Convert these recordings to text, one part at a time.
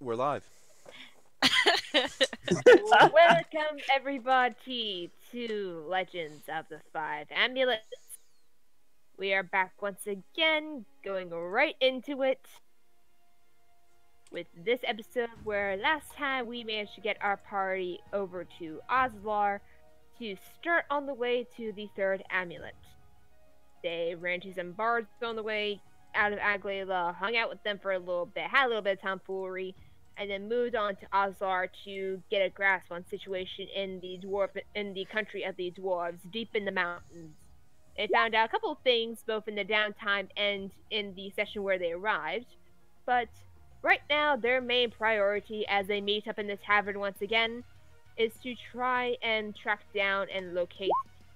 We're live. Welcome everybody to Legends of the Five Amulets. We are back once again, going right into it with this episode where last time we managed to get our party over to Oslar to start on the way to the third amulet. They ran to some bars on the way out of Aglela, hung out with them for a little bit, had a little bit of tomfoolery, and then moved on to Oslar to get a grasp on situation in the country of the dwarves, deep in the mountains. They found out a couple of things, both in the downtime and in the session where they arrived. But right now, their main priority, as they meet up in the tavern once again, is to try and track down and locate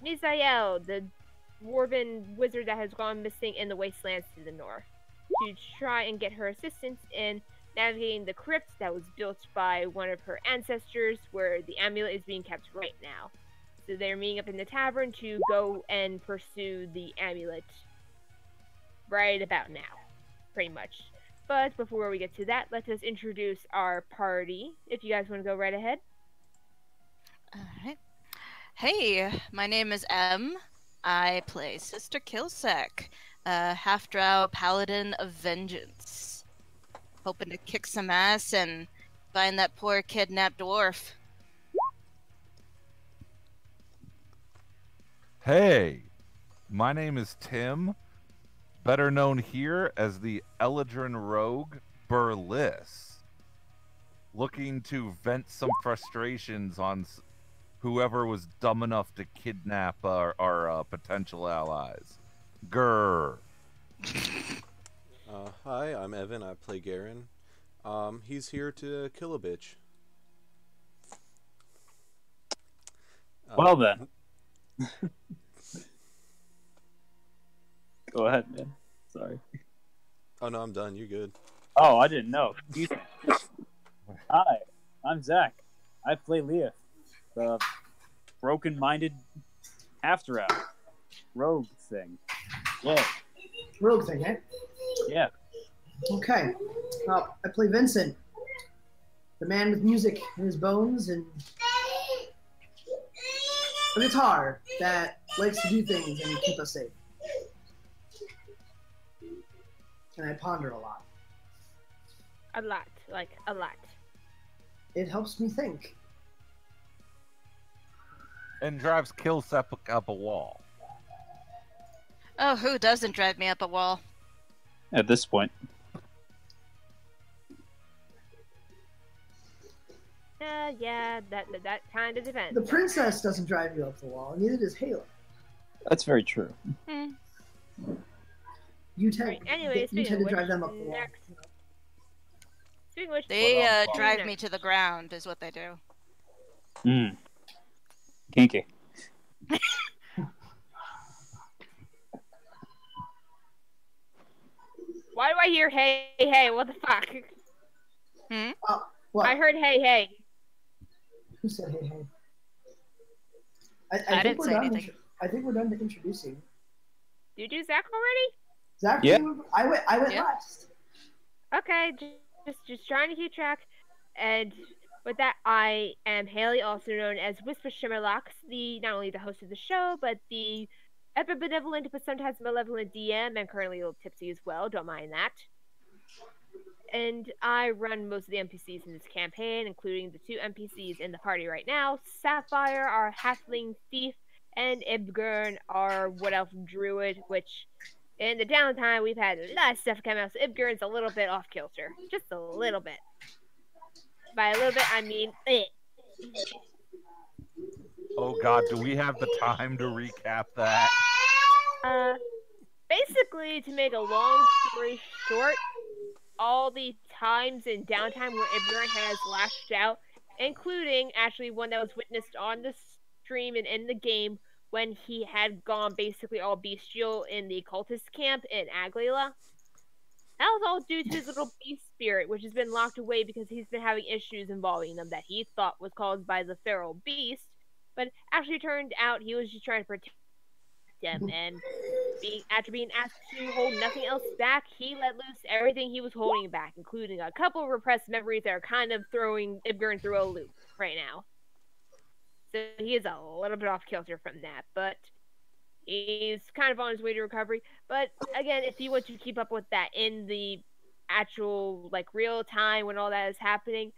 Misael, the dwarven wizard that has gone missing in the wastelands to the north, to try and get her assistance in navigating the crypt that was built by one of her ancestors, where the amulet is being kept right now. So they're meeting up in the tavern to go and pursue the amulet right about now, pretty much. But before we get to that, let us introduce our party, if you guys want to go right ahead. Alright. Hey, my name is M. I play Sister Kilsec, a half-drow paladin of vengeance. Hoping to kick some ass and find that poor kidnapped dwarf. Hey, my name is Tim, better known here as the Eladrin Rogue Burlis. Looking to vent some frustrations on whoever was dumb enough to kidnap our potential allies. Grr. Hi, I'm Evan. I play Garen. He's here to kill a bitch. Well then. Go ahead, man. Sorry. Oh no, I'm done. You're good. Oh, I didn't know. Excuse me. Hi, I'm Zach. I play Leah, the broken-minded half-drow rogue thing. Yeah. Rogue thing, eh? Yeah. Okay. I play Vincent, the man with music in his bones and a guitar that likes to do things and keep us safe. And I ponder a lot. A lot, like a lot. It helps me think. And drives Kilsep up a wall. Oh, who doesn't drive me up a wall? At this point. Yeah, that kind of depends. The princess doesn't drive you up the wall, neither does Halo. That's very true. You tend, Right, anyway, you tend to speaking drive of them up the wall. Speaking of which, They drive me to the ground, is what they do. Kinky. Why do I hear hey, hey? What the fuck? What? I heard hey, hey. Who said hey, hey? I think didn't we're say done. anything. I think we're done to introducing. Did you do Zach already? Zach, Yeah. I went Yeah. last. Okay, just trying to keep track. And with that, I am Haley, also known as Whisper Shimmerlocks, not only the host of the show, but the ever benevolent but sometimes malevolent DM, and currently a little tipsy as well. Don't mind that. And I run most of the NPCs in this campaign, including the two NPCs in the party right now: Sapphire, our halfling thief, and Ibgern, our wood elf druid. Which, in the downtime, we've had a lot of stuff come out, so Ibgern's a little bit off kilter, just a little bit. By a little bit, I mean it. Oh god, do we have the time to recap that? Basically, to make a long story short, all the times and downtime where Ibgern has lashed out, including actually one that was witnessed on the stream and in the game when he had gone basically all bestial in the cultist camp in Aglela. That was all due to his little beast spirit, which has been locked away because he's been having issues involving them that he thought was caused by the feral beast, but actually turned out he was just trying to protect him, and after being asked to hold nothing else back, he let loose everything he was holding back, including a couple of repressed memories that are kind of throwing Ibgern through a loop right now. So he is a little bit off kilter from that, but he's kind of on his way to recovery. But again, if you want to keep up with that in the actual real time when all that is happening,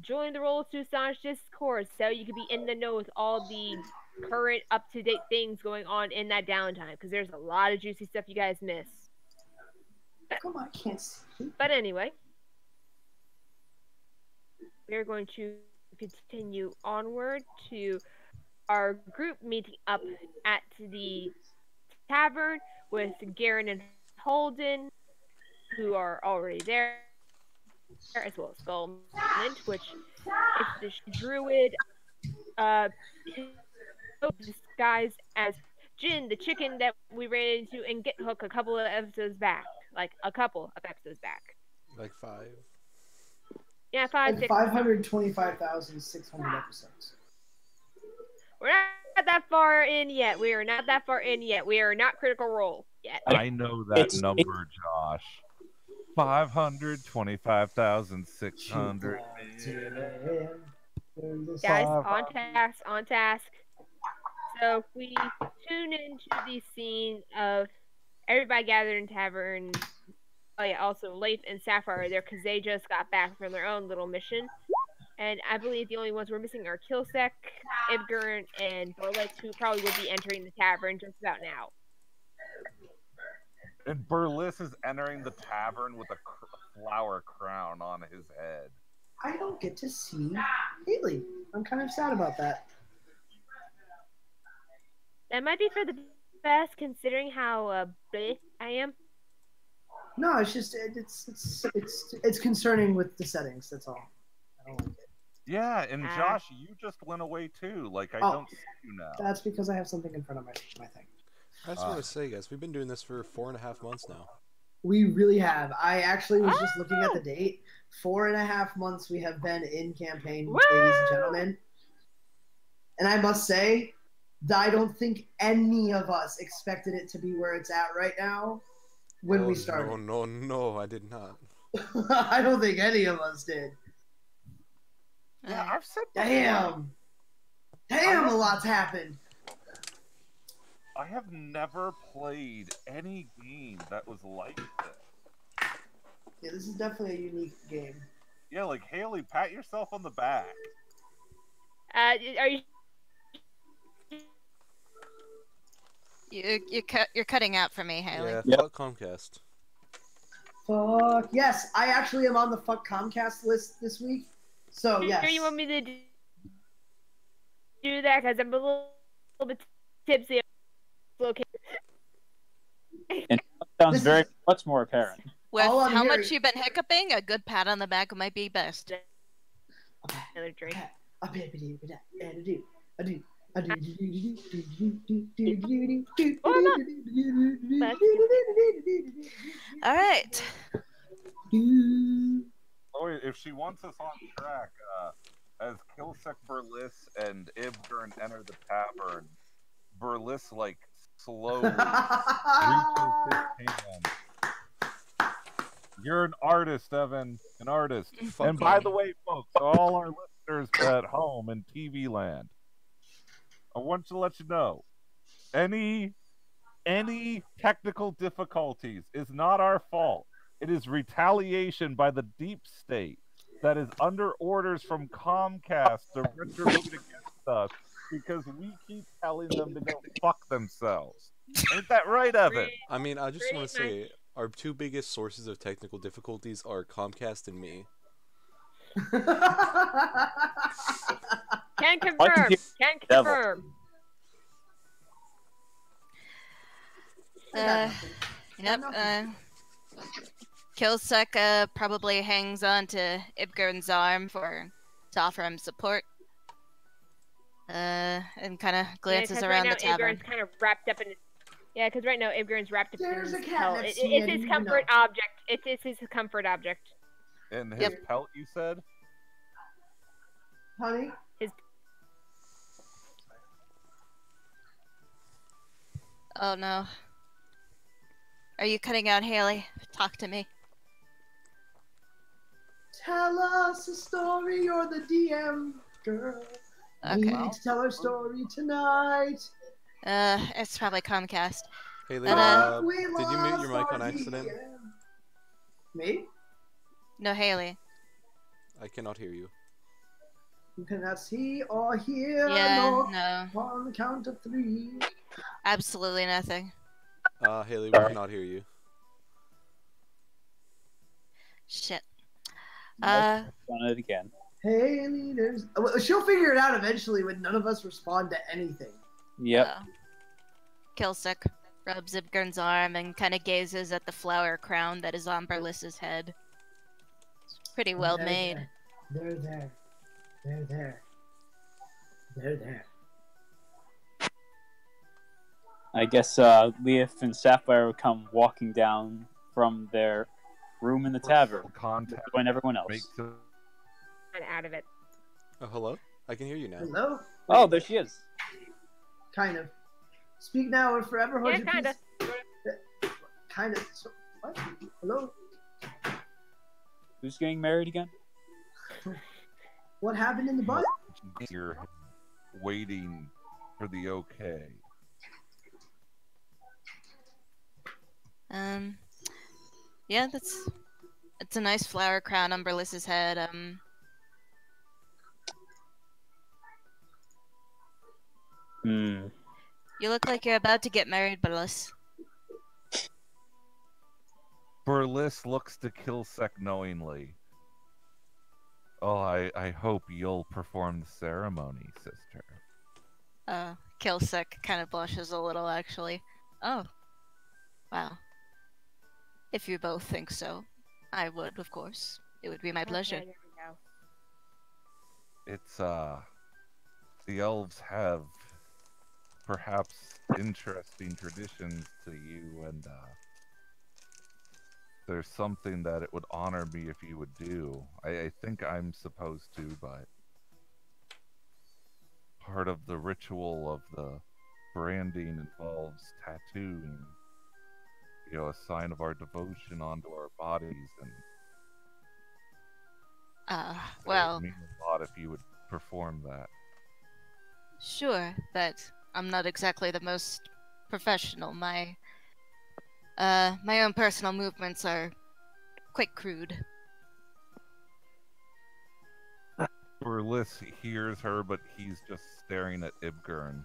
join the Roll to Astonish Discourse so you can be in the know with all the current up-to-date things going on in that downtime, because there's a lot of juicy stuff you guys miss. Come on, I can't see. But anyway, we're going to continue onward to our group meeting up at the tavern with Garen and Holden, who are already there, as well as Skullmint, which is the druid disguised as Jin, the chicken that we ran into in Get Hook a couple of episodes back. Like, a couple of episodes back. Like 5. Yeah, 5, Like 6. 525,600 episodes. We're not that far in yet. We are not that far in yet. We are not Critical Role yet. I know that number, Josh. 525,600. Guys, on task. So we tune into the scene of everybody gathered in tavern. Oh yeah, also Leif and Sapphire are there because they just got back from their own little mission. And I believe the only ones we're missing are Kilsec, Ibgern, and Borlex, who probably will be entering the tavern just about now. And Burles is entering the tavern with a flower crown on his head. I don't get to see Haley. I'm kind of sad about that. That might be for the best, considering how bleh I am. No, it's just it's concerning with the settings. That's all. I don't like it. Yeah, and Josh, you just went away too. Like I don't see you now. That's because I have something in front of my thing. I just want to say, guys, we've been doing this for 4.5 months now. We really have. I actually was just looking at the date. 4.5 months we have been in campaign, ladies and gentlemen. And I must say, I don't think any of us expected it to be where it's at right now when we started. No, I did not. I don't think any of us did. Yeah, I've said Damn, a lot's happened. I have never played any game that was like this. Yeah, this is definitely a unique game. Yeah, like Haley, pat yourself on the back. Are you? You're cutting out for me, Haley. Yeah, Yep. fuck Comcast. Fuck yes, I actually am on the fuck Comcast list this week. So yes. Sure you want me to do that because I'm a little bit tipsy. Okay. And sounds very much more apparent. With All I'm how hearing- much you've been hiccuping, a good pat on the back might be best. Another drink. All right. Oh, if she wants us on track, as Kilsec Burles and Ibgern enter the tavern, Burles slowly reaches his hand. You're an artist, Evan. An artist. Fuck And by you. the way, folks, all our listeners at home in TV land, I want to let you know, any technical difficulties is not our fault. It is retaliation by the deep state that is under orders from Comcast to retribute against us because we keep telling them to go fuck themselves. Ain't that right, Evan? I mean, I just want to Pretty say, our two biggest sources of technical difficulties are Comcast and me. Can confirm. Can Devil. confirm. Yep. Kilsec probably hangs on to Ibgern's arm to offer him support. And kind of glances around the tavern. Ibgern's kind of wrapped up in his... Yeah, because right now Ibgern's wrapped up There's in a his cat pelt. next to me, I It's his didn't comfort know. object. It's his comfort object. And his Yep. pelt, you said? Honey? Oh no. Are you cutting out, Haley? Talk to me. Tell us a story, you're the DM girl. We Okay. need to tell our story tonight. It's probably Comcast. Haley, But, Fuck, we did you mute your lost mic on our accident? DM. Me? No, Haley. I cannot hear you. You cannot see or hear. Yeah, no. On the count of 3. Absolutely nothing. Haley, we cannot hear you. Shit. Done it again. Haley, there's. She'll figure it out eventually when none of us respond to anything. Yep. Kilsick rubs Ibgern's arm and kind of gazes at the flower crown that is on Berliss's head. It's pretty well They're made. there. They're there. They're there. They're there. I guess Leaf and Sapphire would come walking down from their room in the tavern, Contact join everyone else. makes it I'm out of it. Oh, hello? I can hear you now. Hello? Oh, there she is. Kind of. Speak now or forever hold Yeah, your kinda. peace. Kind of. So, what? Hello? Who's getting married again? What happened in the butt? you're waiting for the okay. Yeah, it's a nice flower crown on Berliss's head. You look like you're about to get married, Berliss. Berliss looks to Kilsec knowingly. Oh, I hope you'll perform the ceremony, sister. Kilsec kind of blushes a little, actually. Oh. Wow. If you both think so, I would, of course. It would be my pleasure. Okay, there we go. It's, the elves have perhaps interesting traditions to you, and, there's something that it would honor me if you would do. I think I'm supposed to, but part of the ritual of the branding involves tattooing, you know, a sign of our devotion onto our bodies, and it Well, would mean a lot if you would perform that. sure, but I'm not exactly the most professional. My own personal movements are quite crude. Berliss hears her, but he's just staring at Ibgern.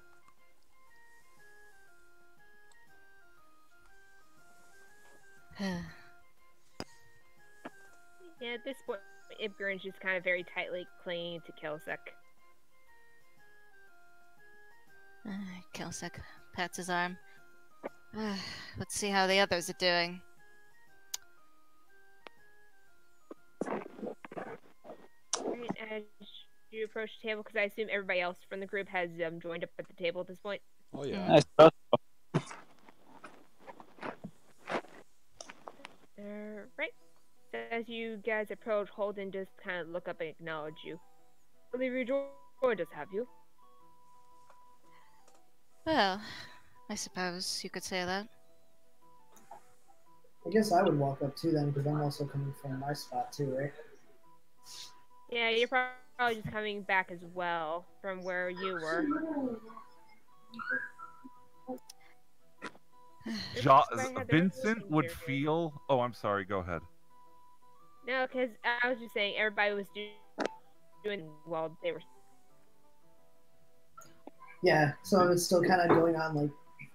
Yeah, at this point, Ibgern's just kind of very tightly clinging to Kilsec. Kilsec pats his arm. Let's see how the others are doing. Right, as you approach the table, because I assume everybody else from the group has joined up at the table at this point. Oh, yeah. I suppose so. Right. So as you guys approach, Holden just kind of look up and acknowledge you. Really rejoined us, have you? Well, I suppose you could say that. I guess I would walk up too then, because I'm also coming from my spot too, right? Yeah, you're probably just coming back as well from where you were. Vincent would feel. Oh, I'm sorry. Go ahead. No, because I was just saying everybody was doing while they were. Yeah, so it's still kind of going on like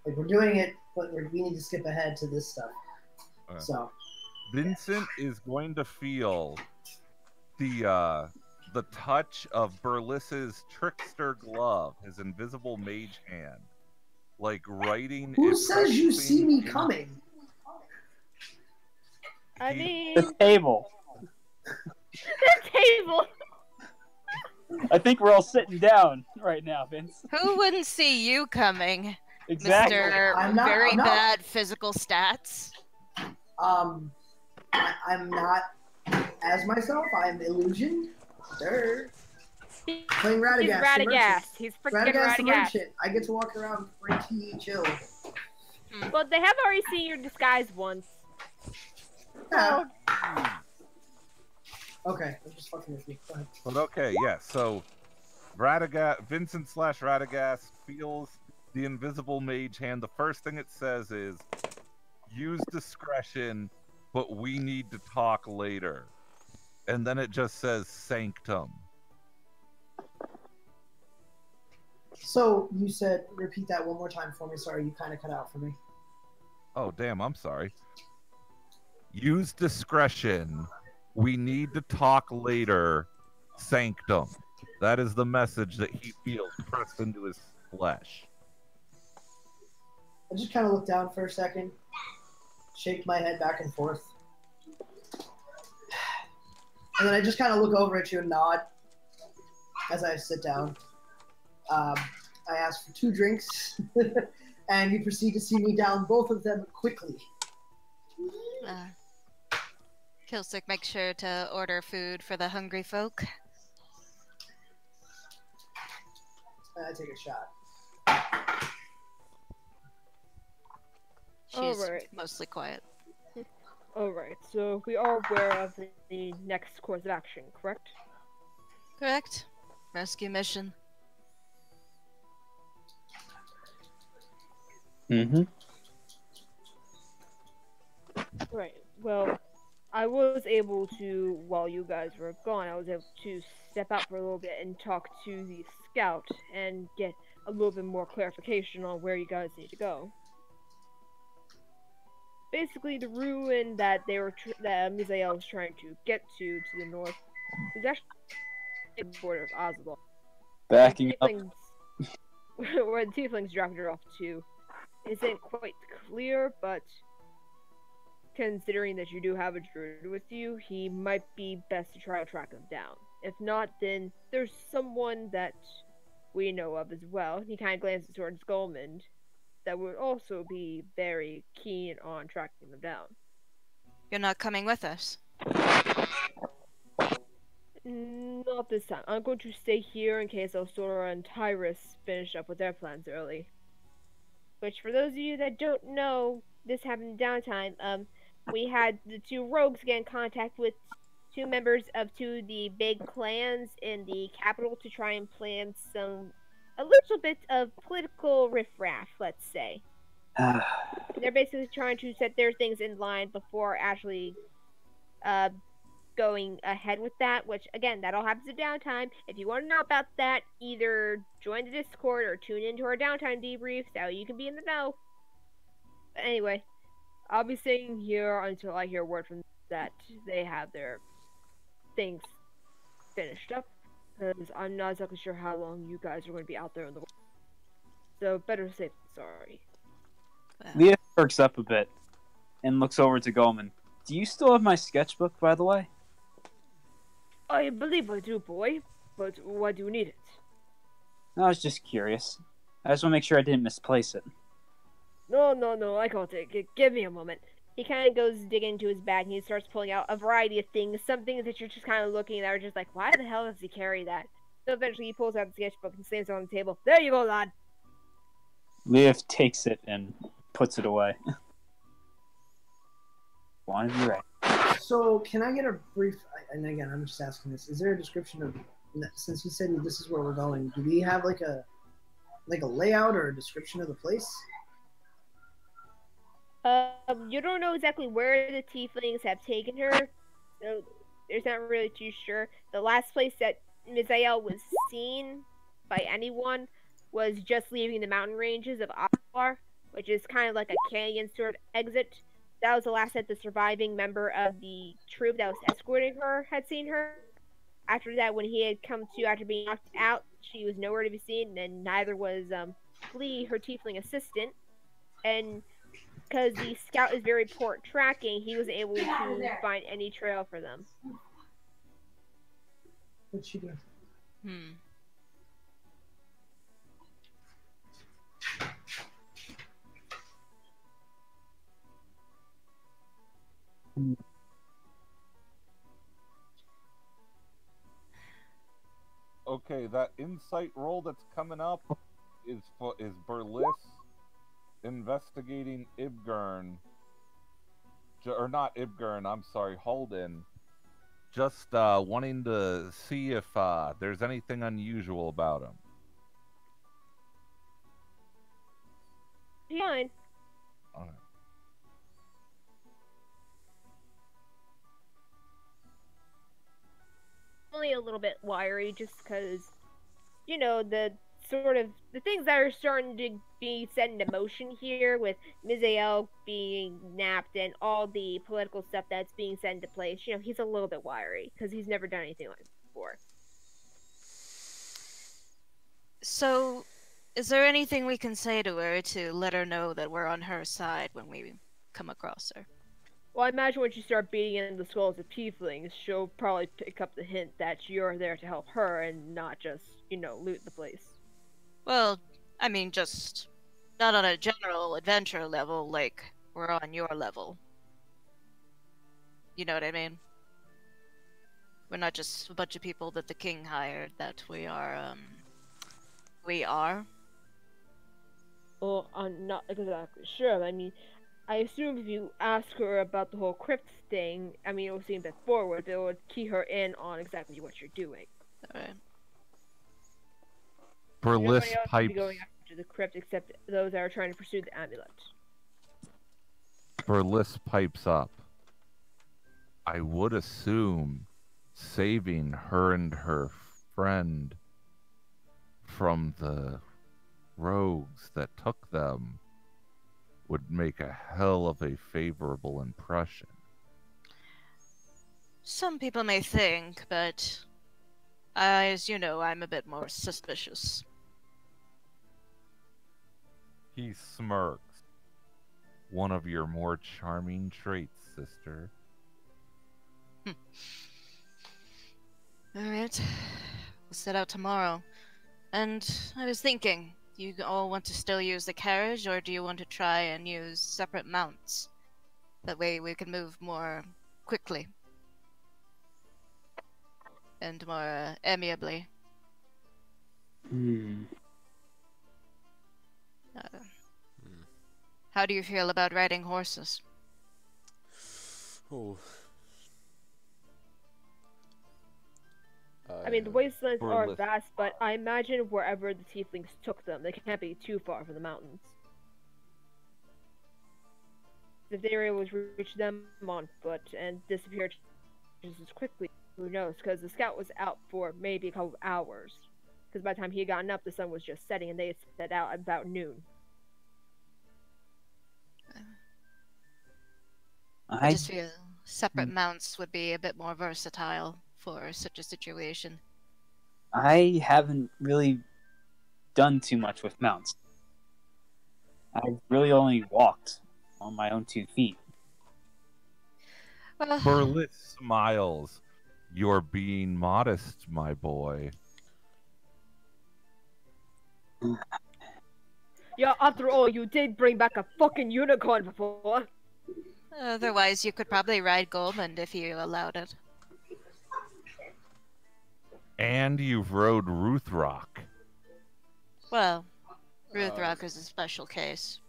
we're doing it, but we need to skip ahead to this stuff. So Vincent is going to feel the touch of Berliss's trickster glove, his invisible mage hand, like writing. who says you see me coming? I mean, The table. the table. I think we're all sitting down right now, Vince. Who wouldn't see you coming, Exactly. Mr. I'm not- Very I'm not- bad physical stats? I'm not as myself. I'm illusion. Playing He's Radagast. the merchant. Radagast. He's freaking Radagast the Radagast. merchant. I get to walk around pretty chill. Well, they have already seen your disguise once. Yeah. Okay, I'm just fucking with you. Go ahead. But okay, yeah. So Vincent slash Radagast feels the invisible mage hand. The first thing it says is, "Use discretion, but we need to talk later." And then it just says sanctum. So you said, repeat that one more time for me. Sorry, you kind of cut out for me. Oh, damn, I'm sorry. Use discretion. We need to talk later. Sanctum. That is the message that he feels pressed into his flesh. I just kind of look down for a second, shake my head back and forth, and then I just kind of look over at you and nod as I sit down. I ask for 2 drinks, and you proceed to see me down both of them quickly. Kilsick, make sure to order food for the hungry folk. And I take a shot. She's Alright. mostly quiet. Alright, so we are aware of the next course of action, correct? Correct. Rescue mission. Mm-hmm. Right. Well, I was able to, while you guys were gone, I was able to step out for a little bit and talk to the scout and get a little bit more clarification on where you guys need to go. Basically, the ruin that that Misael was trying to get to the north is actually the border of Oslo. Backing up. Where the tieflings dropped her off to isn't quite clear, but considering that you do have a druid with you, he might be best to try to track them down. If not, then there's someone that we know of as well. He kind of glances towards Goldman, that would also be very keen on tracking them down. You're not coming with us. Not this time. I'm going to stay here in case Osora and Tyrus finish up with their plans early. Which, for those of you that don't know, this happened in downtime. We had the 2 rogues get in contact with 2 members of 2 of the big clans in the capital to try and plan a little bit of political riffraff, let's say. They're basically trying to set their things in line before actually going ahead with that, which, again, that all happens in downtime. If you want to know about that, either join the Discord or tune into our downtime debrief so you can be in the know. But anyway, I'll be staying here until I hear word from them that they have their things finished up, because I'm not exactly sure how long you guys are going to be out there in the world. So, better safe than sorry. Leah perks up a bit and looks over to Goldman. Do you still have my sketchbook, by the way? I believe I do, boy. But why do you need it? I was just curious. I just want to make sure I didn't misplace it. No, I can't take it. Give me a moment. He kind of goes digging into his bag and he starts pulling out a variety of things. Some things that you're just kind of looking at are just like, why the hell does he carry that? So eventually he pulls out the sketchbook and slams it on the table. There you go, lad. Leah takes it and puts it away. Want to be right. So can I get a brief? And again, I'm just asking this. Is there a description of? Since you said this is where we're going, do we have like a layout or a description of the place? You don't know exactly where the tieflings have taken her, so there's not really too sure. The last place that Misael was seen by anyone was just leaving the mountain ranges of Akbar, which is kind of like a canyon sort of exit. That was the last that the surviving member of the troop that was escorting her had seen her. After that, when he had come to after being knocked out, she was nowhere to be seen, and neither was Lee, her tiefling assistant. And because the scout is very poor at tracking, he was able to find any trail for them. What'd she do? Okay, that insight roll that's coming up is Berliss. investigating Ibgern. Or not Ibgern, I'm sorry, Holden. Just wanting to see if there's anything unusual about him. Fine. Okay. Only a little bit wiry, just because, you know, the sort of the things that are starting to be set into motion here with Mizael being napped and all the political stuff that's being set into place. You know, he's a little bit wiry because he's never done anything like this before. So, is there anything we can say to her to let her know that we're on her side when we come across her? Well, I imagine when you start beating in the skulls of tieflings, she'll probably pick up the hint that you're there to help her and not just, you know, loot the place. Well, I mean, just not on a general adventure level, like we're on your level. You know what I mean? We're not just a bunch of people that the king hired, that we are, we are. Well, I'm not exactly sure. I mean, I assume if you ask her about the whole crypt thing, I mean, it would seem a bit forward, but it would key her in on exactly what you're doing. Alright. Nobody Berlis else would pipes. be going after the crypt except those that are trying to pursue the amulet. Berlis pipes up. I would assume saving her and her friend from the rogues that took them would make a hell of a favorable impression. Some people may think, but as you know, I'm a bit more suspicious. He smirks. One of your more charming traits, sister. Alright. We'll set out tomorrow. And I was thinking, do you all want to still use the carriage, or do you want to try and use separate mounts? That way we can move more quickly. And more amiably. How do you feel about riding horses? Oh. I mean, the wastelands are Berlis. vast, but I imagine wherever the tieflings took them, they can't be too far from the mountains. If they were able to reach them on foot and disappear just as quickly, who knows? Because the scout was out for maybe a couple of hours. Because by the time he had gotten up, the sun was just setting, and they had set out about noon. I just feel separate mounts would be a bit more versatile for such a situation. I haven't really done too much with mounts. I've really only walked on my own 2 feet. Well, Berlis smiles. You're being modest, my boy. Yeah, after all, you did bring back a fucking unicorn before. otherwise you could probably ride Goldmund if you allowed it. And you've rode Ruthrock. Well, Ruthrock is a special case.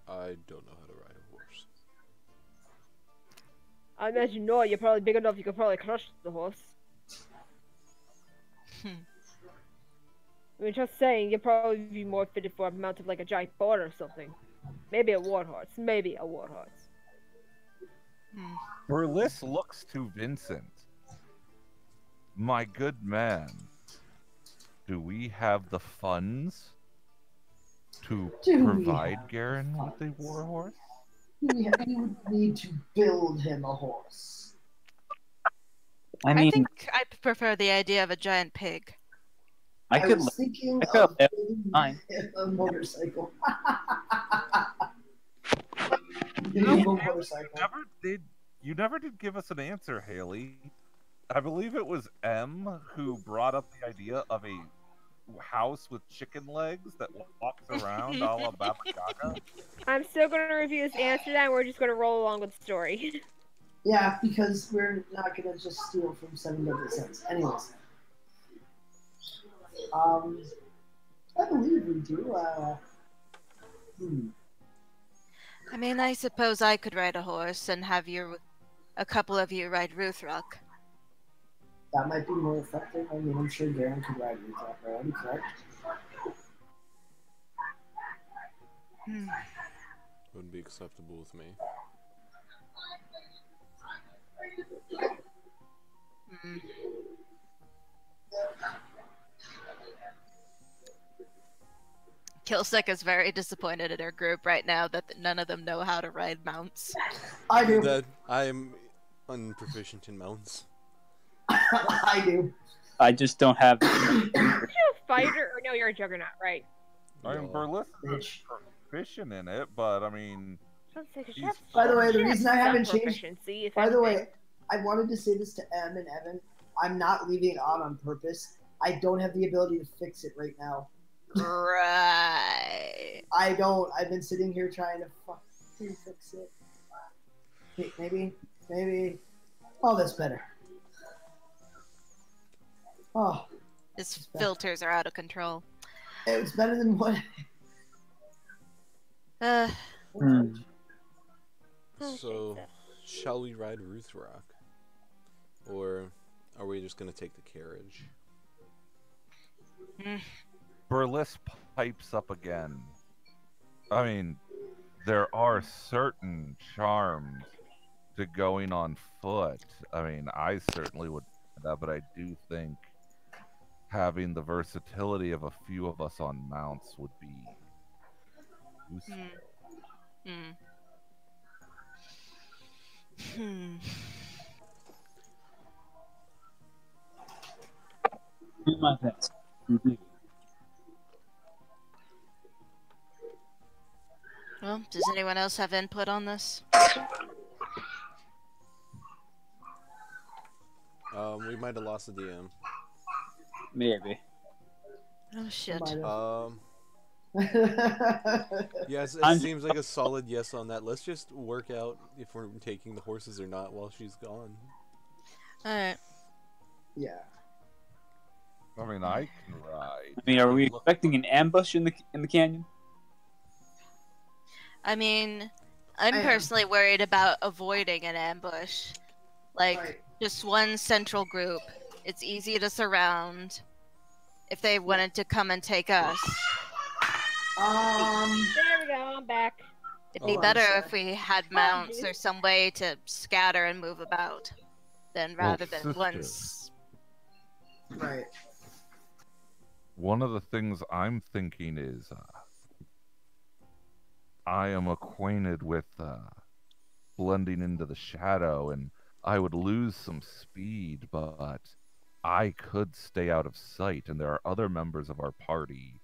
I don't know how to ride a horse. I imagine no, you're probably big enough you could probably crush the horse. I mean, just saying, you'd probably be more fitted for a mount of like a giant boar or something. Maybe a warhorse. Maybe a warhorse. Berlis looks to Vincent. My good man, do we have the funds to provide Garen with a warhorse? You would need to build him a horse. I I mean, think I prefer the idea of a giant pig. I could. was thinking I could of have building fine. a motorcycle. No, A Haley, motorcycle. you never did give us an answer, Haley. I believe it was M who brought up the idea of a house with chicken legs that walks around a la Baba Yaga. I'm still gonna refuse to answer that, and we're just gonna roll along with the story. Yeah, because we're not gonna just steal from 7 Deadly Sins. Anyways. I believe we do. Hmm. I mean, I suppose I could ride a horse and have a couple of you ride Ruthrock. That might be more effective. I mean, I'm sure Garen could ride Utah already, correct? Hmm. Would be acceptable with me. Hmm. Kilsick is very disappointed in her group right now that none of them know how to ride mounts. I do. That I'm unproficient in mounts. I do. I just don't have. Aren't you a fighter? Or no, you're a juggernaut, right? I mean, Yeah. Burles is Bitch. proficient in it, but I mean, He's- By the way, the Should have reason I some haven't changed. proficiency, if By the anything. way, I wanted to say this to Em and Evan. I'm not leaving it on purpose. I don't have the ability to fix it right now. Right. I don't. I've been sitting here trying to fucking fix it. Maybe. Oh, that's better. Oh, His filters are out of control. it was better than what. Hmm. So, shall we ride Ruthrock? Or are we just gonna take the carriage? Burles pipes up again. I mean, there are certain charms to going on foot. I mean, I certainly would do that, but I do think having the versatility of a few of us on mounts would be useful. Do my best. Mhm. Well, does anyone else have input on this? We might have lost the DM. Maybe. Oh shit. Yes, it I'm- seems like a solid yes on that. Let's just work out if we're taking the horses or not while she's gone. Alright. Yeah. I mean, I can ride. I mean, are we Look- expecting an ambush in the canyon? I mean, I'm I am. personally worried about avoiding an ambush. Like, Right. just one central group. It's easy to surround if they wanted to come and take us. There we go, I'm back. It'd be Oh, I'm better sorry. if we had mounts or some way to scatter and move about than Well, rather than sister. once. Right. One of the things I'm thinking is I am acquainted with blending into the shadow, and I would lose some speed, but I could stay out of sight, and there are other members of our party.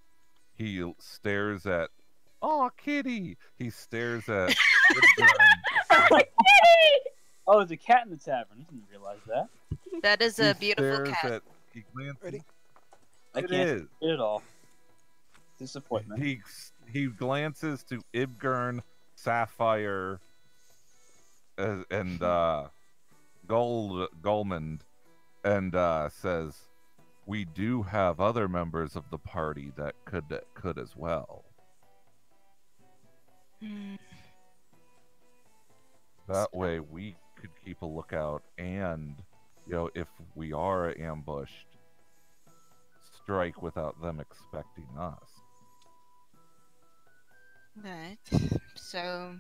He stares at, oh, kitty! He stares at Oh, there's a cat in the tavern. I didn't realize that. That is a beautiful stares cat. At, he glances, Ready? I It can't is. see it at all. Disappointment. He glances to Ibgern, Sapphire, and Goldmund, and says, "We do have other members of the party that could as well. Hmm. That way, we could keep a lookout, and if we are ambushed, strike without them expecting us." Right. So,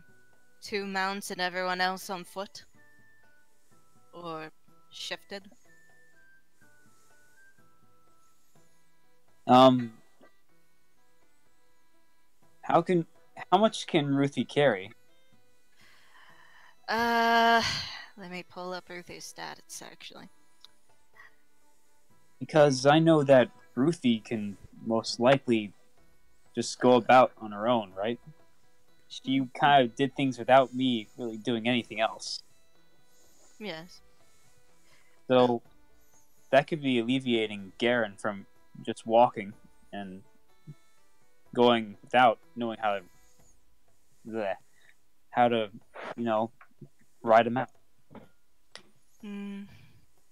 2 mounts and everyone else on foot? Or shifted? How much can Ruthie carry? Let me pull up Ruthie's stats, actually. Because I know that Ruthie can most likely just go about on her own, right? She kind of did things without me really doing anything else. Yes. So that could be alleviating Garen from just walking and going without knowing how to ride him out. Hmm.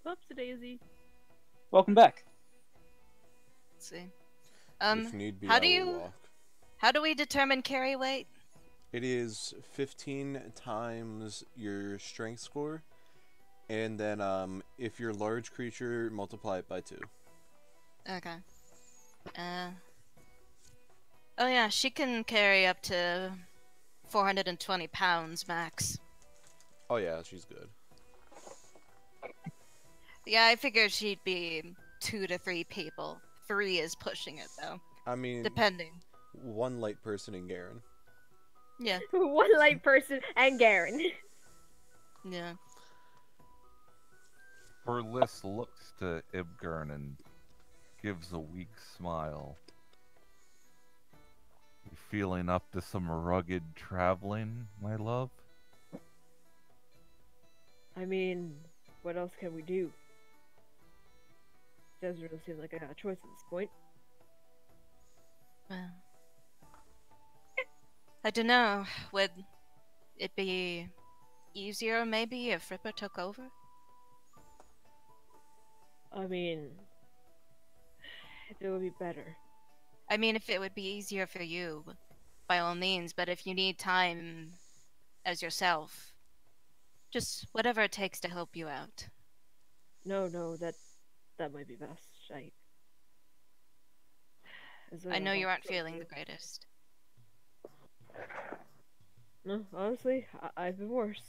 Whoops, daisy. Welcome back. Let's see. If need be, how I do will you- walk. How do we determine carry weight? It is 15 times your strength score, and then if you're a large creature, multiply it by 2. Okay. Oh yeah, she can carry up to 420 pounds max. Oh yeah, she's good. Yeah, I figured she'd be 2 to 3 people. 3 is pushing it though, I mean, depending. one light person in Garen. Yeah, One light person and Garen. yeah. Berliss looks to Ibgern and gives a weak smile. You feeling up to some rugged traveling, my love? I mean, what else can we do? Doesn't really seem like I got a choice at this point. Well, I don't know. Would it be easier maybe if Ripper took over? I mean, it would be better. I mean, if it would be easier for you, by all means, but if you need time as yourself, just whatever it takes to help you out. No, that might be best. I know you aren't feeling the greatest. No, honestly, I've been worse.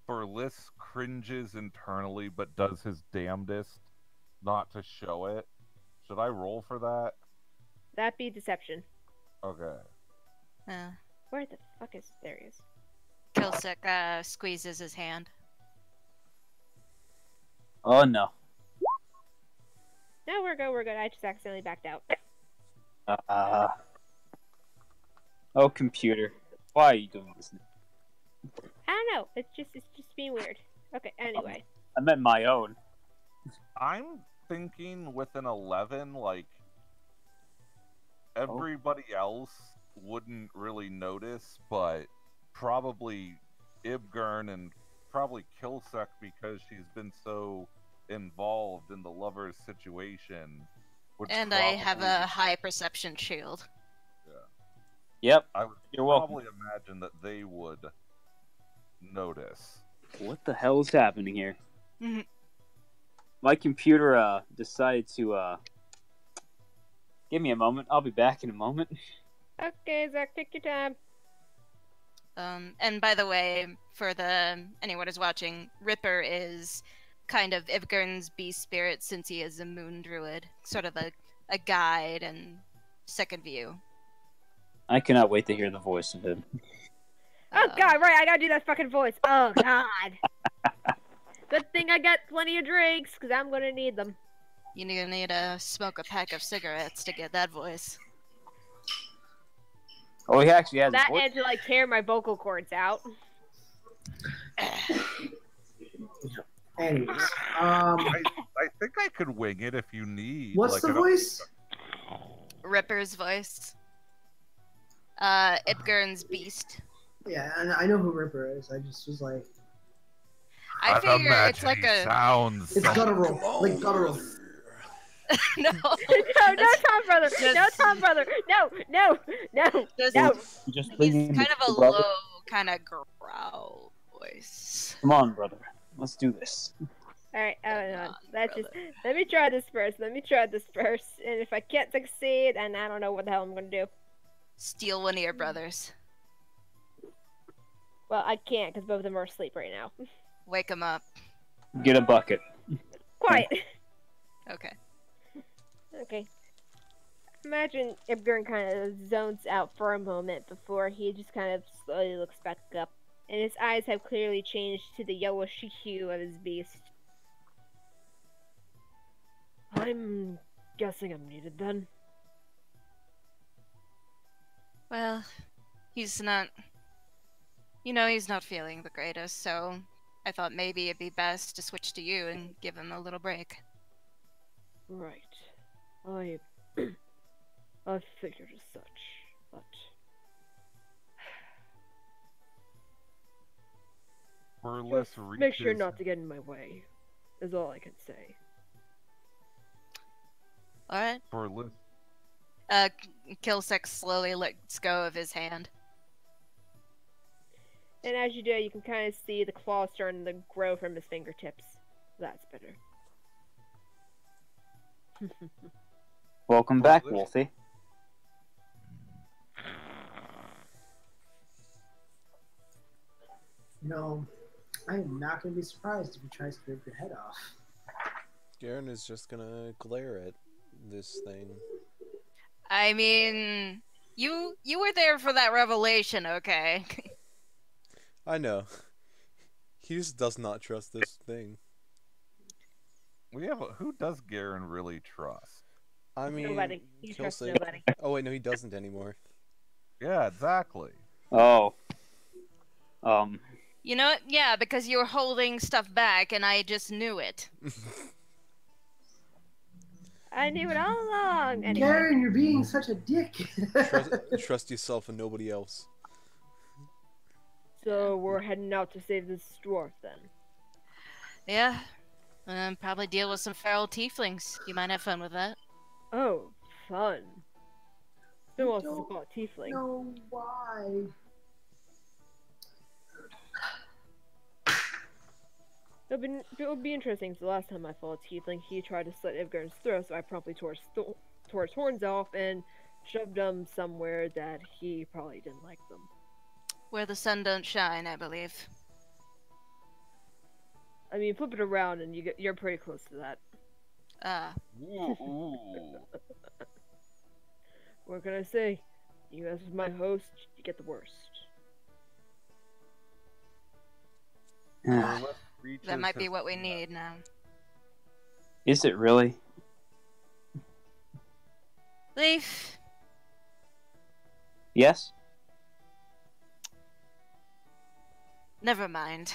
Berliss cringes internally but does his damnedest not to show it. Should I roll for that? That be deception. Okay. Where the fuck is... There he is. Kilsick squeezes his hand. Oh no. No, we're good. I just accidentally backed out. Oh, computer. Why are you doing this? I don't know. It's just being weird. Okay, anyway. I meant my own. I'm thinking with an 11, like, everybody else wouldn't really notice, but probably Ibgern and probably Kilsek, because she's been so involved in the lover's situation. And I have a high perception shield. Yep. I would You're probably welcome. imagine that they would notice. What the hell is happening here? Mhm. My computer decided to give me a moment. I'll be back in a moment. Okay, Zach, take your time. And by the way, for anyone who's watching, Ripper is kind of Ivgern's beast spirit since he is a moon druid, sort of a guide and second view. I cannot wait to hear the voice of him. Oh god, right, I gotta do that fucking voice. Oh god. Good thing I got plenty of drinks, because I'm gonna need them. You're gonna need to smoke a pack of cigarettes to get that voice. Oh, he actually has a That voice. and to like tear my vocal cords out. Anyways, I think I could wing it if you need. what's like, the I don't- voice? Ripper's voice. Ivgern's beast. Yeah, and I know who Ripper is. I just was like, I figure it's like a sounds. it's guttural, like guttural. no. No, Tom brother. No, Tom brother. No. He's Just bring kind of a brother. low, kind of growl voice. Come on, brother. Let's do this. Alright, hold on. on, Let's brother. let me try this first. And if I can't succeed, then I don't know what the hell I'm gonna do. Steal one of your brothers. Well, I can't because both of them are asleep right now. Wake him up. Get a bucket. Quiet. Okay. Okay. Imagine Ibgern kind of zones out for a moment before he just kind of slowly looks back up, and his eyes have clearly changed to the yellowish hue of his beast. I'm guessing I'm needed then. Well, he's not. He's not feeling the greatest, so I thought maybe it'd be best to switch to you and give him a little break. Right. I figured as such, but Berliss just make sure reaches- not to get in my way. Is all I can say. Alright. Berliss Kilsek slowly lets go of his hand. And as you do, you can kind of see the claws starting to grow from his fingertips. That's better. Welcome back, Wolfie. No, I am not going to be surprised if he tries to rip your head off. Garen is just gonna glare at this thing. I mean, you were there for that revelation, okay? I know. He just does not trust this thing. Who does Garen really trust? I mean, Nobody. You trust Kilsek. nobody. Oh wait, no, he doesn't anymore. Yeah, exactly. Oh. You know what? Yeah, because you were holding stuff back, and I just knew it. I knew it all along. Anyway. Garen, you're being such a dick. Trust yourself and nobody else. So we're heading out to save this dwarf then. Yeah. Probably deal with some feral tieflings. You might have fun with that. Oh, fun. Who I else is don't about tiefling? know why. It would be interesting. So the last time I fought a tiefling, he tried to slit Ivgar's throat, so I promptly tore his horns off and shoved them somewhere that he probably didn't like them. Where the sun don't shine, I believe. I mean, flip it around and you're pretty close to that. Ooh. What can I say? You guys as my host, you get the worst. That might be what we need now. Is it really? Leaf, Yes? never mind.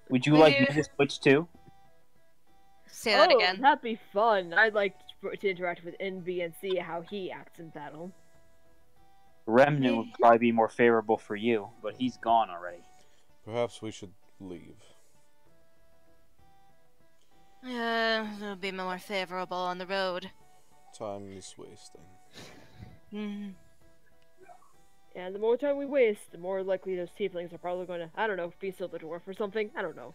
Would you Will like you- me to switch too? Say that again. That'd be fun. I'd like to interact with Envy and see how he acts in battle. Remnant would probably be more favorable for you, but he's gone already. Perhaps we should leave. It'll be more favorable on the road. Time is wasting. Hmm. And the more time we waste, the more likely those tieflings are probably going to, I don't know, be Silver Dwarf or something. I don't know.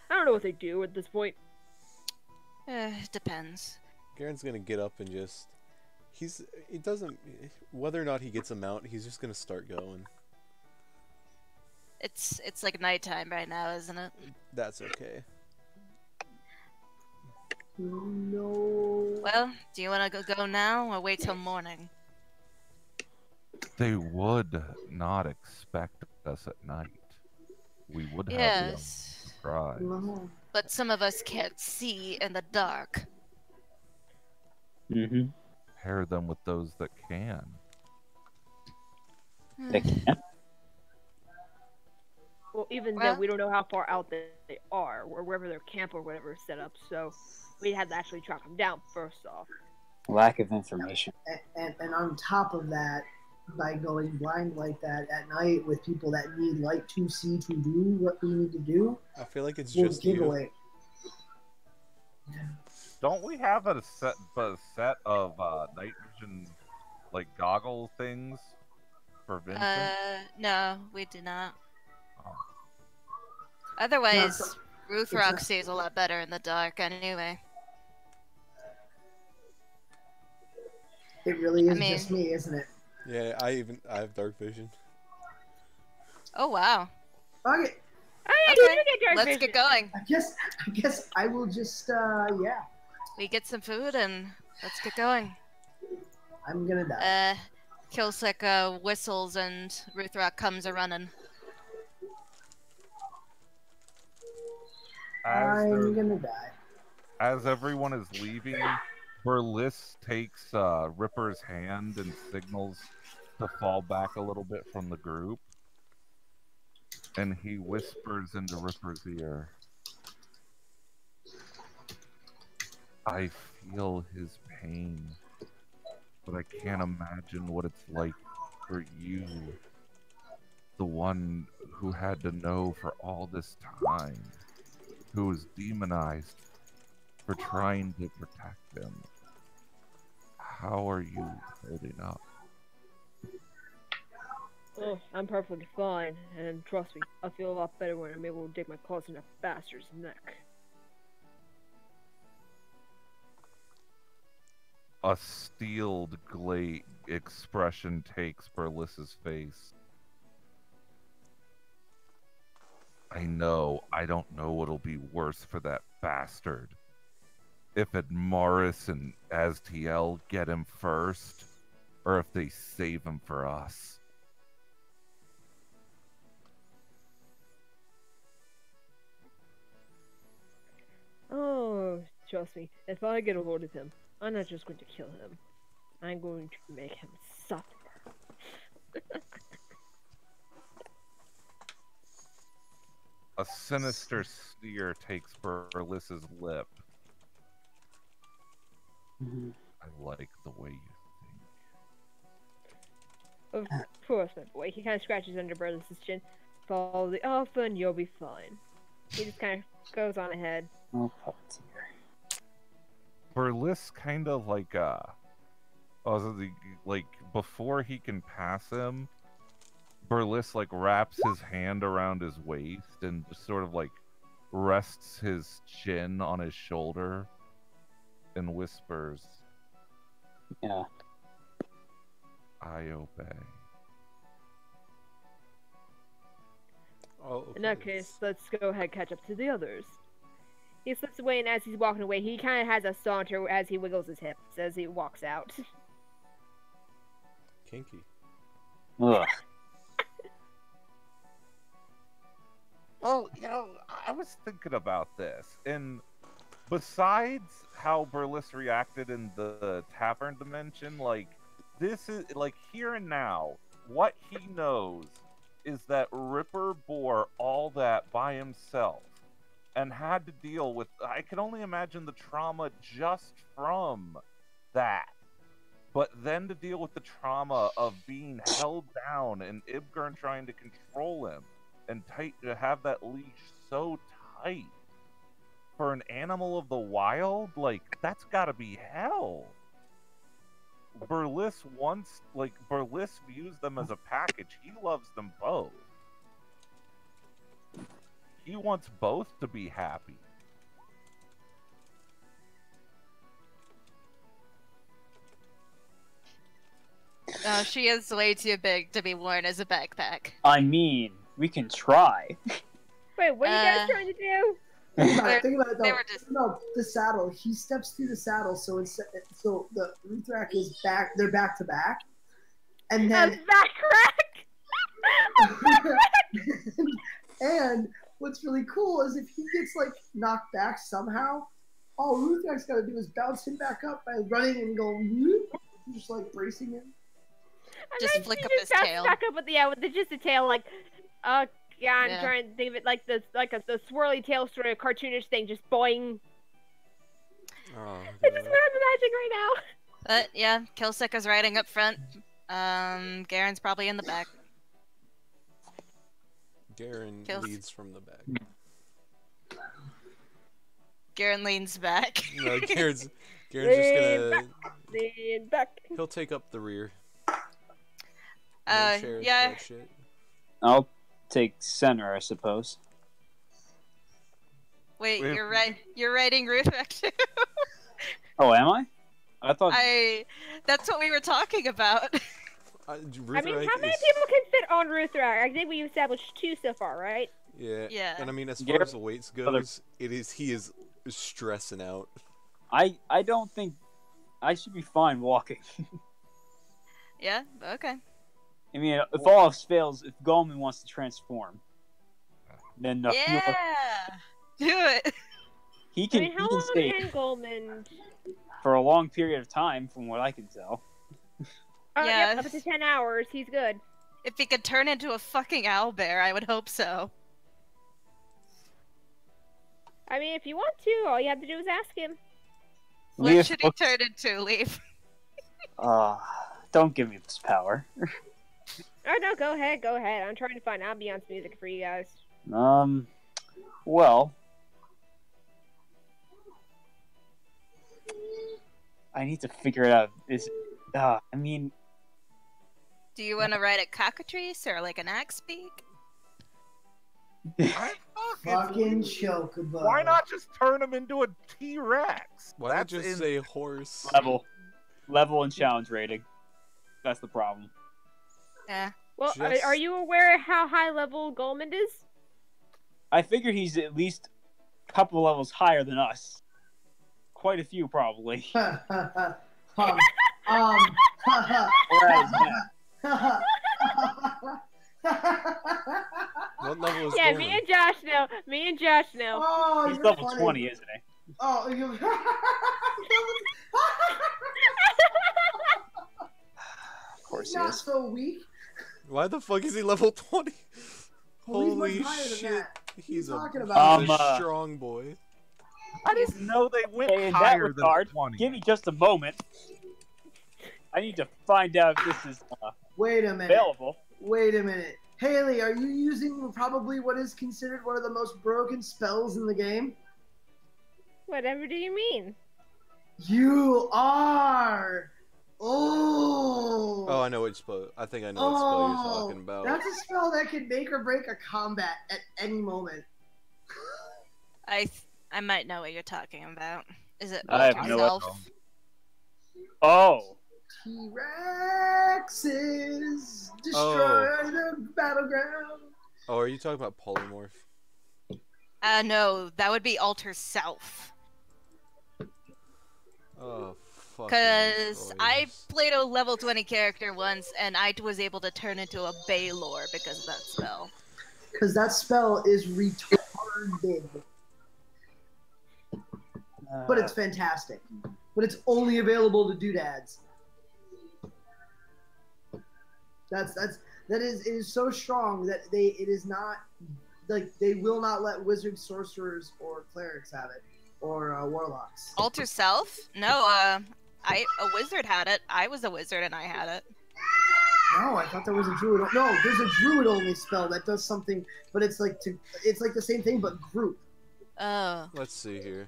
I don't know what they do at this point. It depends. Garen's gonna get up and just... It doesn't... Whether or not he gets a mount, he's just gonna start going. It's like nighttime right now, isn't it? That's okay. No. Well, do you want to go now or wait till morning? They would not expect us at night. We would have Yes. the surprise. No. But some of us can't see in the dark. Mm-hmm. Pair them with those that can. They can't. Well, even Well- then, we don't know how far out they are, or wherever their camp or whatever is set up, so we'd have to actually track them down first off. Lack of information. And on top of that, by going blind like that at night with people that need light to see to do what we need to do, I feel like it's we'll just give you. away. Don't we have a set of night vision, like goggle things for Vincent? No, we do not. Oh. Otherwise, so- Ruthrock sees a lot better in the dark anyway. It really is I mean- just me, isn't it? Yeah, I have dark vision. Oh wow. Fuck it. Oh yeah, Okay, you do get dark let's vision. get going. I guess I will just yeah. We get some food and let's get going. I'm gonna die. Kilsek whistles and Ruthrock comes a running. I'm gonna die. As everyone is leaving, Berliss takes Ripper's hand and signals to fall back a little bit from the group. And he whispers into Ripper's ear. I feel his pain, but I can't imagine what it's like for you, the one who had to know for all this time, who was demonized for trying to protect him. how are you holding up? Oh, I'm perfectly fine, and trust me, I feel a lot better when I'm able to dig my claws in that bastard's neck. A steeled expression takes Berliss's face. I know. I don't know what'll be worse for that bastard. If Morris and Aztiel get him first, or if they save him for us. Oh, trust me, if I get a hold of him, I'm not just going to kill him. I'm going to make him suffer. A sinister sneer takes Berliss's lip. I like the way you think. Of course, my boy. He kind of scratches under Burles's chin. Follow the alpha and you'll be fine. He just kind of goes on ahead. Oh, puppeteer. Berliss kind of like like before he can pass him, Berliss like wraps his hand around his waist and just sort of like rests his chin on his shoulder and whispers, Yeah. I obey. Oh, In that case, let's go ahead and catch up to the others. He slips away, and as he's walking away, he kind of has a saunter as he wiggles his hips as he walks out. kinky. Ugh. Well, I was thinking about this, and besides how Berliss reacted in the tavern dimension, like, this is, like, here and now, what he knows is that Ripper bore all that by himself and had to deal with, I can only imagine the trauma just from that. But then to deal with the trauma of being held down and Ibgern trying to control him and to have that leash so tight for an animal of the wild, like, that's gotta be hell. Berliss views them as a package. He loves them both. He wants both to be happy. She is way too big to be worn as a backpack. I mean, we can try. Wait, what are you guys trying to do? Think about it They though. were just- No, the saddle. He steps through the saddle, so so the Ruthrak is back. They're back to back, and A then back rack! and what's really cool is if he gets like knocked back somehow, all Ruthrak's got to do is bounce him back up by running and going, whoop, just like bracing him. Just And then flick she up just his got tail. stuck up with just a tail, like, oh god, I'm Yeah. trying to think of it like the swirly tail sort of cartoonish thing, just boing. Oh, This is God. what I'm imagining right now. But yeah, Kilsek is riding up front. Garen's probably in the back. Garen Kills. leads from the back. Garen leans back. No, Garen's just Lean gonna. Lean back. He'll take up the rear. Uh, share yeah. that shit. I'll take center, I suppose. Wait, Wait. you're riding Ruthrak too? Oh, am I? I thought. That's what we were talking about. I mean, Ruthrak how many is- people can fit on Ruthrak? I think we established 2 so far, right? Yeah. Yeah. And I mean, as far Garrett- as the weights Other- goes, he is stressing out. I don't think I should be fine walking. Yeah, okay. I mean, if all else fails, if Goldman wants to transform, then Yeah! Do it! he I can mean, how he can long stay can Goldman? for a long period of time, from what I can tell. Oh, Yeah. yep, up to 10 hours. He's good. If he could turn into a fucking owlbear, I would hope so. I mean, if you want to, all you have to do is ask him. What Leah should he looks- turn into, Leaf? Don't give me this power. Oh no, go ahead, go ahead. I'm trying to find ambiance music for you guys. Well, I need to figure it out. I mean, Do you want to ride a cockatrice or like an axe beak? Fucking chocobo. Why not just turn him into a T-Rex? Why not just say horse? level and challenge rating. That's the problem. Yeah. Well, Just- are you aware of how high level Goldman is? I figure he's at least a couple levels higher than us. Quite a few, probably. um, Whereas, What level is Yeah, Goldman? me and Josh know. Me and Josh know. Oh, he's you're level funny. 20, isn't he? Oh, you. Of course he Not is. so weak. Why the fuck is he level 20? Well, he's Holy much higher than shit. that. He's a, talking about? he's a strong boy. I didn't know they went Hey, in that higher regard, than 20. give me just a moment. I need to find out if this is Wait a minute. available. Wait a minute. Haley, are you using probably what is considered one of the most broken spells in the game? Whatever do you mean? You are. Oh. Oh, I know which spell. I think I know what spell you're talking about. That's a spell that can make or break a combat at any moment. I might know what you're talking about. Is it I have Walter no Self? Oh, T-Rexes destroy the battleground. Oh, are you talking about polymorph? No, that would be Alter Self. Oh, fuck. Because I played a level 20 character once, and I was able to turn into a Baylor because of that spell. Because that spell is retarded. But it's fantastic. But it's only available to doodads. That is so strong that it is not like they will not let wizards, sorcerers, or clerics have it, or warlocks. Alter Self? No, a wizard had it. I was a wizard and I had it. No, I thought there was a druid. No, there's a druid only spell that does something, but it's like the same thing but group. Oh. Let's see here.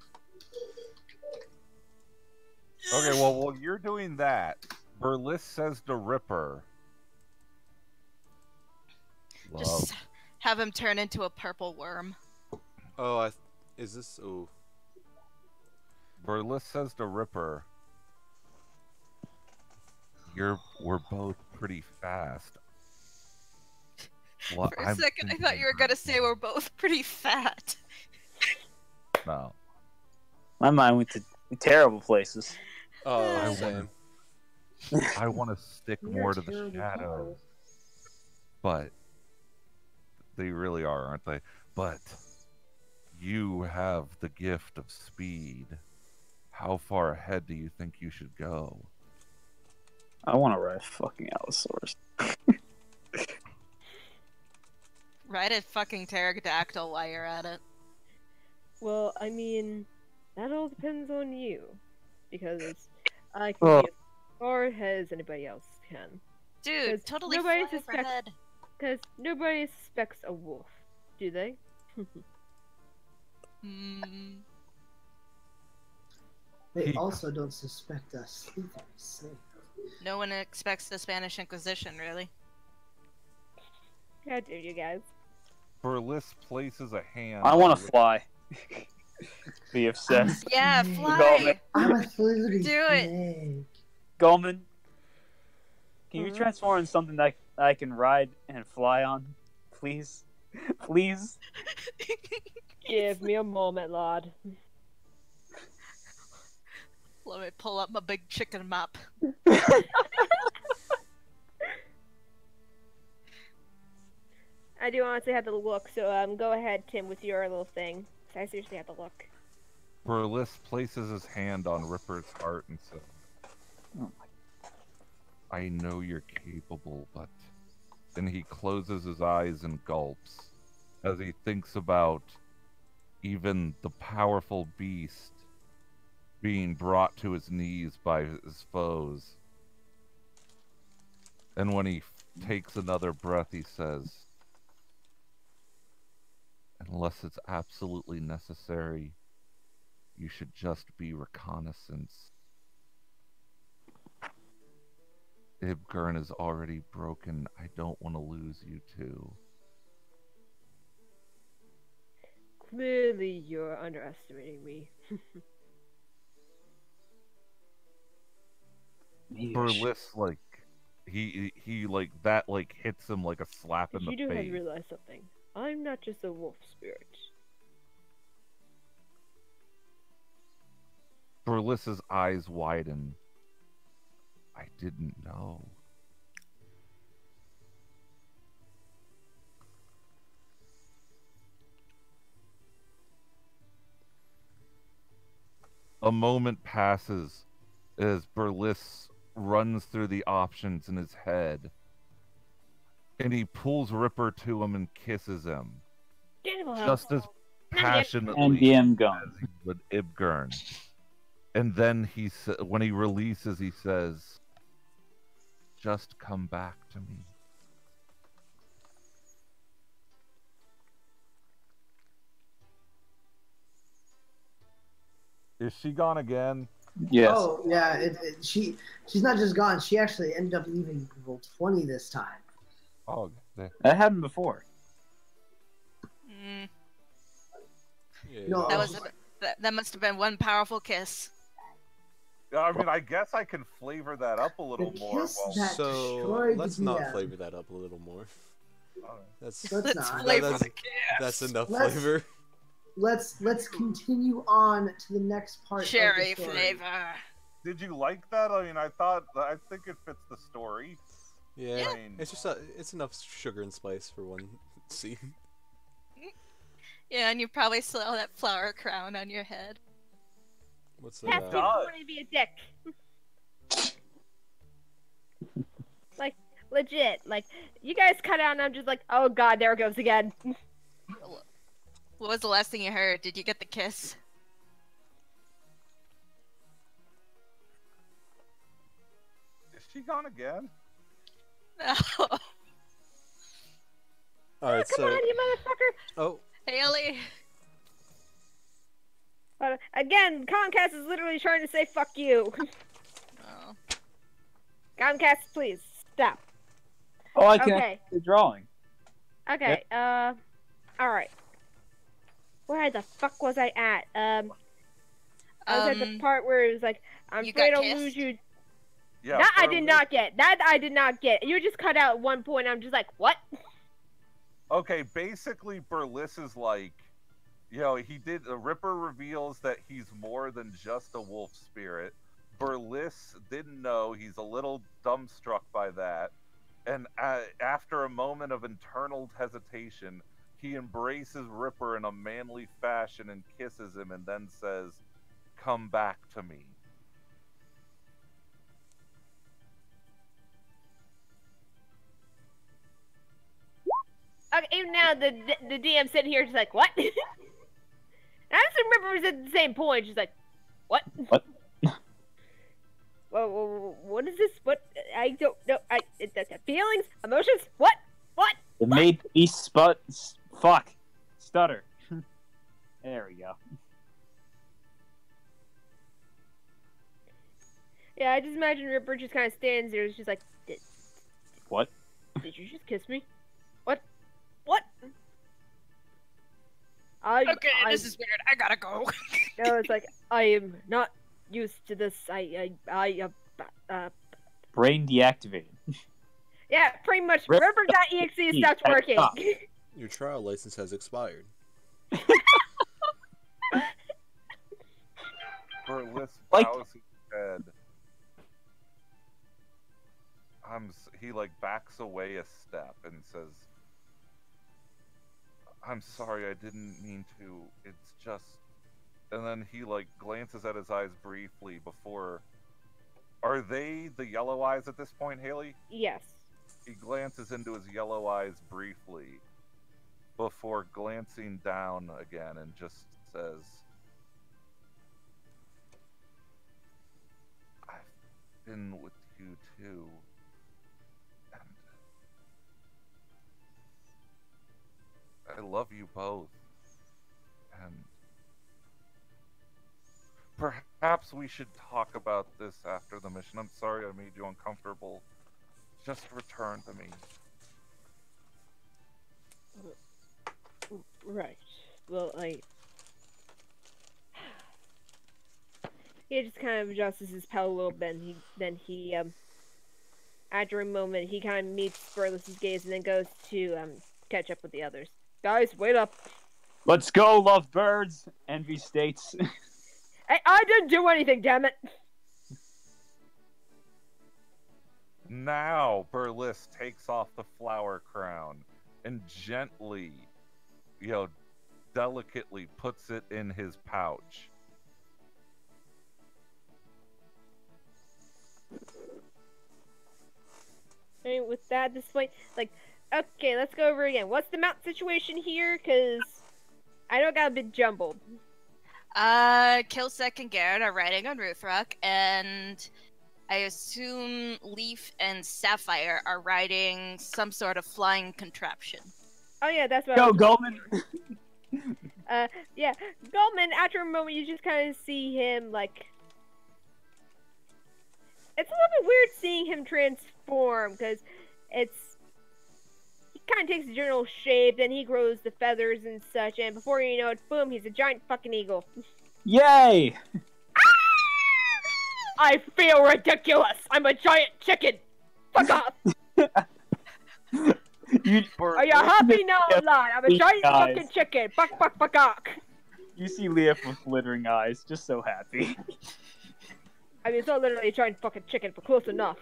Okay, well, while you're doing that, Berlis says to Ripper. Just have him turn into a purple worm. Oh, is this? Oh, Berlis says to Ripper. We're both pretty fast. Well, For a second, I thought you were gonna say we're both pretty fat. No. my mind went to terrible places. oh, same. I want to stick more to the terrible shadows. fellows. But they really are, aren't they? But you have the gift of speed. How far ahead do you think you should go? I want to ride a fucking Allosaurus. Ride a fucking pterodactyl while you're at it. Well, I mean, that all depends on you, because I can Oh. be as far ahead as anybody else can. Dude, 'Cause totally nobody fly suspects- overhead. Because nobody suspects a wolf, do they? Hmm. They also don't suspect us. No one expects the Spanish Inquisition, really. How dare you guys? Berlis places a hand. I want on to Ripper. fly. Be obsessed. Yeah, Snake. fly! I'm a slithery Do it. snake. Goldman, can you Mhm. transform into something that I can ride and fly on? Please? Please? Give me a moment, lad. Let me pull up my big chicken map. I do honestly have to look, so go ahead, Tim, with your little thing. 'Cause I seriously have to look. Berlis places his hand on Ripper's heart and says, Oh I know you're capable, but... Then he closes his eyes and gulps as he thinks about even the powerful beast being brought to his knees by his foes. And when he takes another breath, he says, unless it's absolutely necessary, you should just be reconnaissance. Ibgern is already broken. I don't want to lose you too. Clearly, you're underestimating me. Maybe I should. Burlis, like, he like that like hits him like a slap in the You do have to face. realize something. I'm not just a wolf spirit. Burlis's eyes widen. I didn't know. A moment passes as Burlis runs through the options in his head, and he pulls Ripper to him and kisses him, just as passionately And DM gone. as he would Ibgern. And then when he releases, he says, "Just come back to me." Is she gone again? Yes. Oh yeah, she's not just gone. She actually ended up leaving roll 20 this time. Oh, That happened before. Mm, Yeah, No, that was that must have been one powerful kiss. I mean, I guess I can flavor that up a little The more. kiss Well, that So destroyed let's the not DM. flavor that up a little more. That's Let's Let's not. flavor that's- the kiss. that's enough Let's- flavor. Let's continue on to the next part. Cherry of the story. flavor. did you like that? I mean, I think it fits the story. Yeah, I mean, it's just it's enough sugar and spice for one scene. Yeah, and you probably still have that flower crown on your head. What's Past that? people want to be a dick. Like, legit. Like, you guys cut out and I'm just like, oh god, there it goes again. What was the last thing you heard? Did you get the kiss? Is she gone again? No. All right, Come so on, you motherfucker. oh, Haley. Again, Comcast is literally trying to say fuck you. Oh. Comcast, please, stop. Oh, I can Okay. the drawing. Okay, alright. Where the fuck was I at? I was at the part where it was like, I'm you afraid got I'll lose kissed? you. Yeah. That I Burlis- did not get. That I did not get. You just cut out at one point. I'm just like, what? Okay, basically, Burlis is like, Ripper reveals that he's more than just a wolf spirit. Burlis didn't know. He's a little dumbstruck by that. And after a moment of internal hesitation, he embraces Ripper in a manly fashion and kisses him and then says, "Come back to me." Okay, even now the DM sitting here just like, what? And I just remember it was at the same point. She's like, what? What? Well, what is this? What? I don't know. Feelings, emotions. What? What? It made me stutter. There we go. Yeah, I just imagine Ripper just kind of stands there. She's like, What? did you just kiss me? What? What? Okay, this is weird. I gotta go. No, it's like I am not used to this. Brain deactivated. Yeah, pretty much. Rip- Ripper.exe stopped working. Stop. your trial license has expired. Burlis Like- bows his head. He like backs away a step and says, "I'm sorry, I didn't mean to. It's just..." And then he like glances at his eyes briefly before. Are they the yellow eyes at this point, Haley? Yes. He glances into his yellow eyes briefly before glancing down again and just says, "I've been with you too. And I love you both. And perhaps we should talk about this after the mission. I'm sorry I made you uncomfortable. just return to me. Right. Well, he just kind of adjusts his pelt a little bit, and he after a moment, he kind of meets Burles's gaze and then goes to catch up with the others. Guys, wait up! Let's go, lovebirds! Envy states. Hey, I didn't do anything, damn it! Now, Burles takes off the flower crown and gently, delicately puts it in his pouch. And with that, at this point, okay, let's go over it again. What's the map situation here? Because I know it got a bit jumbled. Kilsec and Garrett are riding on Ruthrock, and I assume Leaf and Sapphire are riding some sort of flying contraption. Oh yeah, that's what. Go, Goldman! Yeah, Goldman. After a moment, you just kind of see him It's a little bit weird seeing him transform because he kind of takes a general shape, then he grows the feathers and such, and before you know it, boom, he's a giant fucking eagle. Yay! I feel ridiculous. I'm a giant chicken. Fuck off. Are you happy now, lad? I'm a giant fucking chicken. Fuck off. You see Leaf with glittering eyes, just so happy. I mean, it's not literally a giant fucking chicken, but close enough.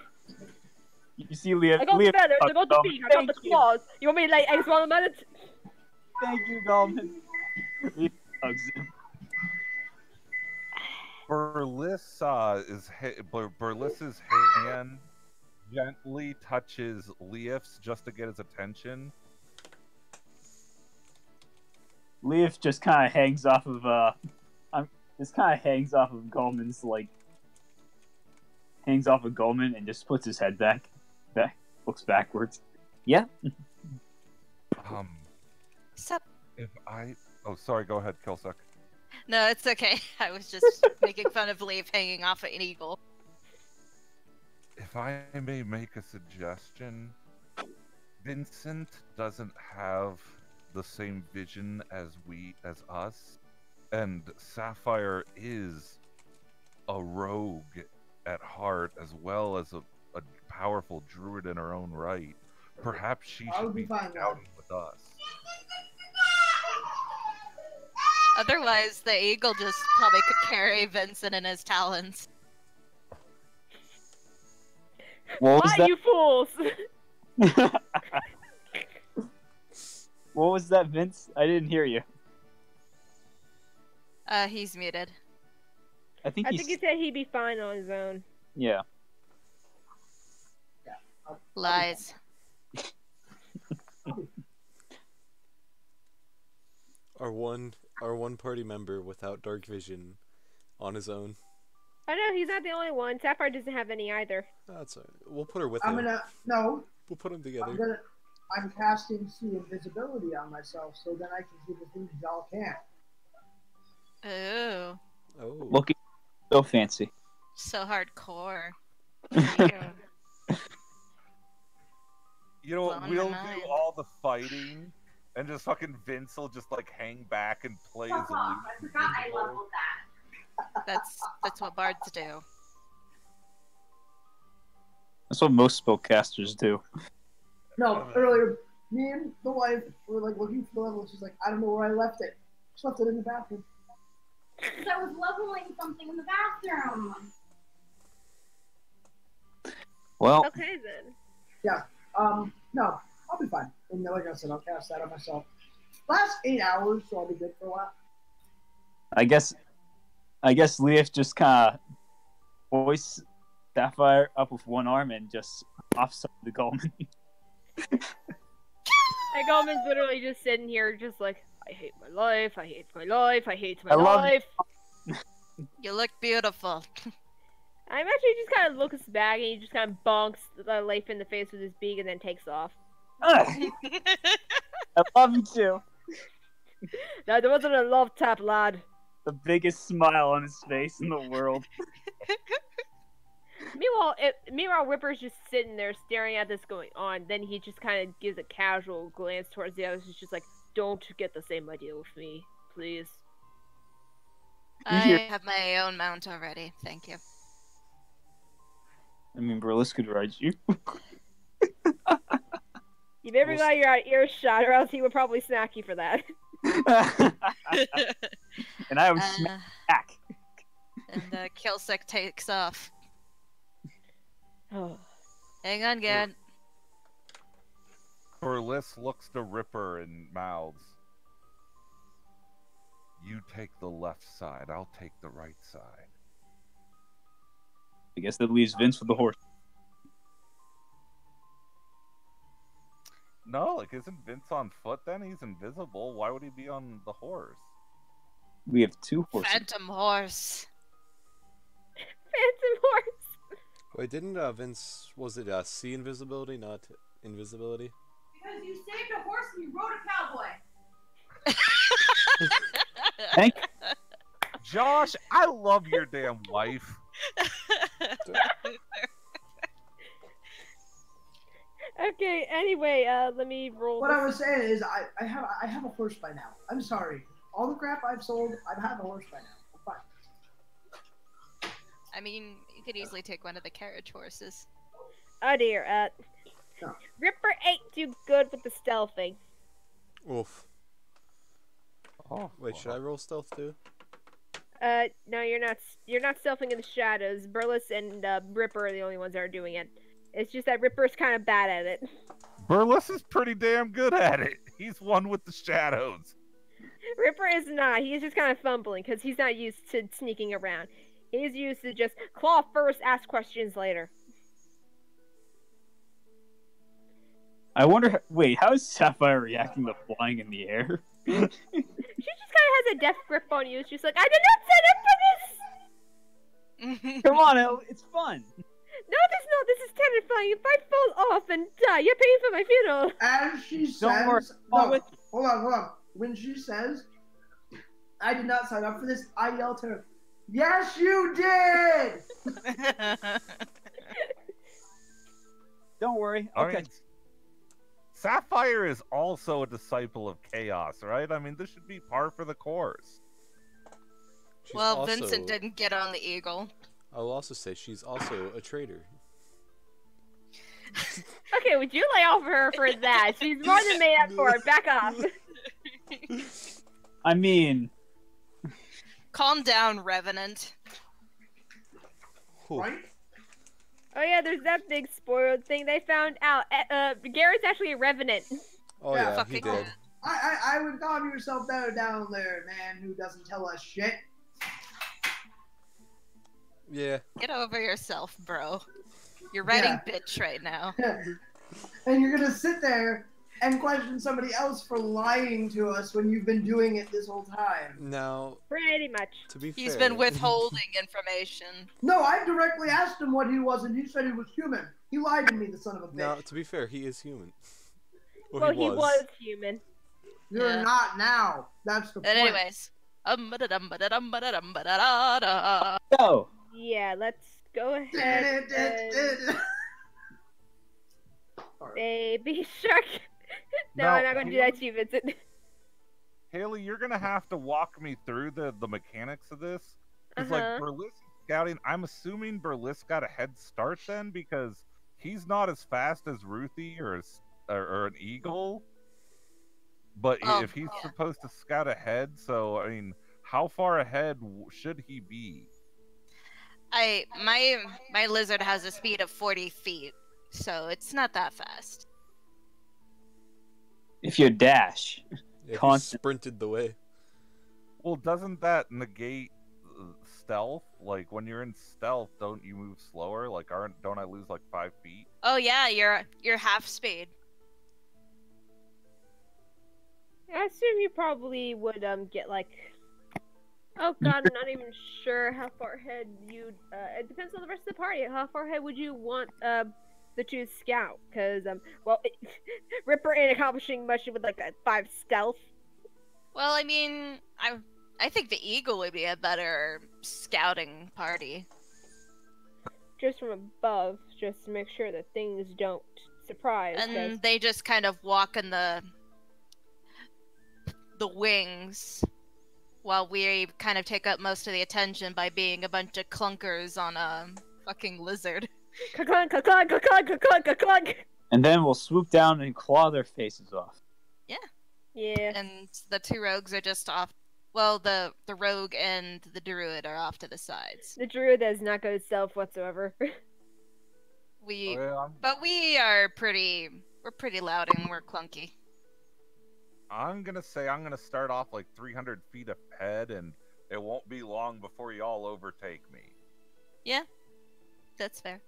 You see Leaf. I got the feathers, I got the beak, I got the claws. You want me to lay eggs while I'm at it? Thank you, Goldman. Leaf hugs him. Burles's hand gently touches Leaf's just to get his attention. Leaf just kind of hangs off of Goldman's hangs off of Goldman and just puts his head back, looks backwards. Yeah. Sup? Oh, sorry. Go ahead, Kilsuck. No, it's okay. I was just making fun of Leaf hanging off an eagle. If I may make a suggestion, Vincent doesn't have the same vision as us, and Sapphire is a rogue at heart as well as a powerful druid in her own right. Perhaps she should be scouting with us. Otherwise, the eagle just probably could carry Vincent in his talons. Why, you fools? What was that, Vince? I didn't hear you. He's muted. I think he said he'd be fine on his own. Yeah. Lies. Our one party member without dark vision on his own. I know, he's not the only one. Sapphire doesn't have any either. That's all right. We'll put her with him. No. We'll put them together. I'm casting see invisibility on myself, so then I can see the things y'all can't. Oh. Oh. Looking so fancy. So hardcore. You know what? We'll do all the fighting, and just fucking Vince will just hang back and play as a loop. I forgot I leveled that. That's what bards do. That's what most spellcasters do. No, earlier, me and the wife were looking for the level. She's like, I don't know where I left it. She left it in the bathroom. Because I was leveling something in the bathroom. Well. Okay then. Yeah. No, I'll be fine. And like I said, I'll cast that on myself. Last 8 hours, so I'll be good for a while. I guess Leaf just kind of hoists Sapphire up with one arm and just offside the Goldman. And Goldman's literally just sitting here, just I hate my life, I hate my life, I hate my life. You look beautiful. I'm actually just kind of looks back and he just kind of bonks the life in the face with his beak and then takes off. I love you too. No, there wasn't a love tap, lad. The biggest smile on his face in the world. Meanwhile, Ripper's just sitting there staring at this going on. Then he just kind of gives a casual glance towards the others. He's just like, "Don't get the same idea with me, please." I hear- have my own mount already. Thank you. I mean, Berlis could ride you. You better Well, glad you're out of earshot, or else he would probably smack you for that. And I would smack back. And Kilsek takes off. Oh. Hang on, Gad. Berlis looks to Ripper and mouths. You take the left side, I'll take the right side. I guess that leaves Vince with the horse. No, like, isn't Vince on foot then? He's invisible. Why would he be on the horse? We have 2 horses. Phantom horse. Phantom horse. Wait, didn't Vince, was it see invisibility, not invisibility? Because you saved a horse and you rode a cowboy. Thank Josh, I love your damn wife. Okay. Anyway, let me roll. What I was saying is, I have a horse by now. I'm sorry. All the crap I've sold, I have a horse by now. I'm fine. I mean, you could easily take one of the carriage horses. Oh dear. No. Ripper ain't too good with the stealthing. Oof. Oh, Wait, should I roll stealth too? No, you're not. You're not stealthing in the shadows. Burles and Ripper are the only ones that are doing it. It's just that Ripper's kind of bad at it. Burles is pretty damn good at it. He's one with the shadows. Ripper is not. He's just kind of fumbling because he's not used to sneaking around. He's used to just claw first, ask questions later. I wonder. Wait, how is Sapphire reacting to flying in the air? She just kind of has a death grip on you. She's like, I did not sign up for this! Come on, Elle, it's fun. No, this no, this is terrifying. If I fall off and die, you're paying for my funeral. As she Don't worry. says, I'll no, with- hold on. When she says, I did not sign up for this, I yell to her, yes, you did! Don't worry. I Okay. mean, Sapphire is also a disciple of chaos, right? I mean, this should be par for the course. She's Well, also- Vincent didn't get on the eagle. I will also say she's also a traitor. Okay, would you lay off her for that? She's more than made up for it. Back off. I mean, Calm down, Revenant. Whew. Right? Oh yeah, there's that big spoiled thing they found out. Garrett's actually a revenant. Oh Yeah, yeah, he fucking- did. I would calm yourself down there, man who doesn't tell us shit. Yeah. Get over yourself, bro. You're writing bitch right now. And you're gonna sit there and question somebody else for lying to us when you've been doing it this whole time. Now, Pretty much. to be fair, He's been withholding information. No, I directly asked him what he was, and he said he was human. He lied to me, the son of a bitch. Now, to be fair, he is human. Or Well, he was. human. You're Yeah. not now. That's the But point. anyways. go. Yeah, let's go ahead. Baby shark. No, I'm not gonna do that to you, Vincent. Haley, you're gonna have to walk me through the mechanics of this. It's like Berlis scouting. I'm assuming Berlis got a head start then because he's not as fast as Ruthie or an eagle. But if he's supposed to scout ahead, so I mean, how far ahead should he be? My lizard has a speed of 40 feet, so it's not that fast. If you dash. Yeah, he Constant. sprinted the way. Well, doesn't that negate stealth? Like when you're in stealth, don't you move slower? Like don't I lose like 5 feet? Oh yeah, you're half speed. I assume you probably would get like. Oh god, I'm not even sure how far ahead you'd. It depends on the rest of the party. How far ahead would you want the two scout? Because Ripper ain't accomplishing much with like a 5 stealth. Well, I mean, I think the eagle would be a better scouting party. just from above, just to make sure that things don't surprise. 'cause- And they just kind of walk in the wings while we kind of take up most of the attention by being a bunch of clunkers on a fucking lizard. Ka-clunk, ka-clunk, ka-clunk, ka-clunk, ka-clunk. And then we'll swoop down and claw their faces off. Yeah. And the two rogues are just off. Well, the rogue and the druid are off to the sides. The druid is not good self whatsoever. We, Well, but we're pretty loud and we're clunky. I'm gonna say I'm gonna start off like 300 feet ahead, and it won't be long before y'all overtake me. That's fair.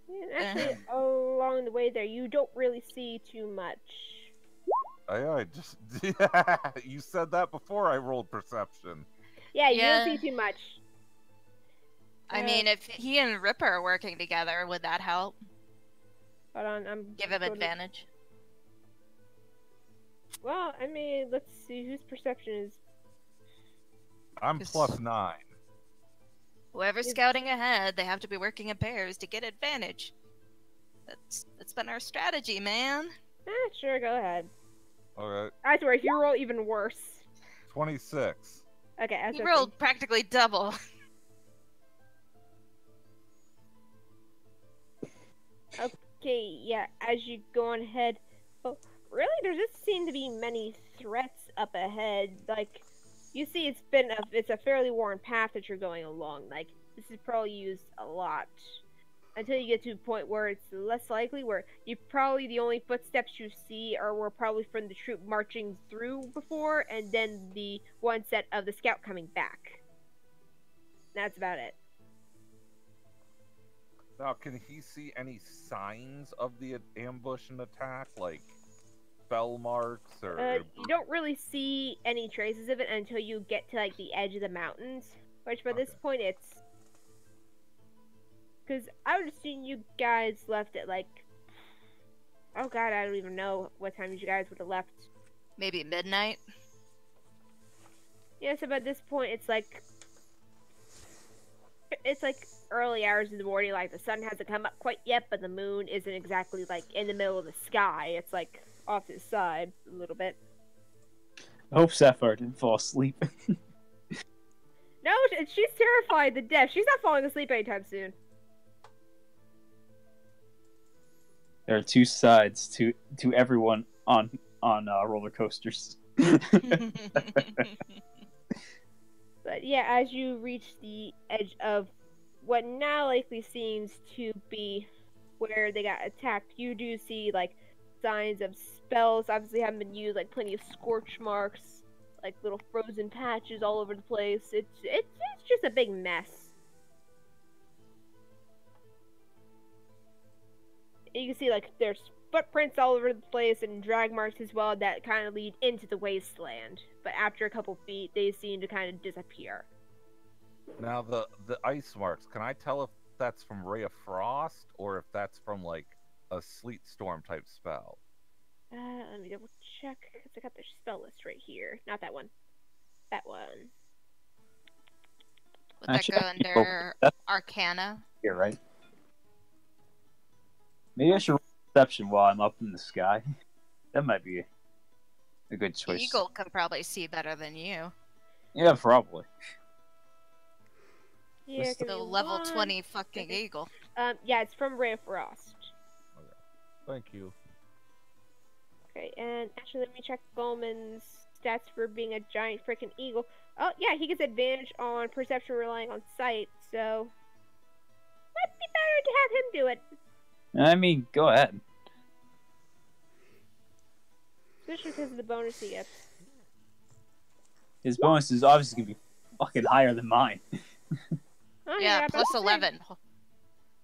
And actually, along the way there, you don't really see too much. I just you said that before I rolled perception. Yeah, you Yeah. don't see too much. I mean, if he and Ripper are working together, would that help? Hold on, I'm Give him going to- advantage. Well, I mean, let's see whose perception is. I'm Yes. +9. Whoever's Is- scouting ahead, they have to be working in pairs to get advantage. That's been our strategy, man. Sure, go ahead. Okay, I swear, if you roll even worse. 26. Okay, that's He okay. rolled practically double. Okay, yeah, as you go on ahead. Well, really, there doesn't seem to be many threats up ahead. Like, you see, it's a fairly worn path that you're going along. Like, this is probably used a lot. Until you get to a point where it's less likely, where the only footsteps you see were probably from the troop marching through before, and then the one set of the scout coming back. That's about it. Now, can he see any signs of the ambush and attack, like spell marks or? You don't really see any traces of it until you get to like the edge of the mountains, which by this Okay. point it's because I would assume you guys left at like, oh god, I don't even know what time you guys would have left. Maybe midnight. Yeah, so by this point it's like early hours in the morning. Like the sun hasn't come up quite yet, but the moon isn't exactly like in the middle of the sky. It's like off to the side a little bit. I hope Sapphire didn't fall asleep. No, she's terrified to death. She's not falling asleep anytime soon. There are two sides to everyone on roller coasters. But yeah, as you reach the edge of what now likely seems to be where they got attacked, you do see like signs of spells obviously haven't been used, like plenty of scorch marks, like little frozen patches all over the place. It's just a big mess. You can see like there's footprints all over the place and drag marks as well that kind of lead into the wasteland. But after a couple feet, they seem to kind of disappear. Now the ice marks. Can I tell if that's from Ray of Frost or if that's from like a sleet storm type spell? Let me double check because I got their spell list right here. Not that one. That one. Would that Actually, go I think under that's Arcana? here, right? Maybe I should roll perception while I'm up in the sky. That might be a good choice. Eagle can probably see better than you. Yeah, probably. Yeah, What's give The me level one 20 fucking second. eagle. Yeah, it's from Ray of Frost. Thank you. Okay, and actually, let me check Bowman's stats for being a giant freaking eagle. Oh, yeah, he gets advantage on perception relying on sight, so might be better to have him do it. I mean, go ahead. Especially because of the bonus he gets. His bonus is obviously gonna be fucking higher than mine. Oh, Yeah, about plus to say. 11.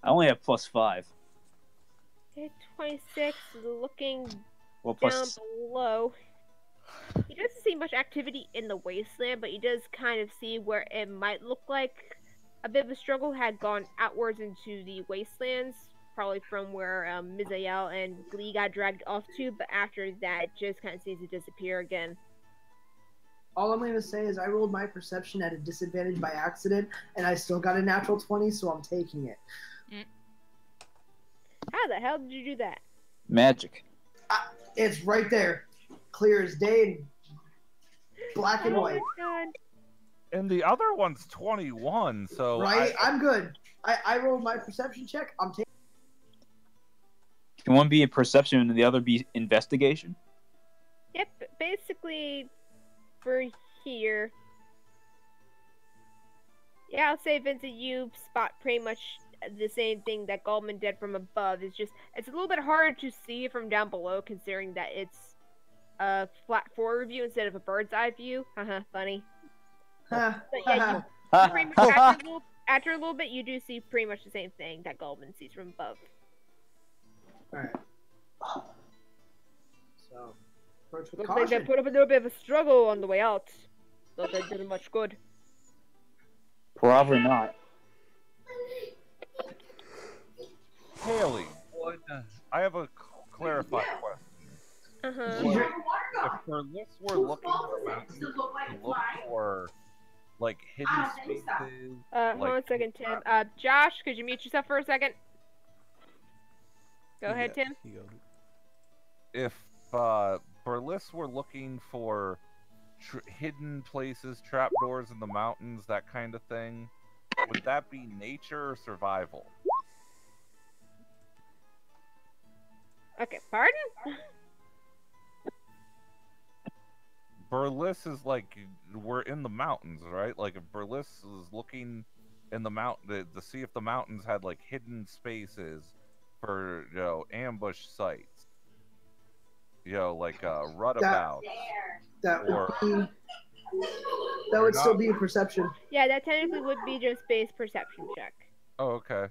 I only have +5. Okay, 26, looking Well, down plus below. He doesn't see much activity in the wasteland, but he does kind of see where it might look like a bit of a struggle had gone outwards into the wastelands, probably from where Mizael and Glee got dragged off to, but after that, it just kind of seems to disappear again. All I'm going to say is I rolled my perception at a disadvantage by accident, and I still got a natural 20, so I'm taking it. How the hell did you do that? Magic. It's right there. Clear as day and black and Oh white. my god. And the other one's 21, so Right? I'm good. I rolled my perception check. I'm taking Can one be a perception and the other be investigation? Yep, basically for here. Yeah, I'll say Vincent, you spot pretty much the same thing that Goldman did from above. It's a little bit harder to see from down below considering that it's a flat forward view instead of a bird's eye view. Haha, funny. But yeah, you pretty much after a little bit you do see pretty much the same thing that Goldman sees from above. Alright. So, approach with Looks like they caution. put up a little bit of a struggle on the way out. So that didn't much good. Probably not. Haley, I have a clarified question. Uh-huh. If Berlis were looking around to look for like hidden spaces, Hold on a second, Tim. Josh, could you mute yourself for a second? Go ahead, Tim. You go. if Berlis were looking for hidden places, trapdoors in the mountains, that kind of thing, would that be nature or survival? Okay, pardon? Berlis is like, we're in the mountains, right? Like if Berlis is looking in the mountain to see if the mountains had like hidden spaces for, you know, ambush sites, you know, like runabout. That Or- would still be a perception. Yeah, that technically would be just base perception check. Oh, okay.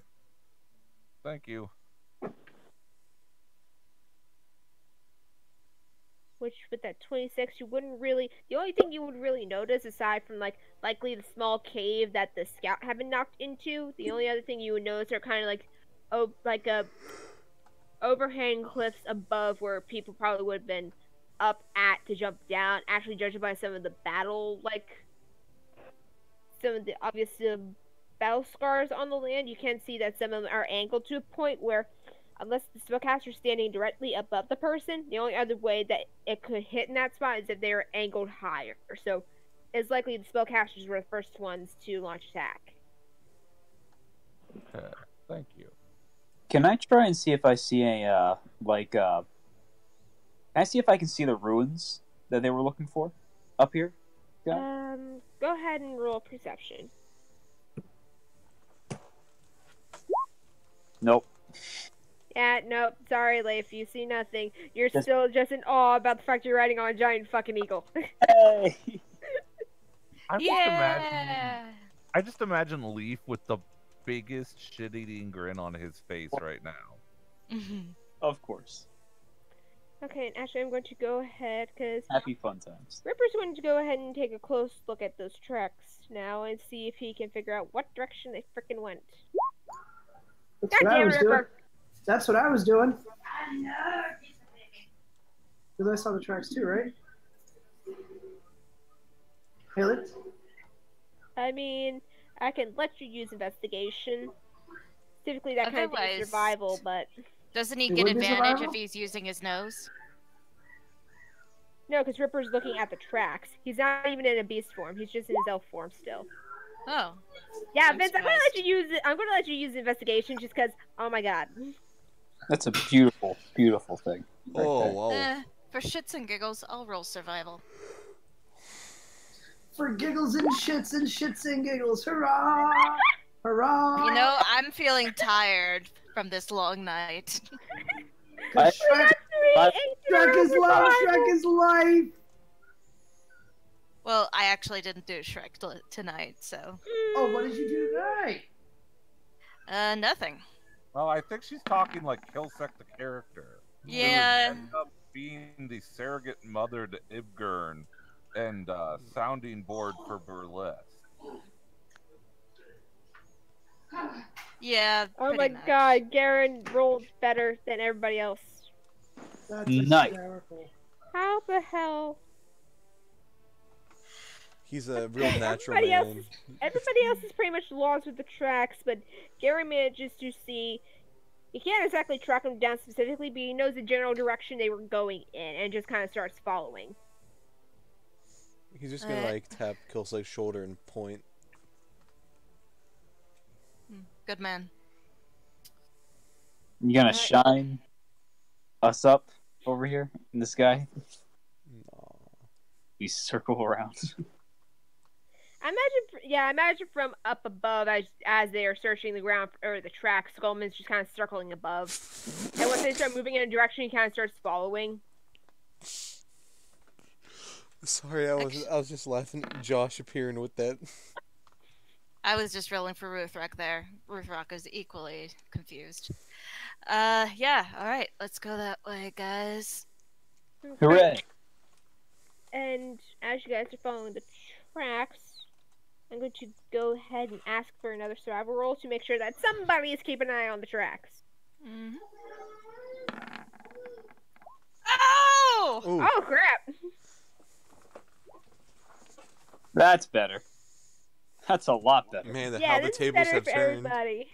Thank you. Which, with that 26, you wouldn't really... The only thing you would really notice, aside from, like, likely the small cave that the scout had been knocked into, the only other thing you would notice are kind of like a overhang cliffs above where people probably would have been up at to jump down. Actually, judging by some of the battle, like, some of the obvious battle scars on the land, you can see that some of them are angled to a point where, unless the spellcaster is standing directly above the person, the only other way that it could hit in that spot is if they are angled higher. So it's likely the spellcasters were the first ones to launch attack. Okay, thank you. Can I try and see if I see a, can I see if I can see the ruins that they were looking for up here? Yeah. Go ahead and roll perception. Nope. Yeah, nope. Sorry, Leif. You see nothing. You're still just in awe about the fact you're riding on a giant fucking eagle. Hey! I just imagine Leaf with the biggest shit-eating grin on his face right now. Of course. Okay, and actually, I'm going to go ahead because Happy fun times. Ripper's going to go ahead and take a close look at those tracks now and see if he can figure out what direction they frickin' went. That's God what I damn was it, doing. Ripper! That's what I was doing. Because I saw the tracks too, right? Haley? I mean, I can let you use investigation. Typically, that kind of thing is Otherwise- survival, but Doesn't he It get would be advantage survival? if he's using his nose? no, because Ripper's looking at the tracks. He's not even in a beast form. He's just in his elf form still. Oh. Yeah, I'm Vince, I'm gonna surprised. let you use it. I'm gonna let you use investigation just because. Oh my god. That's a beautiful, beautiful thing. right Oh, there. wow. For shits and giggles, I'll roll survival. For giggles and shits and giggles. Hurrah! Hurrah! You know, I'm feeling tired from this long night. 'Cause Shrek, I- Shrek is love, Shrek is life! Well, I actually didn't do Shrek tonight, so. Oh, what did you do tonight? Nothing. Well, I think she's talking like Kilsec the character. Yeah. Who ended up being the surrogate mother to Ibgern and sounding board for Burlesque. Yeah. Oh pretty my much. god, Garen rolled better than everybody else. That's Nice. hysterical. How the hell? He's a real natural Everybody man. everybody else is pretty much lost with the tracks, but Gary manages to see. He can't exactly track them down specifically, but he knows the general direction they were going in, and just kind of starts following. He's just gonna like tap Killsight's shoulder and point. Good man. You gonna shine us up over here in the sky? Aw. We circle around. I imagine from up above as they are searching the ground or the tracks, Skullman's just kind of circling above, and once they start moving in a direction, he kind of starts following. Sorry, I was just laughing at Josh appearing with that. I was just rolling for Ruthrock there. Ruthrock is equally confused. Yeah, alright, let's go that way, guys. Hooray! And as you guys are following the tracks, I'm going to go ahead and ask for another survival roll to make sure that somebody is keeping an eye on the tracks. Mm-hmm. Oh! Ooh. Oh, crap! That's better. That's a lot better. Man, Yeah, how the this is tables better have for turned. everybody.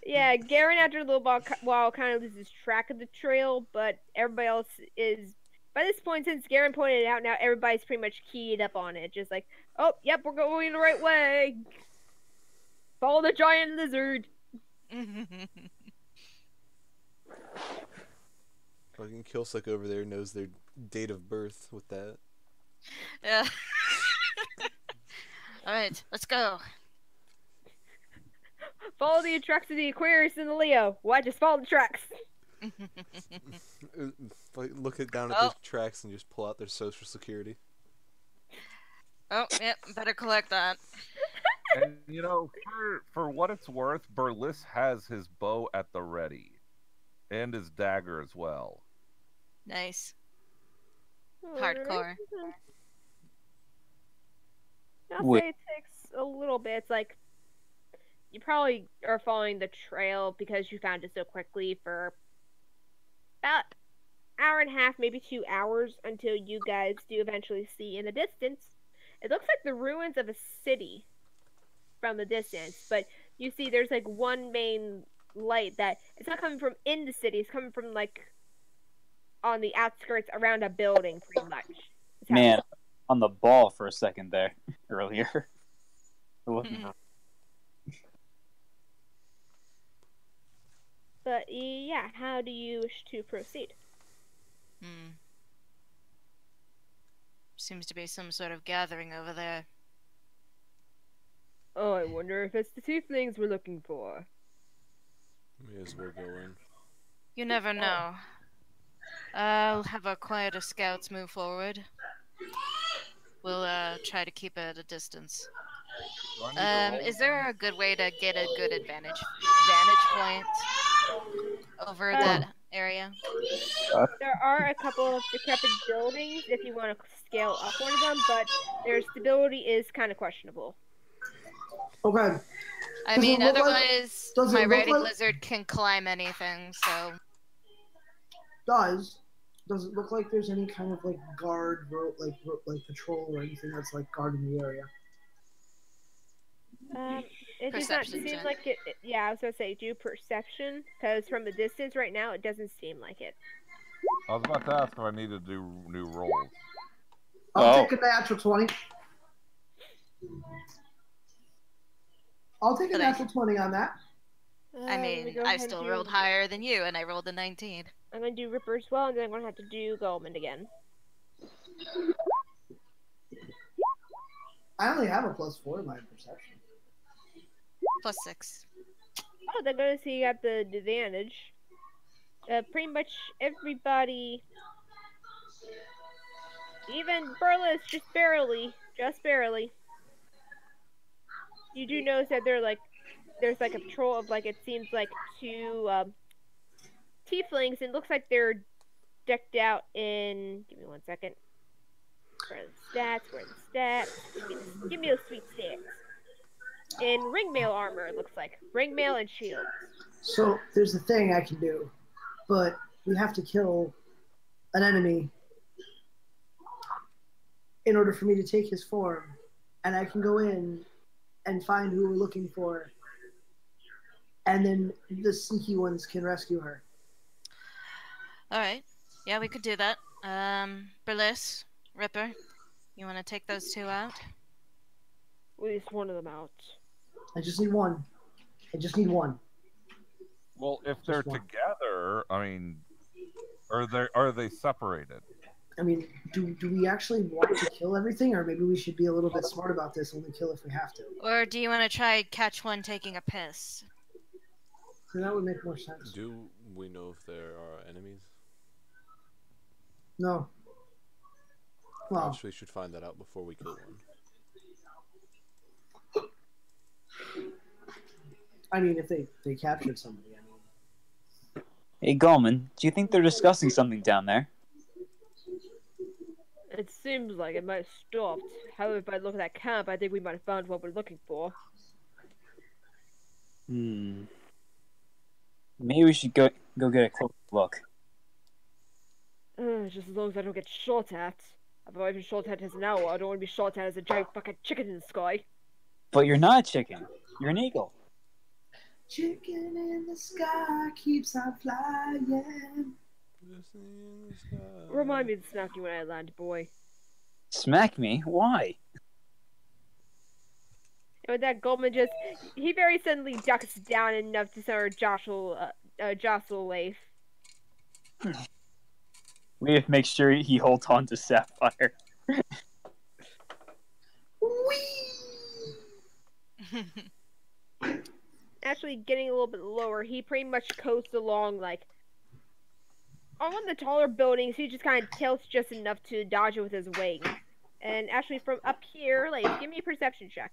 Yeah, Garen after a little while kind of loses track of the trail, but everybody else is... By this point, since Garen pointed it out, now everybody's pretty much keyed up on it. Just like, oh, yep, we're going the right way. Follow the giant lizard. Fucking Killsight over there knows their date of birth with that. Yeah. Alright, let's go. Follow the tracks of the Aquarius and the Leo. Why? Just follow the tracks. Look down at Oh. the tracks and just pull out their social security. Oh, yep, better collect that. And you know, for what it's worth, Burles has his bow at the ready, and his dagger as well. Nice. Hardcore. I'll Wait. say it takes a little bit. It's like you probably are following the trail because you found it so quickly for about hour and a half, maybe 2 hours, until you guys do eventually see in the distance. It looks like the ruins of a city from the distance, but you see there's like one main light that it's not coming from in the city, it's coming from like on the outskirts around a building, pretty much. It's how Man, on the ball for a second there earlier. It wasn't- But yeah, how do you wish to proceed? Seems to be some sort of gathering over there. Oh, I wonder if it's the tieflings we're looking for. May as well go in. You never know. I'll have our quieter scouts move forward. We'll try to keep it at a distance. Do I need to roll? Is there a good way to get a good vantage point over that area? There are a couple of decrepit buildings if you want to scale up one of them, but their stability is kind of questionable. Okay. I Does it mean, look like- otherwise, does it my look riding like- lizard can climb anything, so... Does it look like there's any kind of like guard, like patrol or anything that's like guarding the area? It does not Perception seem check. like it. Yeah, I was gonna say do perception, because from the distance right now, it doesn't seem like it. I was about to ask if I need to do new rolls. I'll Oh. take a natural 20. I'll take a Okay. natural 20 on that. I Let me mean, go I ahead and still do- rolled higher than you, and I rolled a 19. I'm gonna do Ripper as well, and then I'm gonna have to do Goldman again. I only have a +4 in my perception. Plus 6. Oh, they're gonna see you got the advantage. Pretty much everybody, even Burles, just barely. You do notice that there's like a patrol of like, it seems like 2 tieflings, and it looks like they're decked out in. Give me 1 second. Where are the stats? Give me those sweet stats. In ringmail armor, it looks like ringmail and shields. So there's a thing I can do, but we have to kill an enemy in order for me to take his form, and I can go in and find who we're looking for, and then the sneaky ones can rescue her. All right. Yeah, we could do that. Burles, Ripper, you want to take those two out? At least one of them out. I just need one. I just need one. Well, if they're one. together, I mean, are they separated? I mean, do we actually want to kill everything, or maybe we should be a little bit smart about this, only kill if we have to? Or do you want to try catch one taking a piss? So that would make more sense. Do we know if there are enemies? No. Well, Perhaps we should find that out before we kill one. I mean, if they captured somebody, I mean. Hey, Gulman, do you think they're discussing something down there? It seems like it might have stopped. However, if I look at that camp, I think we might have found what we're looking for. Maybe we should go get a close look. Just as long as I don't get shot at. I've already been shot at as an owl. I don't want to be shot at as a giant fucking chicken in the sky. But you're not a chicken. You're an eagle. Chicken in the sky keeps on flying. Remind me to smack you when I land, boy. Smack me? Why? And with that, Goldman he very suddenly ducks down enough to sort of jostle Leif. We have to make sure he holds on to Sapphire. Actually, getting a little bit lower, he pretty much coasts along, like, on one of the taller buildings. He just kind of tilts just enough to dodge it with his wing. And actually, from up here, like, give me a perception check.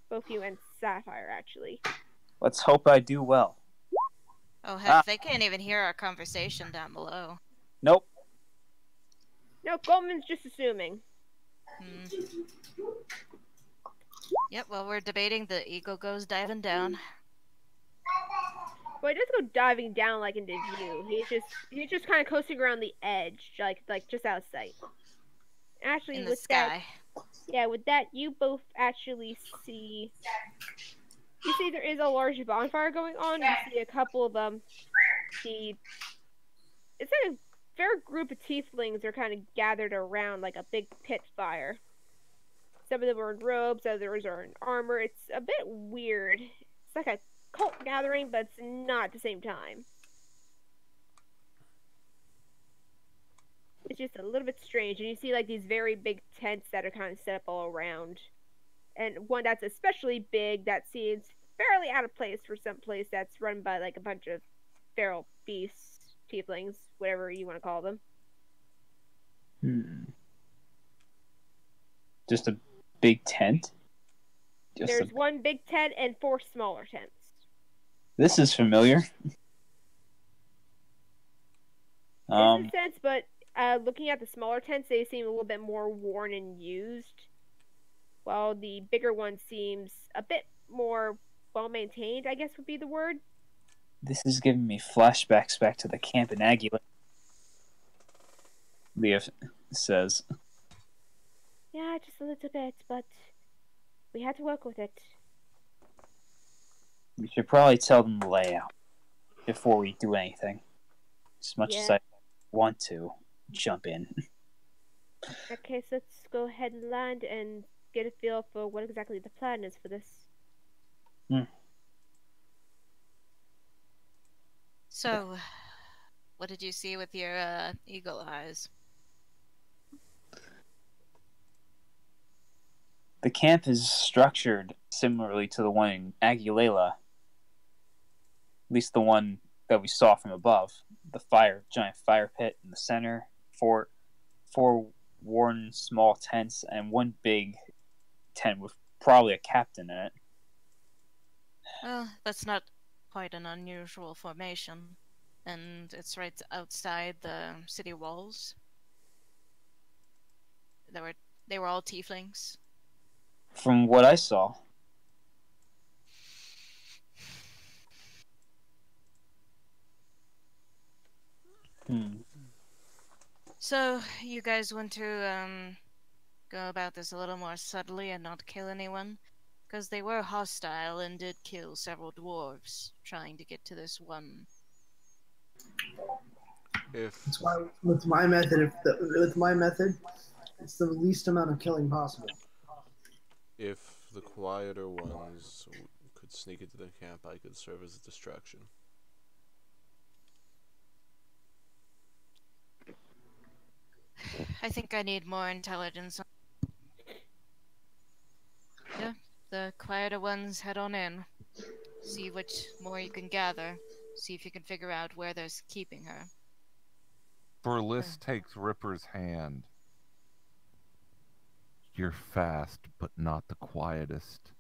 Both you and Sapphire, actually. Let's hope I do well. Oh, heck, they can't even hear our conversation down below. Nope. No, Goldman's just assuming. Yep, well, we're debating, the eagle goes diving down. Well, he doesn't go diving down, like, into view. He's just kind of coasting around the edge, like just out of sight. Actually, In the with sky. with that, you both actually see... You see there is a large bonfire going on. You see a couple of them. It's like a fair group of tieflings are kind of gathered around like a big pit fire. Some of them are in robes, others are in armor. It's a bit weird. It's like a cult gathering, but it's not at the same time. It's just a little bit strange, and you see like these very big tents that are kind of set up all around. And one that's especially big that seems fairly out of place for some place that's run by like a bunch of feral beasts, tieflings, whatever you want to call them. Just a big tent? There's one big tent and 4 smaller tents. This is familiar. In a sense, but looking at the smaller tents, they seem a little bit more worn and used, while the bigger one seems a bit more well-maintained, I guess would be the word. This is giving me flashbacks back to the camp in Agula. Leah says. Yeah, just a little bit, but we had to work with it. We should probably tell them the layout before we do anything. As much as I want to jump in. Okay, so let's go ahead and land and get a feel for what exactly the plan is for this. So, what did you see with your eagle eyes? The camp is structured similarly to the one in Aguilera. At least the one that we saw from above. The giant fire pit in the center, four worn small tents, and one big tent with probably a captain in it. Well, that's not quite an unusual formation, and it's right outside the city walls. They were all tieflings. From what I saw. So, you guys want to go about this a little more subtly and not kill anyone, because they were hostile and did kill several dwarves trying to get to this one. If That's why with my method, it's the least amount of killing possible. if the quieter ones could sneak into the camp, I could serve as a distraction. I think I need more intelligence. Yeah, the quieter ones head on in. See which more you can gather. See if you can figure out where they're keeping her. Berliss takes Ripper's hand. You're fast, but not the quietest.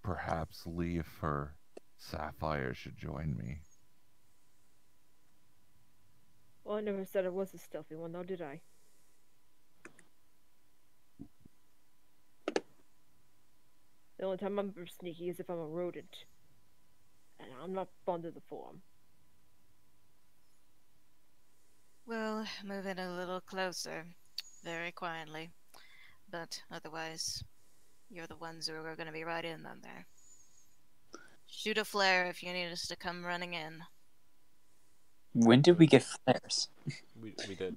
Perhaps Leaf or Sapphire should join me. Well, I never said I was a stealthy one, though, did I? The only time I'm ever sneaky is if I'm a rodent. And I'm not fond of the form. We'll move in a little closer, very quietly. But otherwise, you're the ones who are going to be right in them there. Shoot a flare if you need us to come running in. When did we get flares? We did.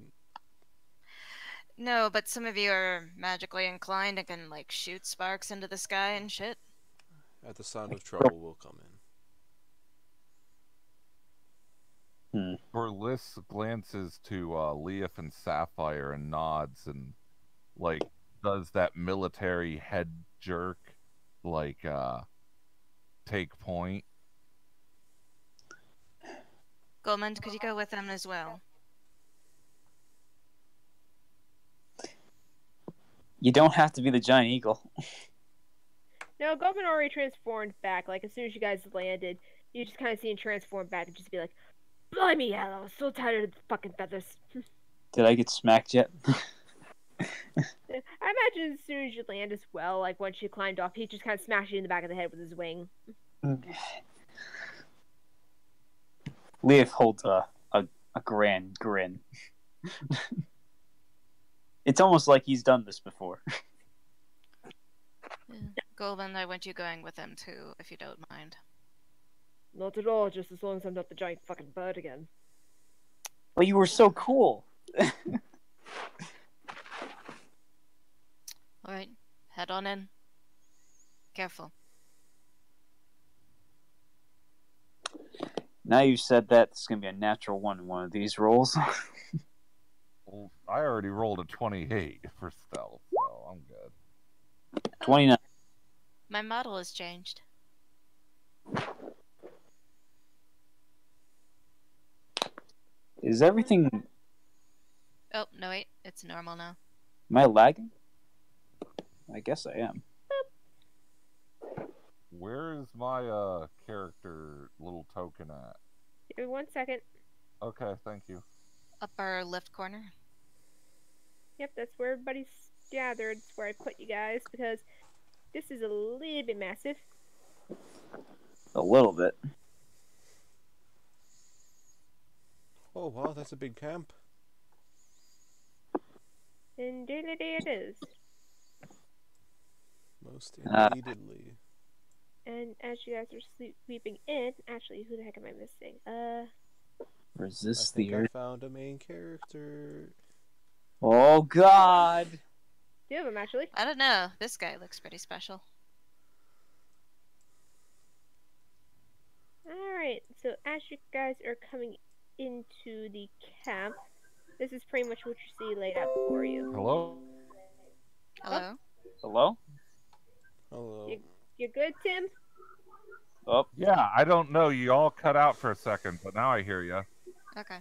No, but some of you are magically inclined and can, like, shoot sparks into the sky and shit. At the sound of trouble, we'll come in. Berliss glances to Leaf and Sapphire and nods and, like, does that military head jerk, like, take point. Goldmund, could you go with them as well? You don't have to be the giant eagle. No, Goldman already transformed back. Like, as soon as you guys landed, you just kind of see him transform back and just be like, blimey, hell, I was so tired of the fucking feathers. Did I get smacked yet? I imagine as soon as you land as well, like, once you climbed off, he just kind of smashed you in the back of the head with his wing. Leaf holds a grand grin. It's almost like he's done this before. Goldmund, I want you going with them too, if you don't mind. Not at all, just as long as I'm not the giant fucking bird again. Well, you were so cool. Alright, head on in. Careful. Now you said that, it's going to be a natural one in one of these rolls. Well, I already rolled a 28 for stealth, so I'm good. 29. My model has changed. Is everything... Oh, no wait, it's normal now. Am I lagging? I guess I am. Where is my character little token at? Give me 1 second. Okay, thank you. Upper left corner. Yep, that's where everybody's gathered. It's where I put you guys, because this is a little bit massive. A little bit. Oh wow, that's a big camp. Indeed it is. Most indeedly. And as you guys are sweeping in, actually, who the heck am I missing? Resist I think the I urge. found a main character. Oh, God! 2 of them, actually. I don't know, this guy looks pretty special. Alright, so as you guys are coming into the camp, this is pretty much what you see laid out for you. Hello? Hello? Hello? Hello. You good, Tim? Oh, Yeah, I don't know. You all cut out for a second, but now I hear you. Okay.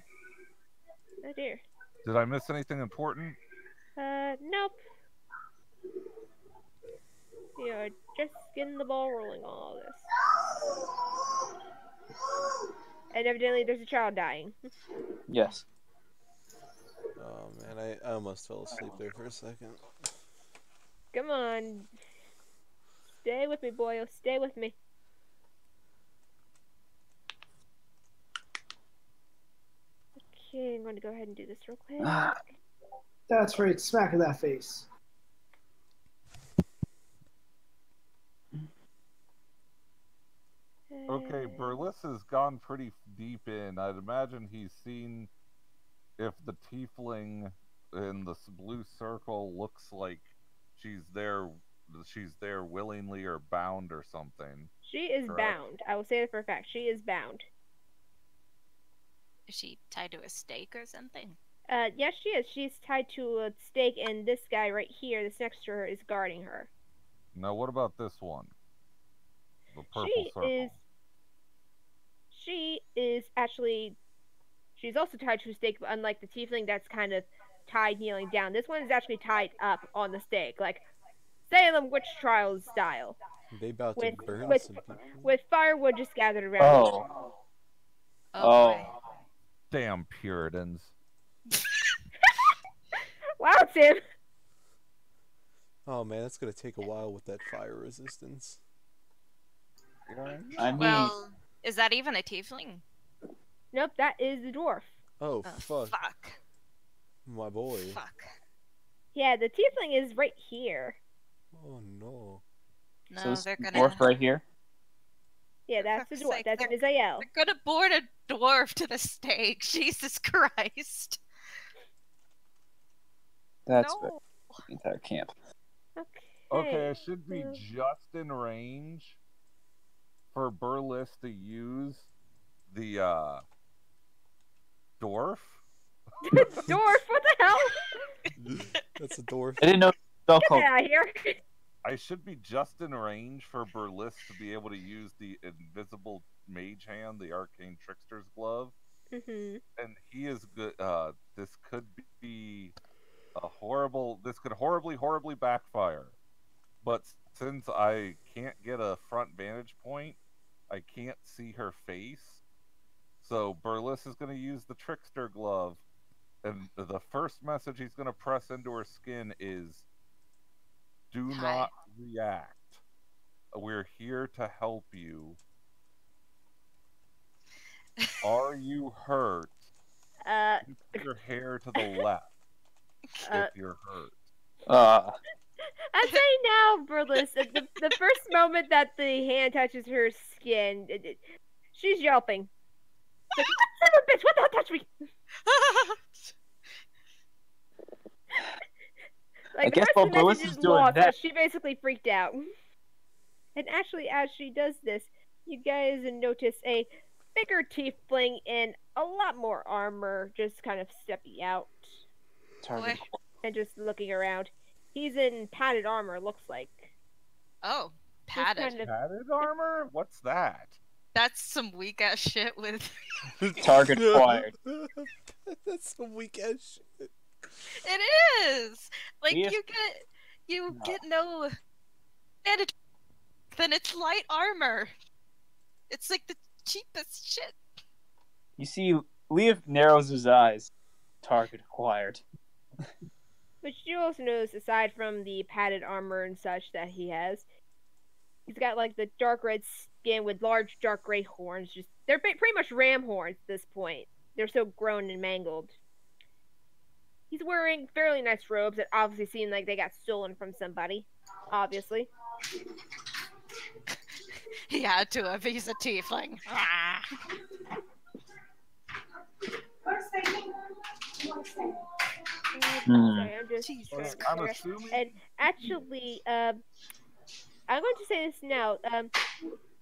Oh dear. Did I miss anything important? Nope. You're just getting the ball rolling on all this. And evidently there's a child dying. yes. Oh man, I almost fell asleep there for a second. Come on. Stay with me, boyo. Stay with me. Okay, I'm going to go ahead and do this real quick. That's right, smack of that face. Okay, Burles has gone pretty deep in. I'd imagine he's seen if the tiefling in the blue circle looks like she's there willingly or bound or something. She is Correct. bound. I will say that for a fact. She is bound. Is she tied to a stake or something? Yes, she is. She's tied to a stake, and this guy right here, this next to her, is guarding her. Now, what about this one? The purple She circle. is actually. She's also tied to a stake, but unlike the tiefling that's kind of tied kneeling down, this one is actually tied up on the stake, like Salem witch trials style, They about with to burn with some people. with firewood just gathered around her. Oh. Oh, boy. Damn Puritans. Wow, Tim. Oh man, that's gonna take a while with that fire resistance. I mean, Well, is that even a tiefling? Nope, that is the dwarf. Oh, Oh, fuck. My boy. Fuck. Yeah, the tiefling is right here. Oh no. No, so this they're gonna. dwarf right here. Yeah, that's the fuck's dwarf. sake, That's they're- Mizael. They're gonna board a dwarf to the stake. Jesus Christ. That's No. the entire camp. Okay, I should be so- just in range for Burles to use the dwarf. Dwarf, what the hell? That's a dwarf. I didn't know spell Get called. out of here. I should be just in range for Burles to be able to use the invisible mage hand, the arcane trickster's glove, Mm-hmm. and he is good. This could be a horrible. This could horribly backfire. But since I can't get a front vantage point, I can't see her face. So Burles is going to use the trickster glove, and the first message he's going to press into her skin is, "Do Hi. not react. We're here to help you. Are you hurt? Keep your hair to the left Uh, if you're hurt." I'm saying now, Burles, the first moment that the hand touches her skin, she's yelping. Like, son of a bitch, what the hell touched me? Like, I the guess rest while of the Burles message is is doing lost, so that- she basically freaked out. And actually, as she does this, you guys notice a bigger tiefling in a lot more armor just kind of stepping out Target. Boy. and just looking around. He's in padded armor, looks like. Oh, He's padded. kind of- Padded armor? What's that? That's some weak ass shit with. Target acquired. That's some weak ass shit. It is! Like, We have- you No. get no advantage. Then it's light armor. It's like the cheapest shit. You see, Leaf narrows his eyes. Target acquired. But you also notice, aside from the padded armor and such that he has, he's got like the dark red skin with large dark gray horns. Just they're pretty much ram horns at this point. They're so grown and mangled. He's wearing fairly nice robes that obviously seem like they got stolen from somebody. Obviously. He had to if he's a tiefling. Ah. Sorry, I'm just Jesus trying to I'm figure- assuming. And actually, I'm going to say this now.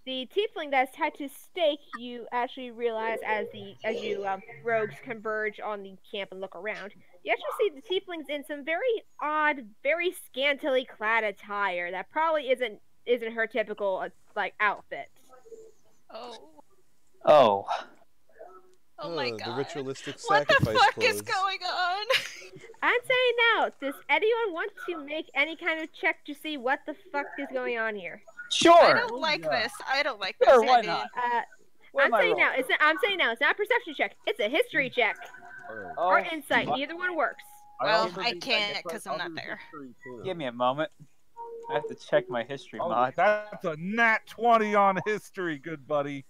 The tiefling that's tied to stake, you actually realize as you rogues converge on the camp and look around, you actually see the tieflings in some very odd, very scantily clad attire that probably isn't her typical like outfit. Oh. Oh. Oh my The god. ritualistic What the sacrifice fuck clothes. is going on? I'm saying now, does anyone want to make any kind of check to see what the fuck is going on here? Sure. I don't like this. I don't like this. Sure, why dude. not? I'm am I saying now, rolling? I'm saying now, it's not a perception check. It's a history check Oh, or insight. fuck. Either one works. Well, also I think can't guess 'cause I'll I'm not do there. history, too. Give me a moment. I have to check my history Oh, mod. that's a nat 20 on history, good buddy.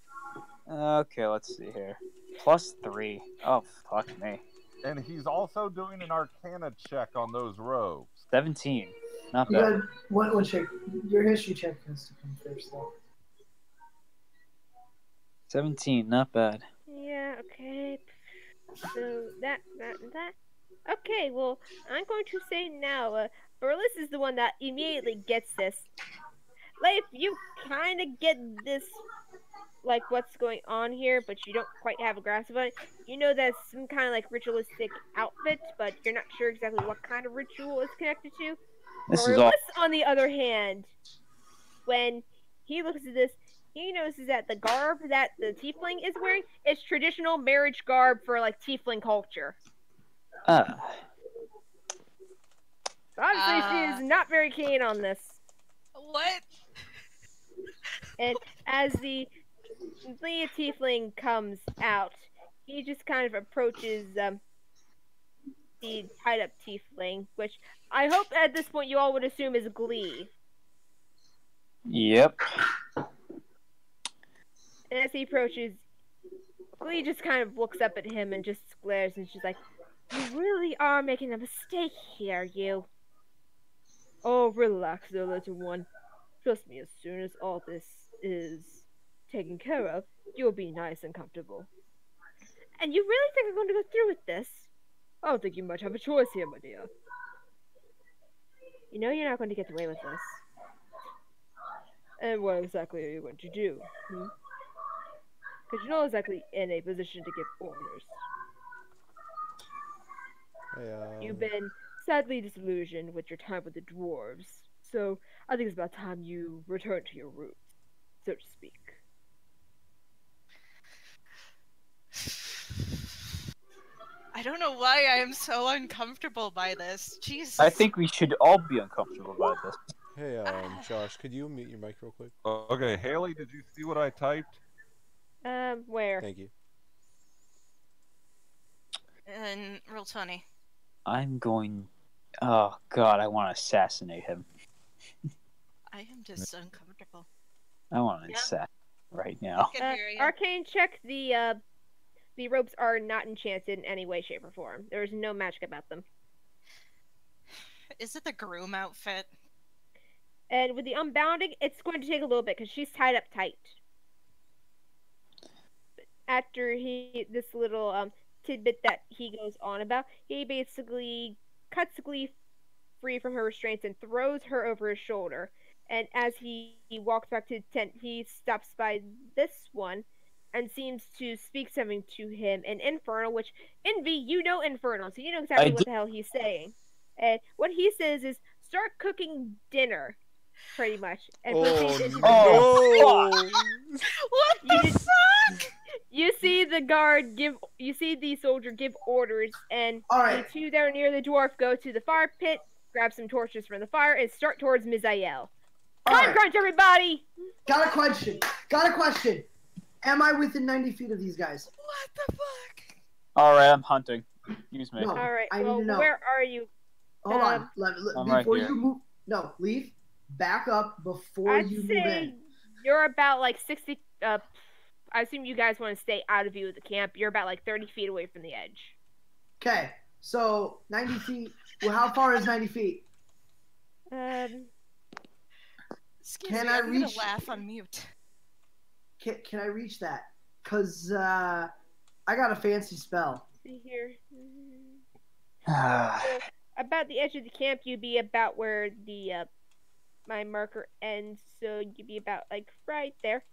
Okay, let's see here. +3. Oh, fuck me. And he's also doing an arcana check on those robes. 17. Not You bad. got one check. Your history check has to come first, though. 17, not bad. Yeah, okay. So that. Okay, well, I'm going to say now, Burles is the one that immediately gets this. Like, you kind of get this, like, what's going on here, but you don't quite have a grasp of it. You know that's some kind of, like, ritualistic outfit, but you're not sure exactly what kind of ritual it's connected to. This is all. Burles, on the other hand, when he looks at this, he notices that the garb that the tiefling is wearing is traditional marriage garb for, like, tiefling culture. Obviously, she is not very keen on this. What? And as the tiefling comes out, he just kind of approaches the tied up tiefling, which I hope at this point you all would assume is Glee. Yep. And as he approaches, Glee just kind of looks up at him and just glares, and she's like, "You really are making a mistake here, you." "Oh, relax there, little one. Trust me, as soon as all this is taken care of, you'll be nice and comfortable." "And you really think I'm going to go through with this?" "I don't think you much have a choice here, my dear." "You know you're not going to get away with this." "And what exactly are you going to do? Because you're not exactly in a position to give orders. Hey, You've been sadly disillusioned with your time with the dwarves, so I think it's about time you return to your roots, so to speak." I don't know why I am so uncomfortable by this. Jesus. I think we should all be uncomfortable by this. hey, Josh, could you mute your mic real quick? Okay, Haley, did you see what I typed? Where? Thank you. And real 20. I'm going. Oh God, I want to assassinate him. I am just uncomfortable. I want to assassinate right now. I can hear you. Arcane check, the ropes are not enchanted in any way, shape, or form. There is no magic about them. Is it the groom outfit? And with the unbounding, it's going to take a little bit because she's tied up tight. After this little tidbit that he goes on about, he basically cuts Glee free from her restraints and throws her over his shoulder. And as he walks back to the tent, he stops by this one and seems to speak something to him in Infernal, which, Envy, you know Infernal, so you know exactly what the hell he's saying. And what he says is, "Start cooking dinner," pretty much. And proceeds into the What the fuck? You see the soldier give orders, and Alright. the two that are near the dwarf go to the fire pit, grab some torches from the fire, and start towards Mizael. Time Alright. crunch, everybody! Got a question. Am I within 90 feet of these guys? What the fuck? All right, I'm hunting. Excuse me. No. Alright, I need well, to know. where are you? Hold on. I'm right Before here. you move. No, leave. Back up before I'd you move say in. you're about like 60. I assume you guys want to stay out of view of the camp. You're about like 30 feet away from the edge. Okay, so 90 feet. Well, how far is 90 feet? Excuse Can me, I I'm gonna reach- laugh on mute. Can I reach that? Because I got a fancy spell. See here. So, about the edge of the camp, you'd be about where the my marker ends. So you'd be about like right there.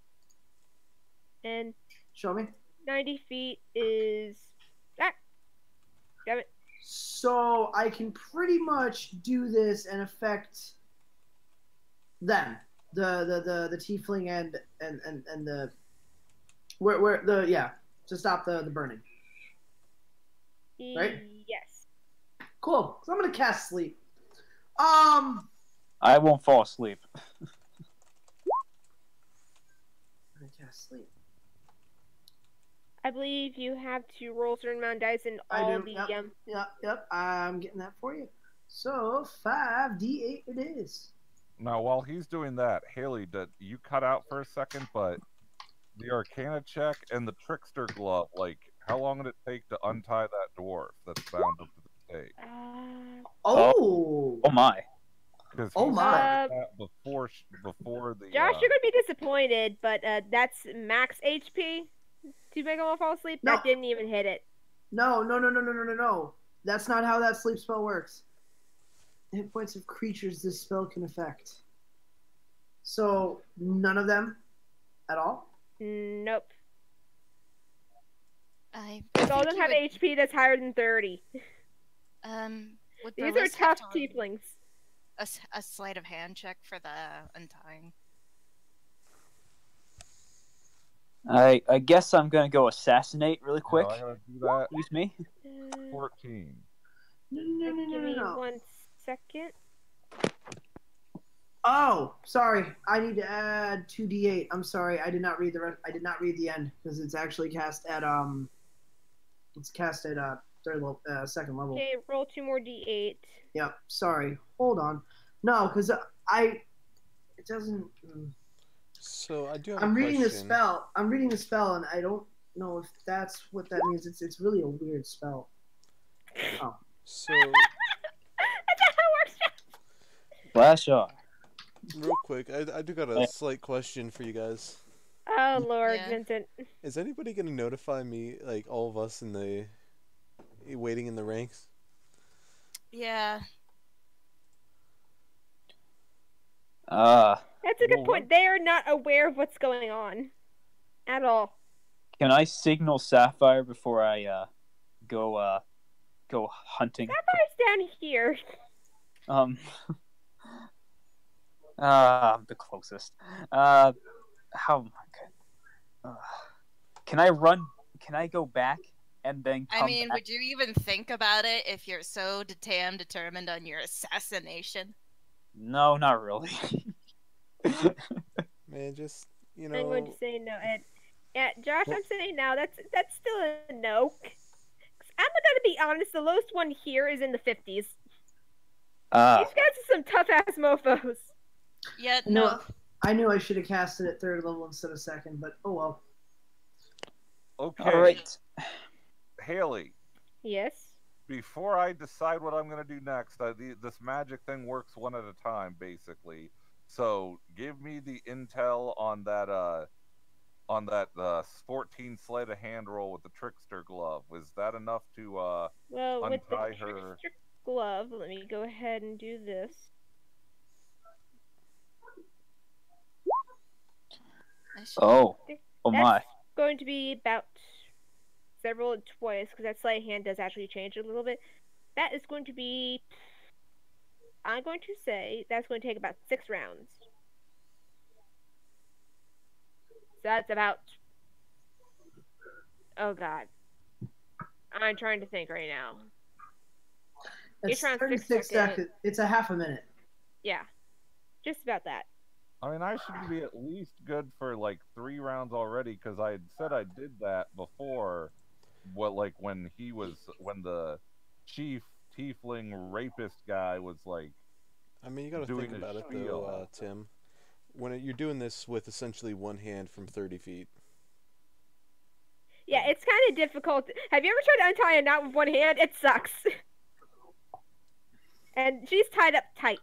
And Show me. 90 feet is that. Damn it. So I can pretty much do this and affect them. The tiefling and the where the to stop the burning. Right? Yes. Cool. So I'm gonna cast sleep. I won't fall asleep. I'm gonna cast sleep. I believe you have to roll a certain amount of dice and I all do. the Yep. I'm getting that for you. So 5d8 it is. Now, while he's doing that, Haley, you cut out for a second, but the Arcana check and the Trickster glove, like, how long did it take to untie that dwarf that's bound up to the stake? Oh. Oh my. Because Oh he my. started that before the. Josh, you're gonna be disappointed, but that's max HP to make them fall asleep. No. That didn't even hit it. No. That's not how that sleep spell works. Hit points of creatures this spell can affect. So none of them at all? Nope. I Because all of think them have you HP that's higher than 30. would These are Burles have tough to- tieflings. a sleight of hand check for the untying. I guess I'm gonna go assassinate really quick. I'm gonna do that. Excuse me. 14. Give me No. 1 second. Oh, sorry. I need to add 2d8. I'm sorry. I did not read the rest. I did not read the end because it's actually cast at third level, second level. Okay, roll 2 more d8. Yep. Sorry. Hold on. No, because it doesn't. So I do have I'm a reading the question. spell. I'm reading the spell, and I don't know if that's what that means. It's really a weird spell. Oh. So That's not how it works. Flash off. real quick, I do got a slight question for you guys. Oh Lord, Yeah. Vincent. Is anybody gonna notify me, like all of us in the waiting in the ranks? Yeah. That's a good Well, point. They are not aware of what's going on at all. Can I signal Sapphire before I go hunting? Sapphire's down here. I'm the closest. How am I good? Can I run? Can I go back and then come I mean, back? would you even think about it if you're so determined on your assassination? No, not really. Man, just I'm going to say no. And yeah, Josh, I'm saying no. That's still a no. I'm gonna be honest. The lowest one here is in the 50s. These guys are some tough ass mofo's. Yeah, No. no. I knew I should have cast it at third level instead of second, but oh well. Okay. All right. Haley, Yes. before I decide what I'm gonna do next, this magic thing works one at a time, basically. So give me the intel on that 14 sleight of hand roll with the trickster glove. Was that enough to Well, with the untie her? trickster glove, let me go ahead and do this. Oh That's my. going to be about several twice because that sleight of hand does actually change a little bit. That is going to be. I'm going to say that's going to take about 6 rounds. So that's about. Oh God. I'm trying to think right now. It's You're trying 36 seconds. It's a half a minute. Yeah. Just about that. I mean, I should be at least good for like 3 rounds already because I had said I did that before. When the chief tiefling rapist guy was like. I mean, you got to doing think his about it spiel. though, Tim. You're doing this with essentially one hand from 30 feet. Yeah, it's kind of difficult. Have you ever tried to untie a knot with one hand? It sucks. And she's tied up tight.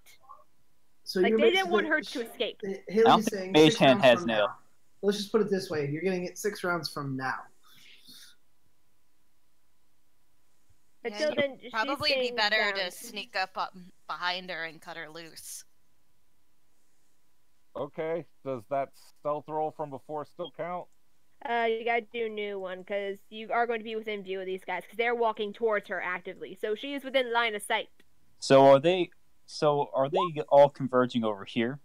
So Like, you're they didn't want basically- her to escape. I don't Haley's think saying Mage 6 Hand rounds has from nail. now. Let's just put it this way: you're getting it 6 rounds from now. Until it'd then, she's probably be staying better bound. to sneak up behind her and cut her loose. Okay, does that stealth roll from before still count? You gotta do a new one because you are going to be within view of these guys because they're walking towards her actively. So she is within line of sight. So are they all converging over here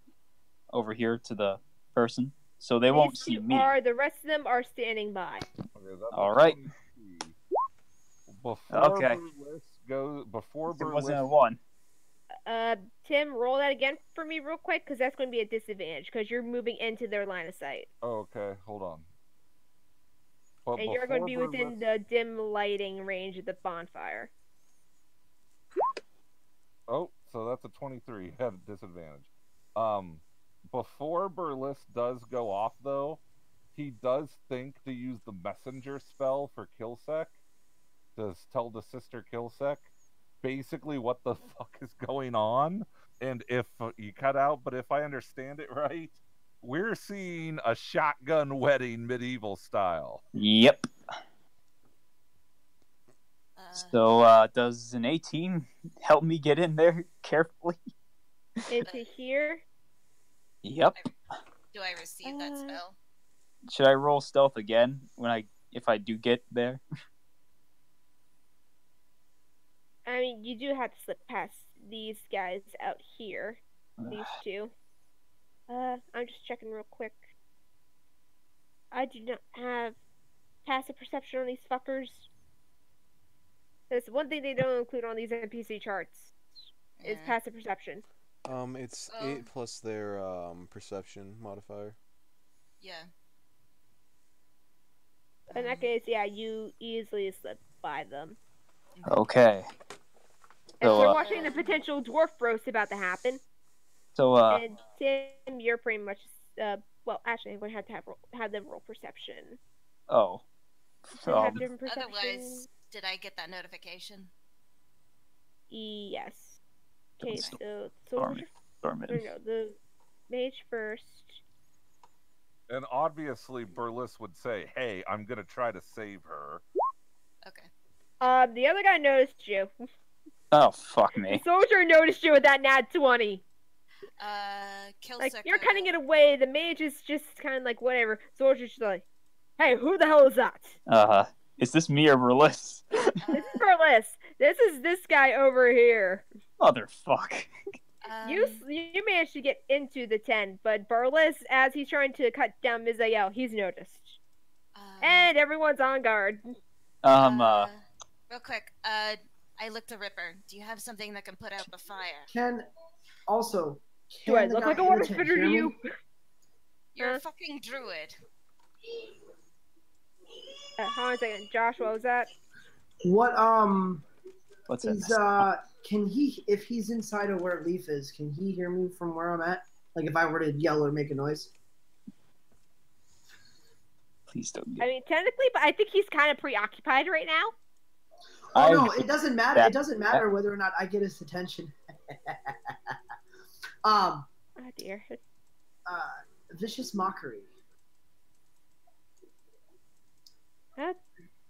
to the person? So they won't These see two me. the rest of them are standing by. Okay, that's All a right. 23. Before Okay. before It wasn't a Burles 1. Tim, roll that again for me real quick because that's going to be a disadvantage because you're moving into their line of sight. Oh, okay, hold on. But And you're going to be before within Burles- the dim lighting range of the bonfire. Oh, so that's a 23 at a disadvantage. Before Burles does go off, though, he does think to use the messenger spell for Killsec to tell the sister Killsec basically what the fuck is going on. And if you cut out, but if I understand it right, we're seeing a shotgun wedding medieval style. Yep. So, does an 18 help me get in there carefully? Into here. Yep. Do I receive that spell? Should I roll stealth again if I do get there? I mean, you do have to slip past these guys out here. These two. I'm just checking real quick. I do not have passive perception on these fuckers. That's one thing they don't include on these NPC charts. Is passive perception. It's 8 plus their perception modifier. Yeah. In that case, yeah, you easily slip by them. Okay. And So, they're watching the potential dwarf roast about to happen. So, and Tim, you're pretty much well, actually, I'm going to have them roll perception. Oh. So have different perception. Otherwise, did I get that notification? Yes. Okay, so Storm no, the mage first. And obviously, Burles would say, "Hey, I'm gonna try to save her." Okay. The other guy noticed you. Oh, fuck me. The soldier noticed you with that nat 20. Kill like, Sucker. you're cutting it away. The mage is just kind of like, whatever. Soldier's just like, hey, who the hell is that? Is this me or Burles? This is Burles. This is this guy over here. Motherfuck. You managed to get into the tent, but Burles, as he's trying to cut down Mizael, he's noticed. And everyone's on guard. Real quick, I looked a Ripper. Do you have something that can put out the fire? Do I look like a water spitter to you? You're a fucking druid. Hold on a second. Josh, what was that? What's can he, if he's inside of where Leaf is, can he hear me from where I'm at? Like if I were to yell or make a noise? Please don't. I mean, technically, but I think he's kind of preoccupied right now. Oh no, it doesn't matter. It doesn't matter whether or not I get his attention. Oh dear. Vicious mockery.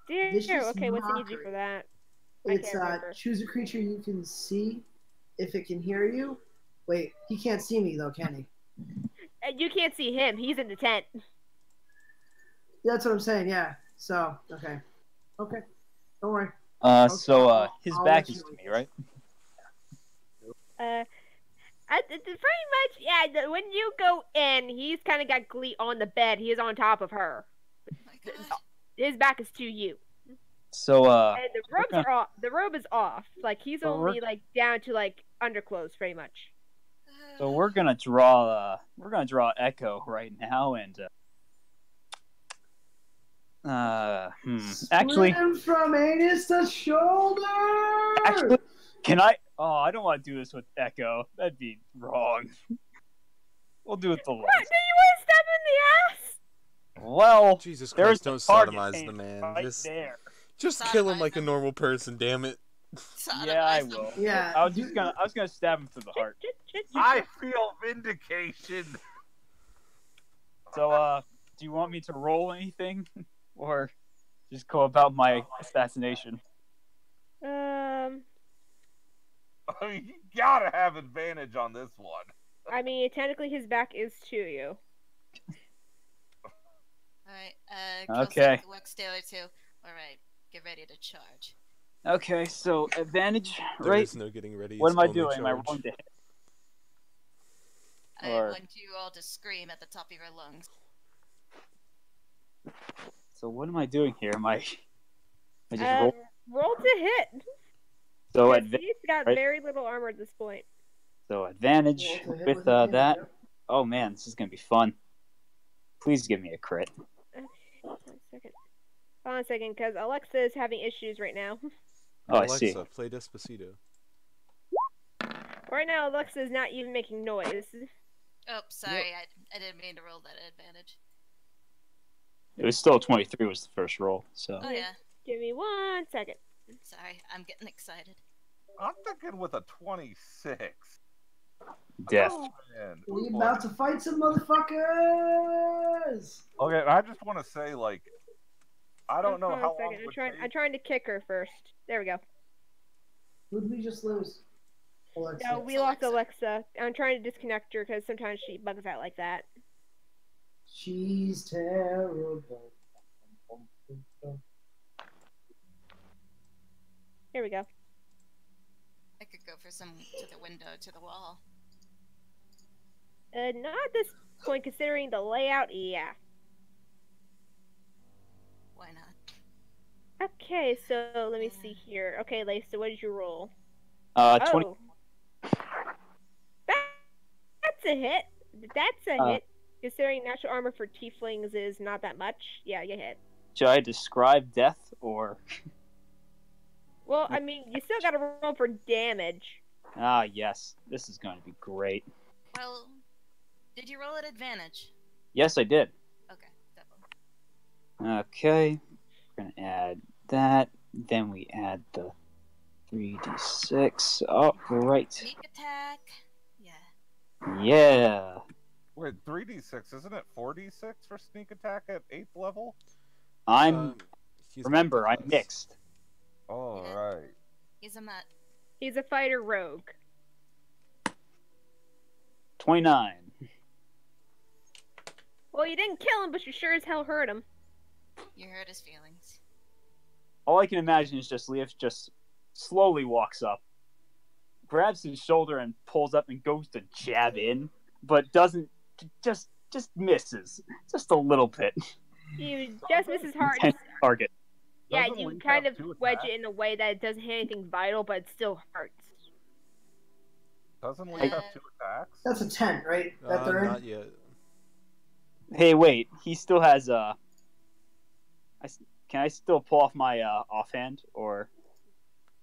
Dear. Vicious Okay, what's he need mockery. you for that? It's choose a creature you can see if it can hear you. Wait, he can't see me though, can he? You can't see him. He's in the tent. Yeah, that's what I'm saying. Yeah. So okay. Don't worry. His back is to me, right? Pretty much, yeah. When you go in, he's kind of got Glee on the bed. He is on top of her. Oh my God. His back is to you. So, and the robes are off. The robe is off. Like he's only like down to like underclothes, pretty much. So we're gonna draw Echo right now, and actually, from anus to shoulder. Actually, can I? Oh, I don't want to do this with Echo. That'd be wrong. We'll do it the What? Do you want to stab him in the ass? Well, Jesus Christ, don't sodomize the man. Right Just kill him like a normal person, damn it. Yeah, I will. Yeah. I was gonna stab him through the heart. I feel vindication. So, do you want me to roll anything, or just go about my assassination? You gotta have advantage on this one. I mean, technically his back is to you. Alright, okay. Wax Taylor too. Alright, get ready to charge. Okay, so advantage, There right? is no getting ready. What it's am I only doing? Am I charge. rolling to hit? I Or- want you all to scream at the top of your lungs. So what am I doing here? Am I just Roll to hit. So He's got right? very little armor at this point. So advantage Roll to hit with with advantage, that. yep. Oh man, this is gonna be fun. Please give me a crit. Hold on a second, because Alexa is having issues right now. Oh, I Alexa, see. play Despacito. Right now, Alexa is not even making noise. Oh, sorry, I didn't mean to roll that advantage. It was still 23 was the first roll. So Oh yeah, Give me 1 second. sorry, I'm getting excited. I'm thinking with a 26. Death. Man, We boy. about to fight some motherfuckers. Okay, I just want to say, like, I don't know Hold on how a second. long it would I'm take. trying to kick her first. There we go. Who did we just lose? Alexa. No, we lost Alexa. I'm trying to disconnect her because sometimes she bugs out like that. She's terrible. Here we go. I could go for some to the window, to the wall. Not at this point, considering the layout. Yeah. Why not? Okay, so let me see here. Okay, Lace, so what did you roll? 20. Oh. That's a hit. That's a hit. Considering natural armor for tieflings is not that much. Yeah, you hit. Should I describe death or? Well, I mean, you still gotta roll for damage. Ah, yes. This is going to be great. Well, did you roll at advantage? Yes, I did. Okay, definitely. Okay. We're going to add that. Then we add the 3d6. Oh, right. Sneak attack. Yeah. Yeah. Wait, 3d6, isn't it 4d6 for sneak attack at 8th level? Remember, I'm mixed. Oh, Yeah. right. He's a mutt. He's a fighter rogue. 29. Well, you didn't kill him, but you sure as hell hurt him. You hurt his feelings. All I can imagine is just Leaf just slowly walks up, grabs his shoulder and pulls up and goes to jab in, but doesn't, just misses. Just a little bit. You just miss his heart. Intense target. Yeah, Doesn't you Leaf kind have of two wedge attacks? it in a way that it doesn't hit anything vital, but it still hurts. Doesn't Leaf have 2 attacks? That's a 10, right? That they're in? Not yet. Hey, wait. He still has can I still pull off my offhand or?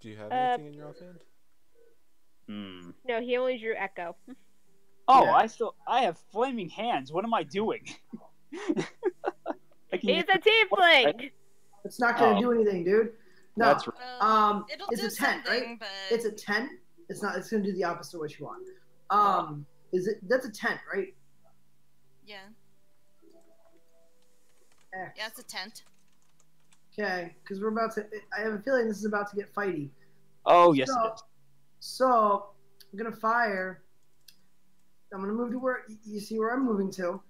Do you have anything in your offhand? Hmm. No, he only drew Echo. Oh, Yeah. I have flaming hands. What am I doing? I can He's use- a tiefling! It's not gonna Oh. do anything, dude. No. That's right. Well, it'll It's do a 10, something, right? but It's a 10. It's not. It's gonna do the opposite of what you want. Is it? That's a 10, right? yeah, X. yeah, it's a tent. Okay, because we're about to. I have a feeling this is about to get fighty. Oh, yes, So, it is. so I'm gonna fire. I'm gonna move to where you see where I'm moving to.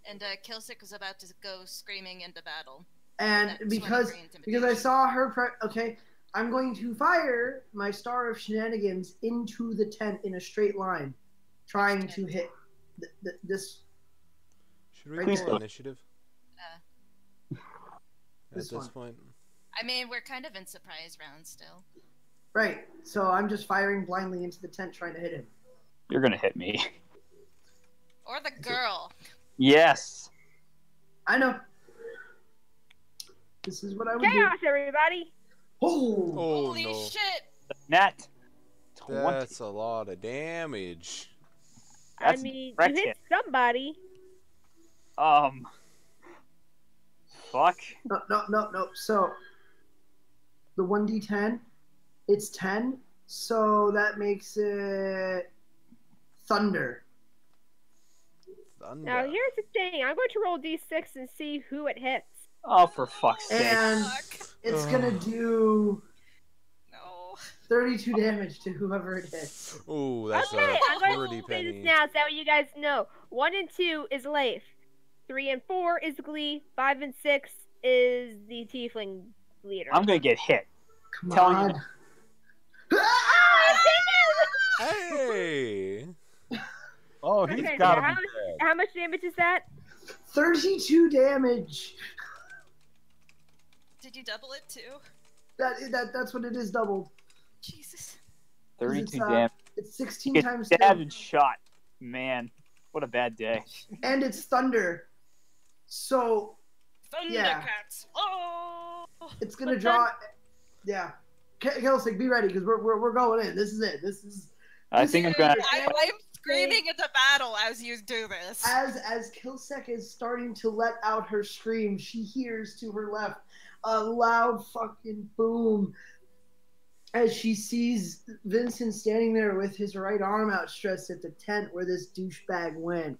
And Kilsick was about to go screaming into battle. And That because 23 because I intimidation. saw her, okay, I'm going to fire my Star of Shenanigans into the tent in a straight line, trying to hit this. Should we Please roll don't. initiative at This this one. point? I mean, we're kind of in surprise round still. Right. So I'm just firing blindly into the tent, trying to hit him. You're gonna hit me. Or the girl. Yes. I know. This is what I would Chaos, everybody! do. Oh. Oh Holy no. shit! Nat. 20. That's a lot of damage. I That's mean, you direct hit hit. somebody. Fuck. No. So the 1d10, it's 10. So that makes it thunder. Thunder. Now, here's the thing. I'm going to roll d6 and see who it hits. Oh, for fuck's sake. And Fuck. it's gonna do No. 32 damage to whoever it hits. Oh, that's Okay, I'm a going pretty to say this penny. now so you guys know. 1 and 2 is Leif. 3 and 4 is Glee. 5 and 6 is the Tiefling leader. I'm gonna get hit. Come Telling on. you. Hey! Oh, he's Okay, gotta so be dead. How much damage is that? 32 damage. Did you double it too? That's what it is doubled. Jesus. 32 It's, damage. It's 16 Get times stabbed 2. and shot. Man, what a bad day. And it's thunder. So Yeah. Thundercats. Oh. it's gonna But draw. Yeah. Kelsey, be ready because we're going in. This is it. This is I think I'm gonna. I'm screaming into battle as you do this. as Kilsek is starting to let out her scream. She hears to her left a loud fucking boom, as she sees Vincent standing there with his right arm outstretched at the tent where this douchebag went.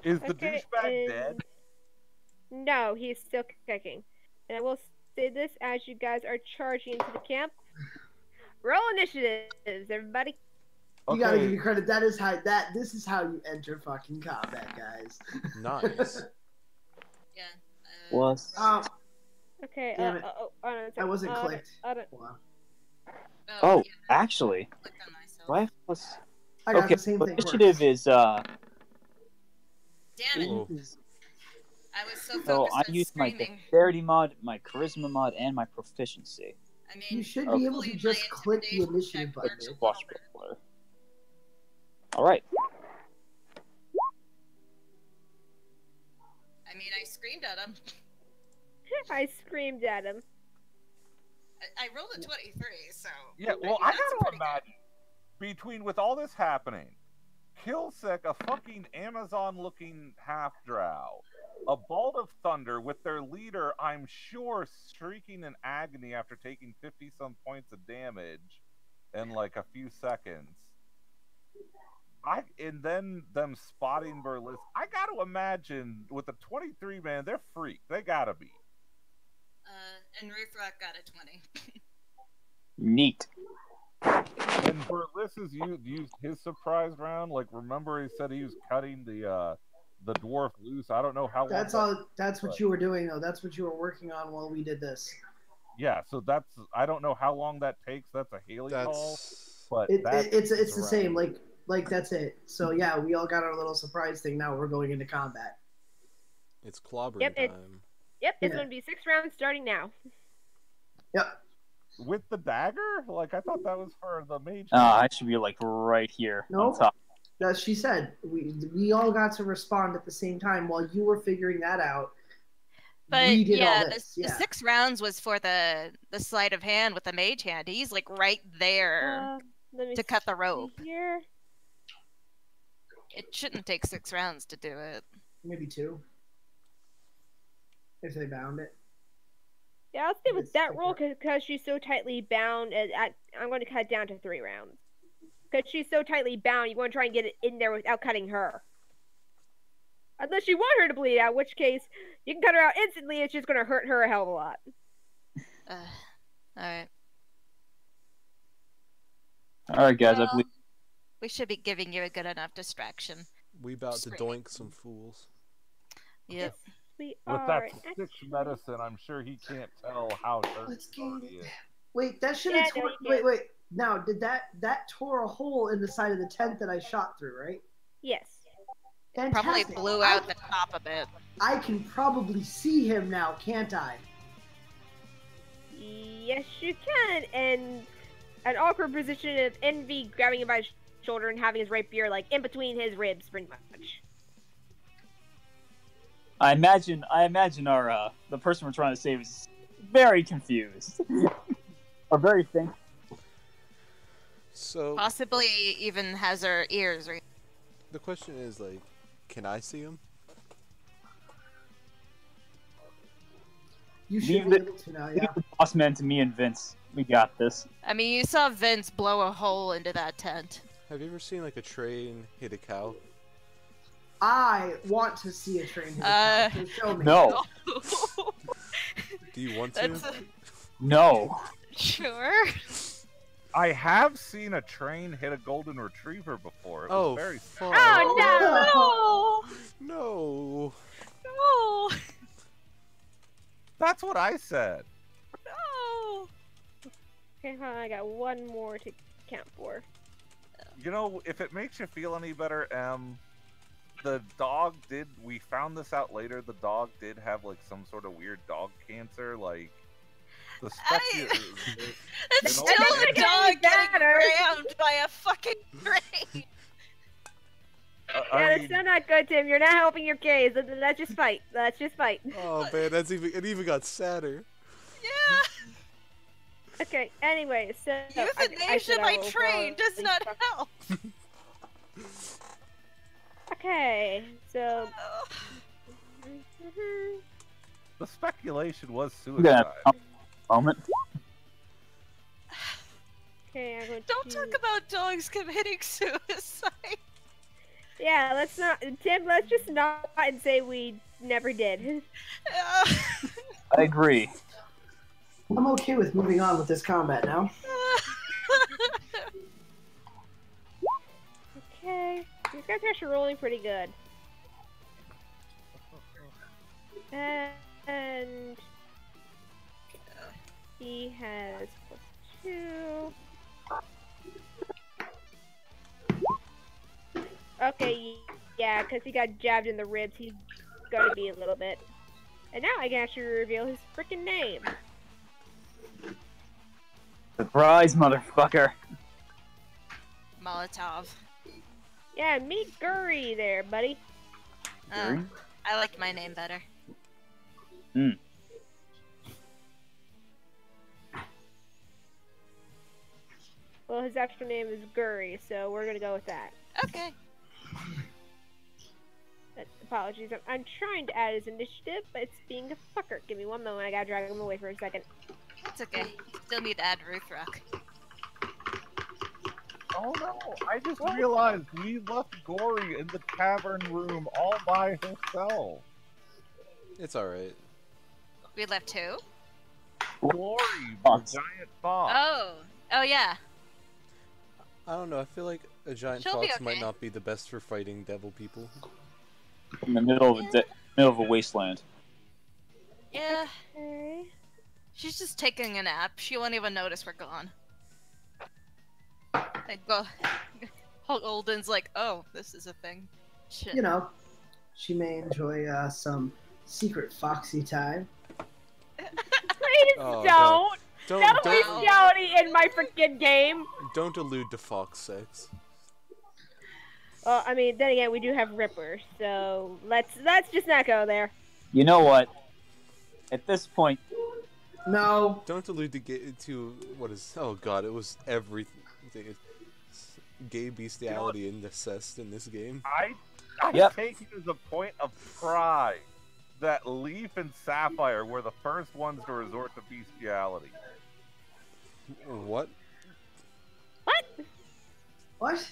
Is the Okay, douchebag dead? No, he's still kicking. And I will say this as you guys are charging into the camp. Roll initiatives, everybody. You gotta give Okay. me credit. This is how you enter fucking combat, guys. Nice. Yeah. Was Okay, Damn it. no, I wasn't clicked. Hold Hold on. oh, yeah, actually, I clicked on myself. do I have plus? I got Okay, the same but thing. initiative is Damn it. Oh. I was so So focused I on used my screaming. dexterity mod, my charisma mod, and my proficiency. I mean, You should be able hopefully to just my click the intimidation initiative check button. works a little Watch bit. before. All right. I mean, I screamed at him. I screamed at him. I rolled a 23, so. Yeah, I well, mean, I that's gotta pretty good. imagine, with all this happening, Killsec, a fucking Amazon-looking half-drow, a bolt of thunder with their leader, I'm sure, shrieking in agony after taking 50-some points of damage in like a few seconds. And then them spotting Burles. I gotta imagine with the 23 man, they're freaked. They gotta be. And Ruthrock got a 20. Neat. And Burles has used his surprise round. Like, remember he said he was cutting the dwarf loose. I don't know how long. That's all. That's what you were doing, though. That's what you were working on while we did this. Yeah, so I don't know how long that takes. That's a Haley call, but It's the around. same. Like that's it. So yeah, we all got our little surprise thing. Now we're going into combat. It's clobbering Yep, time. Yep, it's Yeah. going to be 6 rounds starting now. Yep. with the dagger. Like, I thought that was for the mage. I should be like right here Nope. on top. As she said, we all got to respond at the same time while you were figuring that out. But we did yeah, all this. the 6 rounds was for the sleight of hand with the mage hand. He's like right there Let me to cut the see rope. here. It shouldn't take 6 rounds to do it. Maybe 2. If they bound it. Yeah, I'll stay with It's that roll different. because she's so tightly bound. I'm going to cut it down to 3 rounds. Because she's so tightly bound, you want to try and get it in there without cutting her. Unless you want her to bleed out, in which case you can cut her out instantly. It's just going to hurt her a hell of a lot. Alright. All right, guys. I Well, believe. we should be giving you a good enough distraction. We about to Screaming. doink some fools. Yep. We With are. that Actually, sick medicine, I'm sure he can't tell how Let's thirsty he is. Wait, that should Yeah, have no, tore. you can't. Wait. Now, did that tore a hole in the side of the tent that I shot through, right? Yes. Probably Fantastic. blew out the top of it. I can probably see him now, can't I? Yes, you can. And an awkward position of Envy grabbing him by his shoulder and having his rapier like in between his ribs, pretty much. I imagine our the person we're trying to save is very confused or very thankful. So Possibly even has her ears. the question is, like, can I see him? You should Leave be it- able to now, Leave yeah. the boss man to me and Vince. We got this. I mean, you saw Vince blow a hole into that tent. Have you ever seen like a train hit a cow? I want to see a train hit a cow, so show me. No, Do you want That's to? no. sure. I have seen a train hit a golden retriever before. It was Oh, very fuck. Oh no! No. No! That's what I said. No! Okay, hold on, I got one more to count for. You know, if it makes you feel any better, the dog did. We found this out later. The dog did have like some sort of weird dog cancer. Like the It's You know, still it a doesn't dog get getting better. rammed by a fucking train. Yeah, I that's mean, still not good, Tim. You're not helping your case. Let's just fight. Let's just fight. Oh man, it even got sadder. Yeah. Okay. Anyway, so I Euthanasia said I by will train does probably not fuck- help. Okay, so the speculation was I'm gonna suicide. moment. Okay, I'm going Don't to... talk about dogs committing suicide. Yeah, let's not... Tim, let's just not and say we never did. I agree. I'm okay with moving on with this combat now. Okay. These guys are actually rolling pretty good. And... he has +2. Okay, yeah, because he got jabbed in the ribs, he's gonna be a little bit. And now I can actually reveal his freaking name. Surprise, motherfucker. Molotov. Yeah, meet Guri there, buddy. Oh, I like my name better. Well, his actual name is Guri, so we're gonna go with that. Okay. Apologies, I'm trying to add his initiative, but it's being a fucker. Give me one moment, I gotta drag him away for a second. It's okay. Still need to add Ruthrock. Oh no, I just realized we left Gory in the tavern room all by herself. It's alright. We left who? Glory, the Fox. giant fox. Oh yeah. I don't know, I feel like a giant She'll be fox might okay. not be the best for fighting devil people. In the middle of a wasteland. Yeah. Okay. She's just taking a nap. She won't even notice we're gone. And go. Holden's like, oh, this is a thing. Shit. You know, she may enjoy some secret foxy time. Please Oh, don't! Don't Don't be don't- shouty in my freaking game! don't allude to fox sex. Well, I mean, then again, we do have Ripper, so let's just not go there. You know what? At this point, No. Don't allude to what is, oh god, it was everything. It's gay bestiality and incest in this game. I Yep. take it as a point of pride that Leaf and Sapphire were the first ones to resort to bestiality. What? What?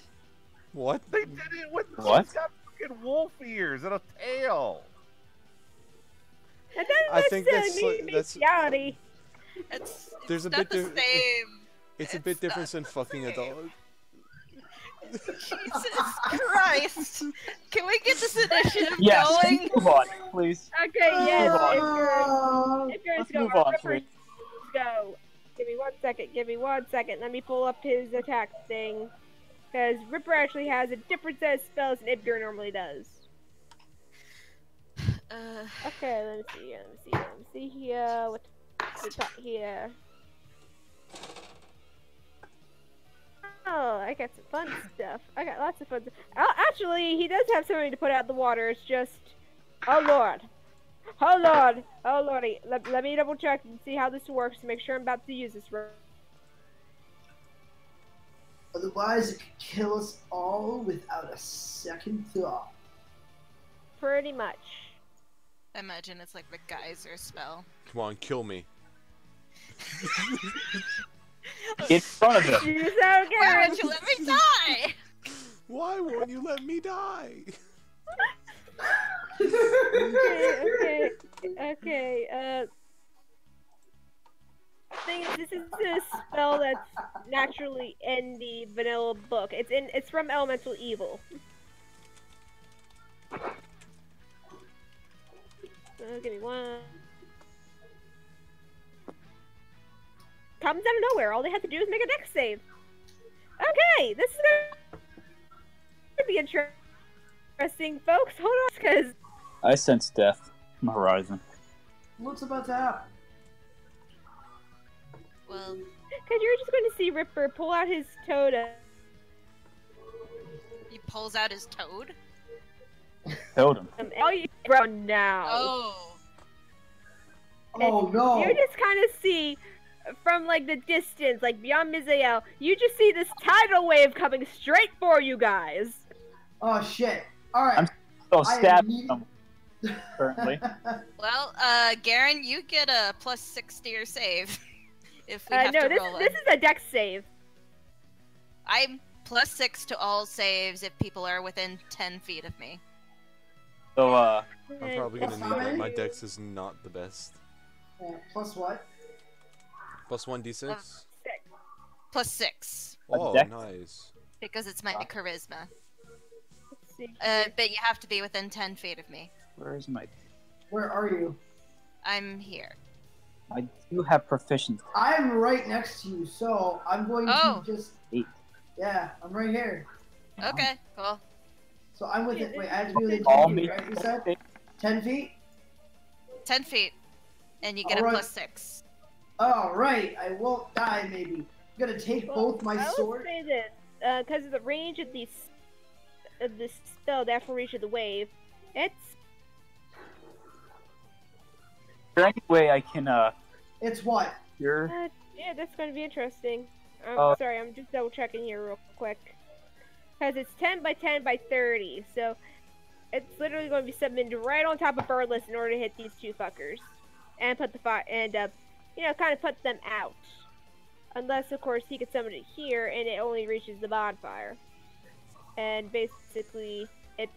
What? They did it with What? She's got fucking wolf ears and a tail. That doesn't I think necessarily mean that's bestiality. It's there's a not bit the different. same. It's a bit different than not the fucking a same. dog. Jesus Christ! Can we get this initiative yes. going? Move on, please. Okay, yes, Oh. if you're Let's go, move on, Ripper, please. go. Give me 1 second. Let me pull up his attack thing. Because Ripper actually has a different set of spells than Ibgir normally does. Okay, let me see here. What we got here? Oh, I got some fun stuff. I got lots of fun stuff. Oh, actually, he does have something to put out in the water. It's just... Oh, Lord. Oh, Lord. Oh, Lordy. Let me double check and see how this works to make sure I'm about to use this. Otherwise, it could kill us all without a second thought. Pretty much. I imagine it's like the geyser spell. Come on, kill me. In front of him. You sound Why good. won't you let me die? Why won't you let me die? Okay. Thing is, this is a spell that's naturally in the vanilla book. It's from Elemental Evil. Give me one. Comes out of nowhere. All they have to do is make a dex save. Okay, this is gonna be interesting, folks. Hold on, because I sense death on the horizon. What's about to happen? Well, you're just going to see Ripper pull out his toad. he pulls out his toad. Totem. Oh, you bro now. Oh. Oh no! You just kind of see from like the distance, like beyond Mizael, you just see this tidal wave coming straight for you guys. Oh shit! All right. I'm still I stabbing am him currently. Well, Garen, you get a +6 to your save. If we have No, to this roll this it. is a dex save. I'm +6 to all saves if people are within 10 feet of me. So, I'm And probably gonna Plus need that. My five? dex is not the best. Plus what? Plus 1d6. +6 Oh, dex? nice. because it's my charisma. let's see. But you have to be within 10 feet of me. where is my... Where are you? I'm here. I do have proficiency. I'm right next to you, so I'm going Oh. to just. 8. Yeah, I'm right here. Okay, cool. So I'm within. Wait, I have to be within Call 10 me. feet, right? You said 10 feet. 10 feet, and you get All a right. +6. All right, I won't die. Maybe I'm gonna take Well, both my I will sword. say this, because of the range of the spell, the actual reach of the wave, it's Is there any way I can, It's what? cure? yeah, that's going to be interesting. Uh, Sorry, I'm just double checking here real quick. Because it's 10 by 10 by 30, so it's literally going to be summoned right on top of Birdless in order to hit these two fuckers. And put the fire, and, kind of put them out. Unless, of course, he could summon it here, and it only reaches the bonfire. And basically, it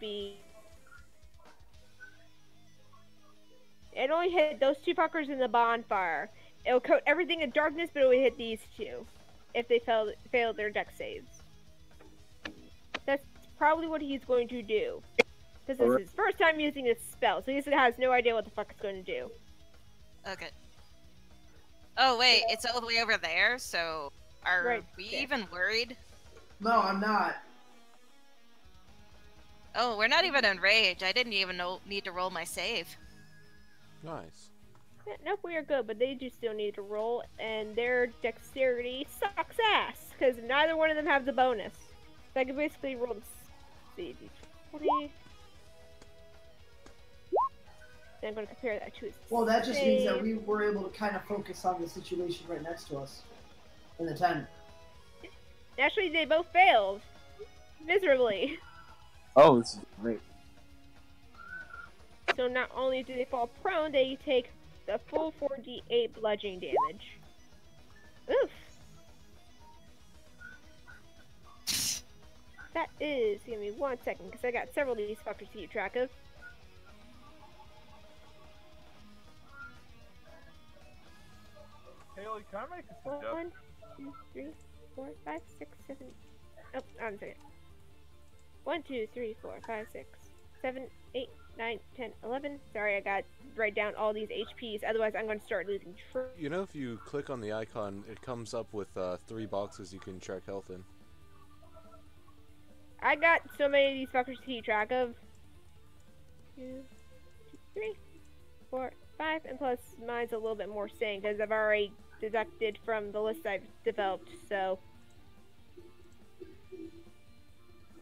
only hit those two fuckers in the bonfire. It'll coat everything in darkness, but it will hit these two if they fail their dex saves. That's probably what he's going to do. Because this is his first time using this spell, so he has no idea what the fuck it's going to do. Okay. Oh, wait, it's all the way over there, so are Right we there. even worried? No, I'm not. Oh, we're not even in rage. I didn't even need to roll my save. Nice. Yeah, nope, we are good, but they do still need to roll, and their dexterity sucks ass, because neither one of them have the bonus. So I can basically roll the d20. Then I'm going to compare that to his Well, that just means that save. we were able to kind of focus on the situation right next to us in the tent. Actually, they both failed. Miserably. Oh, this is great. So not only do they fall prone, they take the full 4d8 bludgeoning damage. Oof. That is, give me 1 second, because I got several of these fuckers to keep track of. Haley, can I make a suggestion? 1, 2, 3, 4, 5, 6, 7. Oh, I'm sorry. 1, 2, 3, 4, 5, 6, 7, 8, 9, 10, 11. Sorry, I got to write down all these HPs, otherwise I'm going to start losing track. You know, if you click on the icon, it comes up with 3 boxes you can track health in. I got so many of these fuckers to keep track of. 2, 3, 4, 5, and plus mine's a little bit more sane because I've already deducted from the list I've developed, so.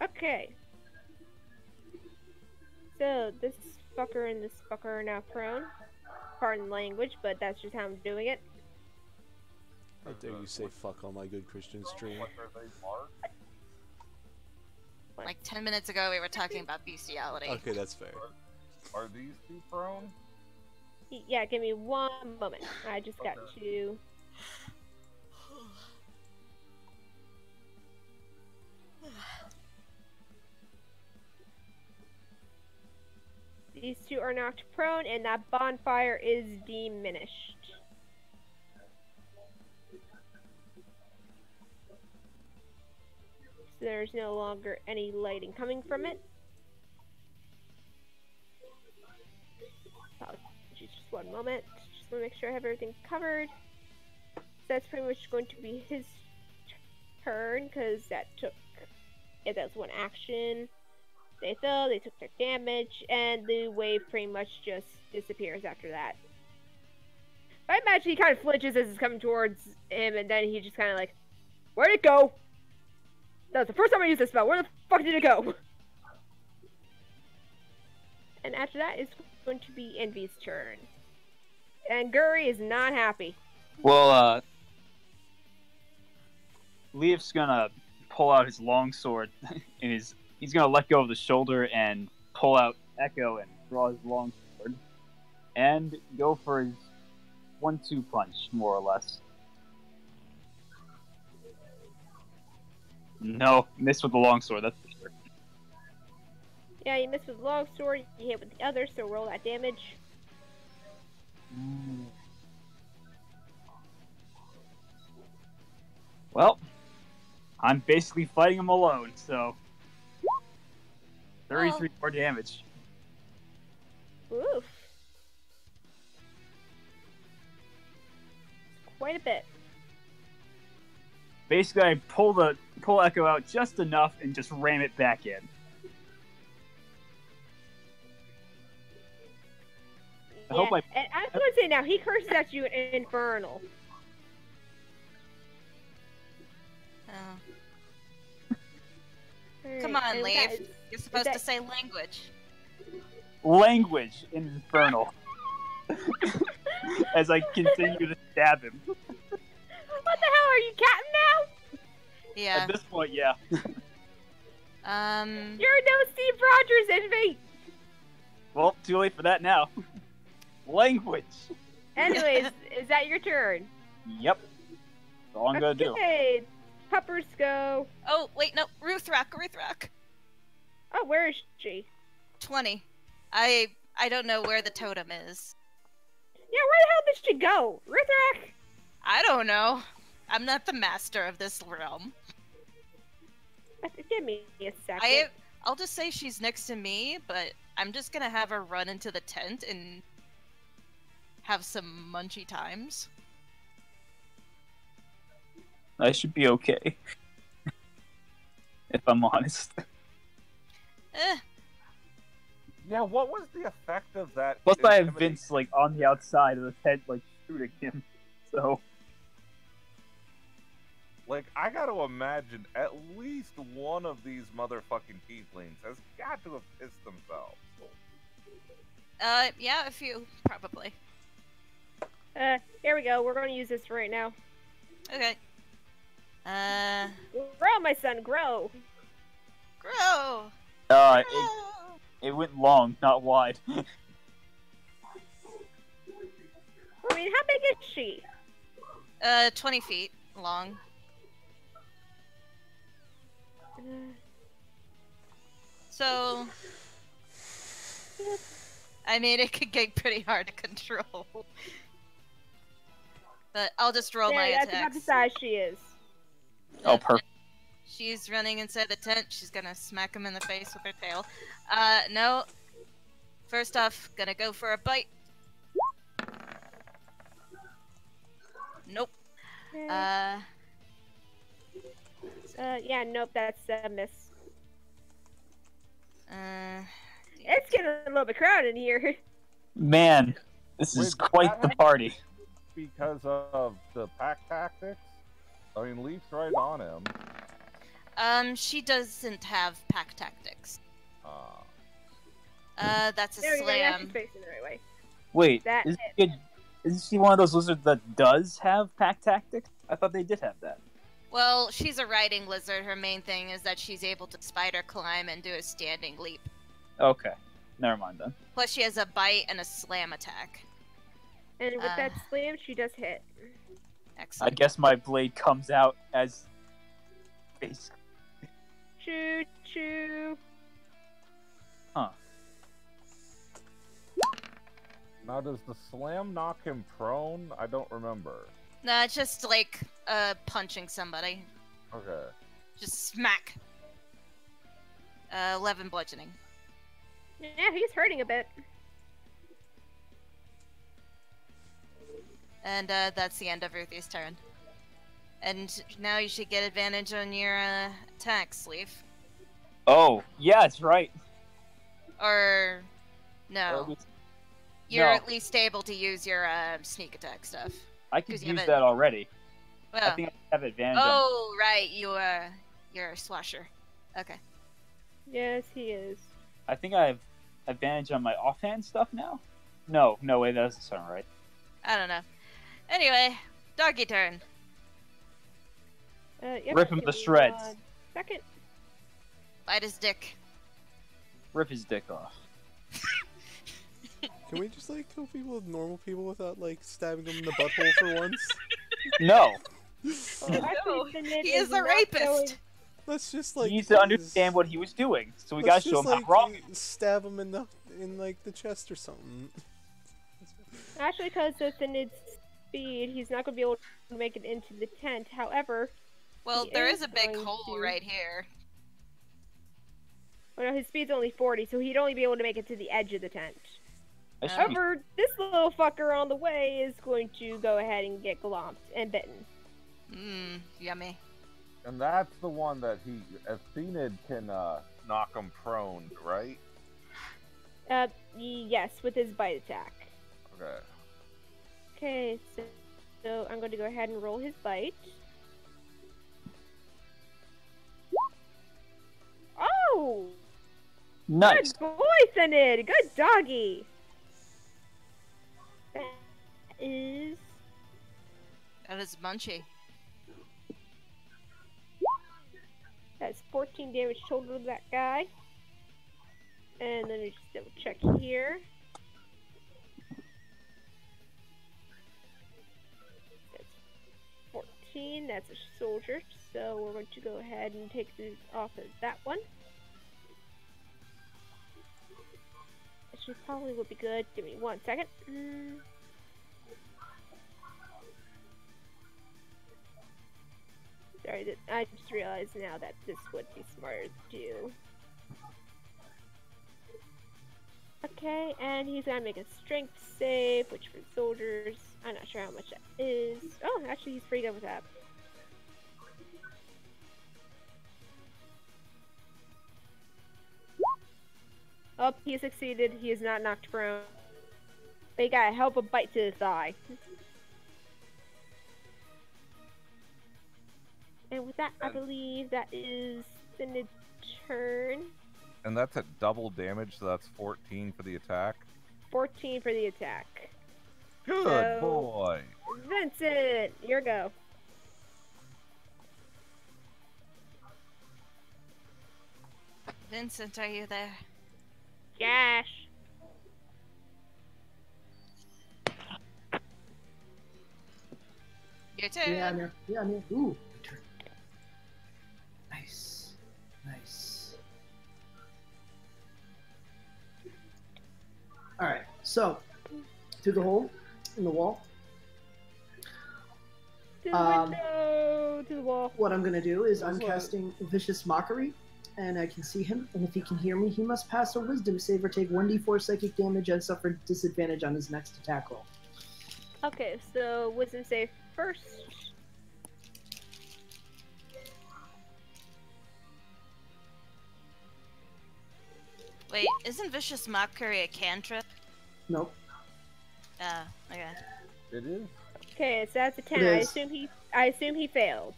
Okay. So, this fucker and this fucker are now prone. Pardon the language, but that's just how I'm doing it. How dare you say fuck on my good Christian stream. What are they marked? Like 10 minutes ago, we were talking about bestiality. Okay, that's fair. Are these two prone? Yeah, give me 1 moment. I just got to. These two are knocked prone, and that bonfire is diminished. So there's no longer any lighting coming from it. Apologies, just 1 moment. Just want to make sure I have everything covered. So that's pretty much going to be his turn, because that took. Yeah, that was 1 action. They fell, they took their damage, and the wave pretty much just disappears after that. I imagine he kind of flinches as it's coming towards him, and then he just kind of like, where'd it go? That was the first time I used this spell. Where the fuck did it go? And after that, it's going to be Envy's turn. And Guri is not happy. Well, Leaf's gonna pull out his longsword and he's gonna let go of the shoulder and pull out Echo and draw his longsword and go for his 1-2 punch, more or less. No, missed with the longsword. That's for sure. Yeah, you missed with the long sword, you hit with the other, so roll that damage. Well, I'm basically fighting him alone, so 33 more damage. Oof. Quite a bit. Basically, I pull Echo out just enough and just ram it back in. I hope and I was going to say now, he curses at you in Infernal. Oh. Come Alright, on, and Leif. You're supposed to say language. Language in Infernal. As I continue to stab him. What the hell, are you Captain now? Yeah. At this point, yeah. You're no Steve Rogers, envy! Well, too late for that now. Language! Anyways, is that your turn? Yep. That's all I'm gonna do. Okay, puppers go. Oh, wait, no. Ruthrak. Oh, where is she? 20. I don't know where the totem is. Yeah, where the hell did she go? Ruthrak! I don't know. I'm not the master of this realm. Give me a second. I'll just say she's next to me, but I'm just gonna have her run into the tent and have some munchy times. I should be okay. If I'm honest. Yeah, what was the effect of that? Plus, I have Vince, like, on the outside of the tent, like, shooting him. So... Like, I gotta imagine at least one of these motherfucking tieflings has got to have pissed themselves. Yeah, a few, probably. Here we go. We're going to use this right now. Okay. Grow, my son, grow! Grow! It went long, not wide. I mean, how big is she? 20 feet long. So, I mean, it could get pretty hard to control. But I'll just roll my attacks. That's about the size she is. Oh, perfect. She's running inside the tent. She's gonna smack him in the face with her tail. No. First off, gonna go for a bite. Nope. Yeah, nope, that's a miss. It's getting a little bit crowded in here. Man, this is quite the party. Because of the pack tactics? I mean, Leaf's right on him. She doesn't have pack tactics. That's a there slam. Go, yeah, she's facing the right way. Wait, That isn't she one of those lizards that does have pack tactics? I thought they did have that. Well, she's a riding lizard. Her main thing is that she's able to spider climb and do a standing leap. Okay, never mind then. Plus, she has a bite and a slam attack. And with that slam, she does hit. Excellent. I guess my blade comes out as... Choo choo. Huh. Now, does the slam knock him prone? I don't remember. No, it's just like punching somebody. Okay. Just smack. 11 bludgeoning. Yeah, he's hurting a bit. And that's the end of Ruthie's turn. And now you should get advantage on your attacks, Leaf. Oh, yeah, that's right. Or no. You're at least able to use your sneak attack stuff. I could use that already. Well, I think I have advantage. Oh, right, you're a swasher. Okay. Yes, he is. I think I have advantage on my offhand stuff now? No, wait, that doesn't sound right. I don't know. Anyway, doggy turn. Yep, Rip him to shreds. Second. Bite his dick. Rip his dick off. Can we just, like, kill people, normal people, without, like, stabbing them in the butthole for once? No. No, he is a rapist. Let's just He like needs to understand what he was doing, so we gotta let's show just him like how wrong. stab him in the chest or something. Actually, because it's in its speed, he's not going to be able to make it into the tent. However, Well, he there is a big going hole to- right here. Well, no, his speed's only 40, so he'd only be able to make it to the edge of the tent. That's Oh. right. However, this little fucker on the way is going to go ahead and get glomped and bitten. Mmm, yummy. And that's the one that Athenid can knock him prone, right? Yes, with his bite attack. Okay. Okay, so I'm going to go ahead and roll his bite. Oh! Nice. Good boy, Thanid! Good doggy! That is... That is Munchie. That's 14 damage total to that guy. And then we just double check here. That's 14. That's a soldier. So we're going to go ahead and take this off of that one. Actually, probably would be good. Give me 1 second. Sorry, I just realized now that this would be smarter to do. Okay, and he's gonna make a strength save, which for soldiers, I'm not sure how much that is. Oh, actually, he's pretty good with that. Oh, he succeeded. He is not knocked prone. But he got a help a bite to the thigh. And with that, I believe that is the turn. And that's at double damage, so that's 14 for the attack. 14 for the attack. Good So- boy. Vincent, your go. Vincent, are you there? Gash. Your turn. Yeah, I'm here. Yeah, I'm here. Ooh, turn. Nice. Nice. Alright, so, through the hole in the wall, To the window, to the wall. what I'm going to do is I'm What? casting Vicious Mockery, and I can see him, and if he can hear me, he must pass a Wisdom save or take 1d4 psychic damage and suffer disadvantage on his next attack roll. Okay, so wisdom save first. Wait, isn't Vicious Mockery a cantrip? Nope. Okay. It is. Okay, so that's a 10. It I is. assume he failed.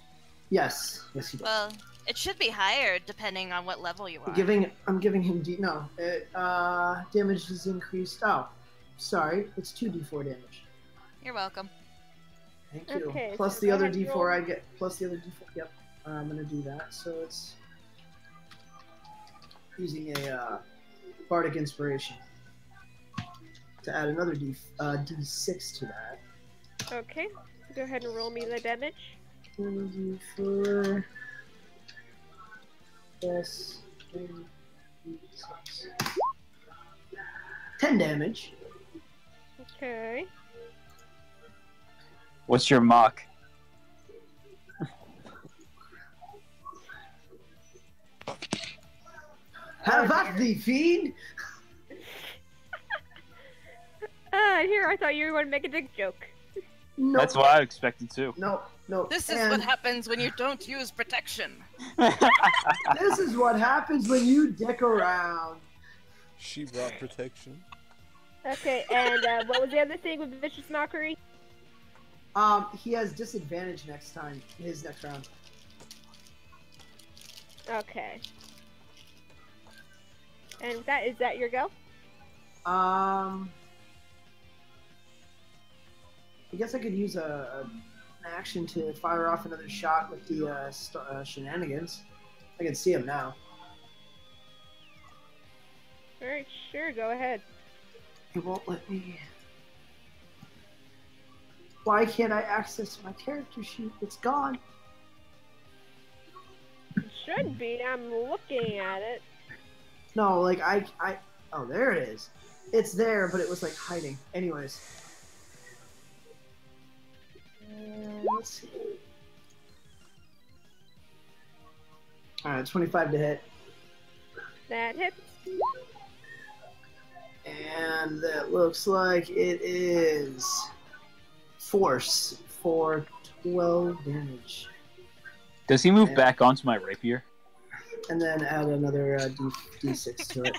Yes. Yes, he does. Well, it should be higher depending on what level you are. I'm giving him damage is increased. Oh, sorry, it's 2d4 damage. You're welcome. Thank you. Okay, Plus so the go other ahead and d4 roll. I get. Plus the other d4. Yep, I'm gonna do that. So it's using a bardic inspiration to add another d6 to that. Okay, go ahead and roll me the damage. 1d4 plus 1d6. 10 damage. Okay. What's your mock? Have at thee, fiend! Here, I thought you were going to make a dick joke. Nope. That's what I expected too. Nope. Nope. This is And what happens when you don't use protection. this is what happens when you dick around. She brought protection. Okay, and what was the other thing with Vicious Mockery? He has disadvantage next time, his next round. Okay. And with that, is that your go? I guess I could use an action to fire off another shot with the shenanigans. I can see him now. Alright, sure, go ahead. It won't let me. Why can't I access my character sheet? It's gone. should be. I'm looking at it. No, like oh, there it is. It's there, but it was like hiding. Anyways. Let's see. Alright, 25 to hit. That hits. And that looks like it is force for 12 damage. Does he move Yeah. back onto my rapier? And then add another D6 to it.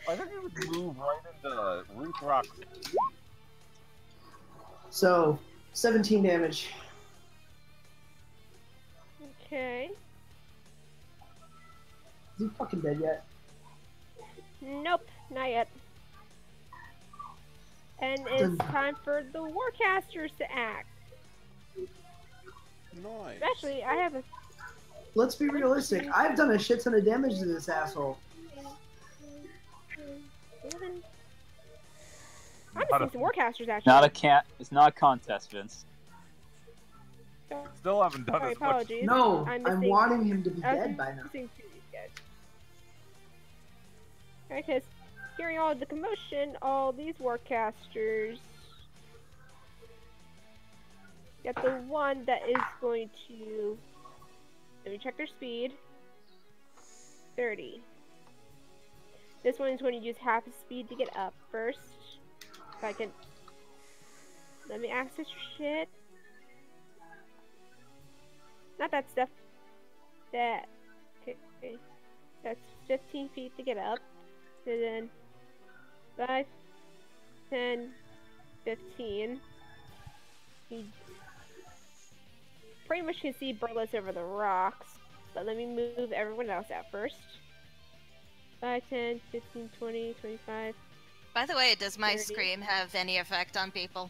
I think it would move right into Ruth Rock's. So, 17 damage. Okay. Is he fucking dead yet? Nope, not yet. And it's time for the Warcasters to act. Nice. Actually, I have a... Let's be realistic. I've done a shit ton of damage to this asshole. I'm missing some Warcasters, actually. Not a cat. It's not a contest, Vince. Still haven't done Sorry, as much. apologies. No, I'm I'm missing- wanting him to be I was dead by now. missing two of these guys. Alright, because hearing all the commotion, all these Warcasters... Got the one that is going to... Let me check their speed. 30. This one is going to use half his speed to get up first. If I can... Let me access your shit. Not that stuff. That. Okay. That's 15 feet to get up. And then 5, 10, 15. He pretty much can see Burles over the rocks. But let me move everyone else out first. 5, 10, 15, 20, 25. By the way, does my 30. scream have any effect on people?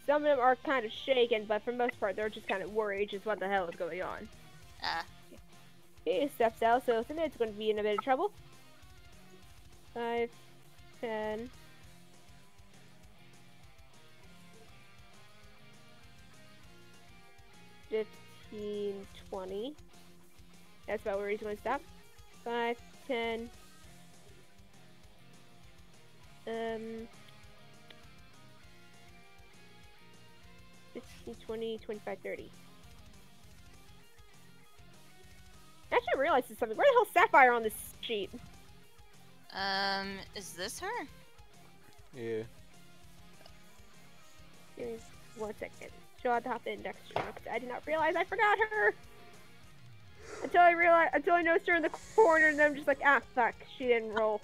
Some of them are kind of shaken, but for the most part, they're just kind of worried just what the hell is going on. He steps out, so it's going to be in a bit of trouble. 5, 10. $15, $20. That's about where he's going to stop. 5, 10. 15, 20, 25, 30. I actually realized something. Where the hell's Sapphire on this sheet? Is this her? Yeah. Give me 1 second. She'll have to hop in next stream because I did not realize I forgot her. Until I noticed her in the corner, and then I'm just like, ah, fuck, she didn't roll.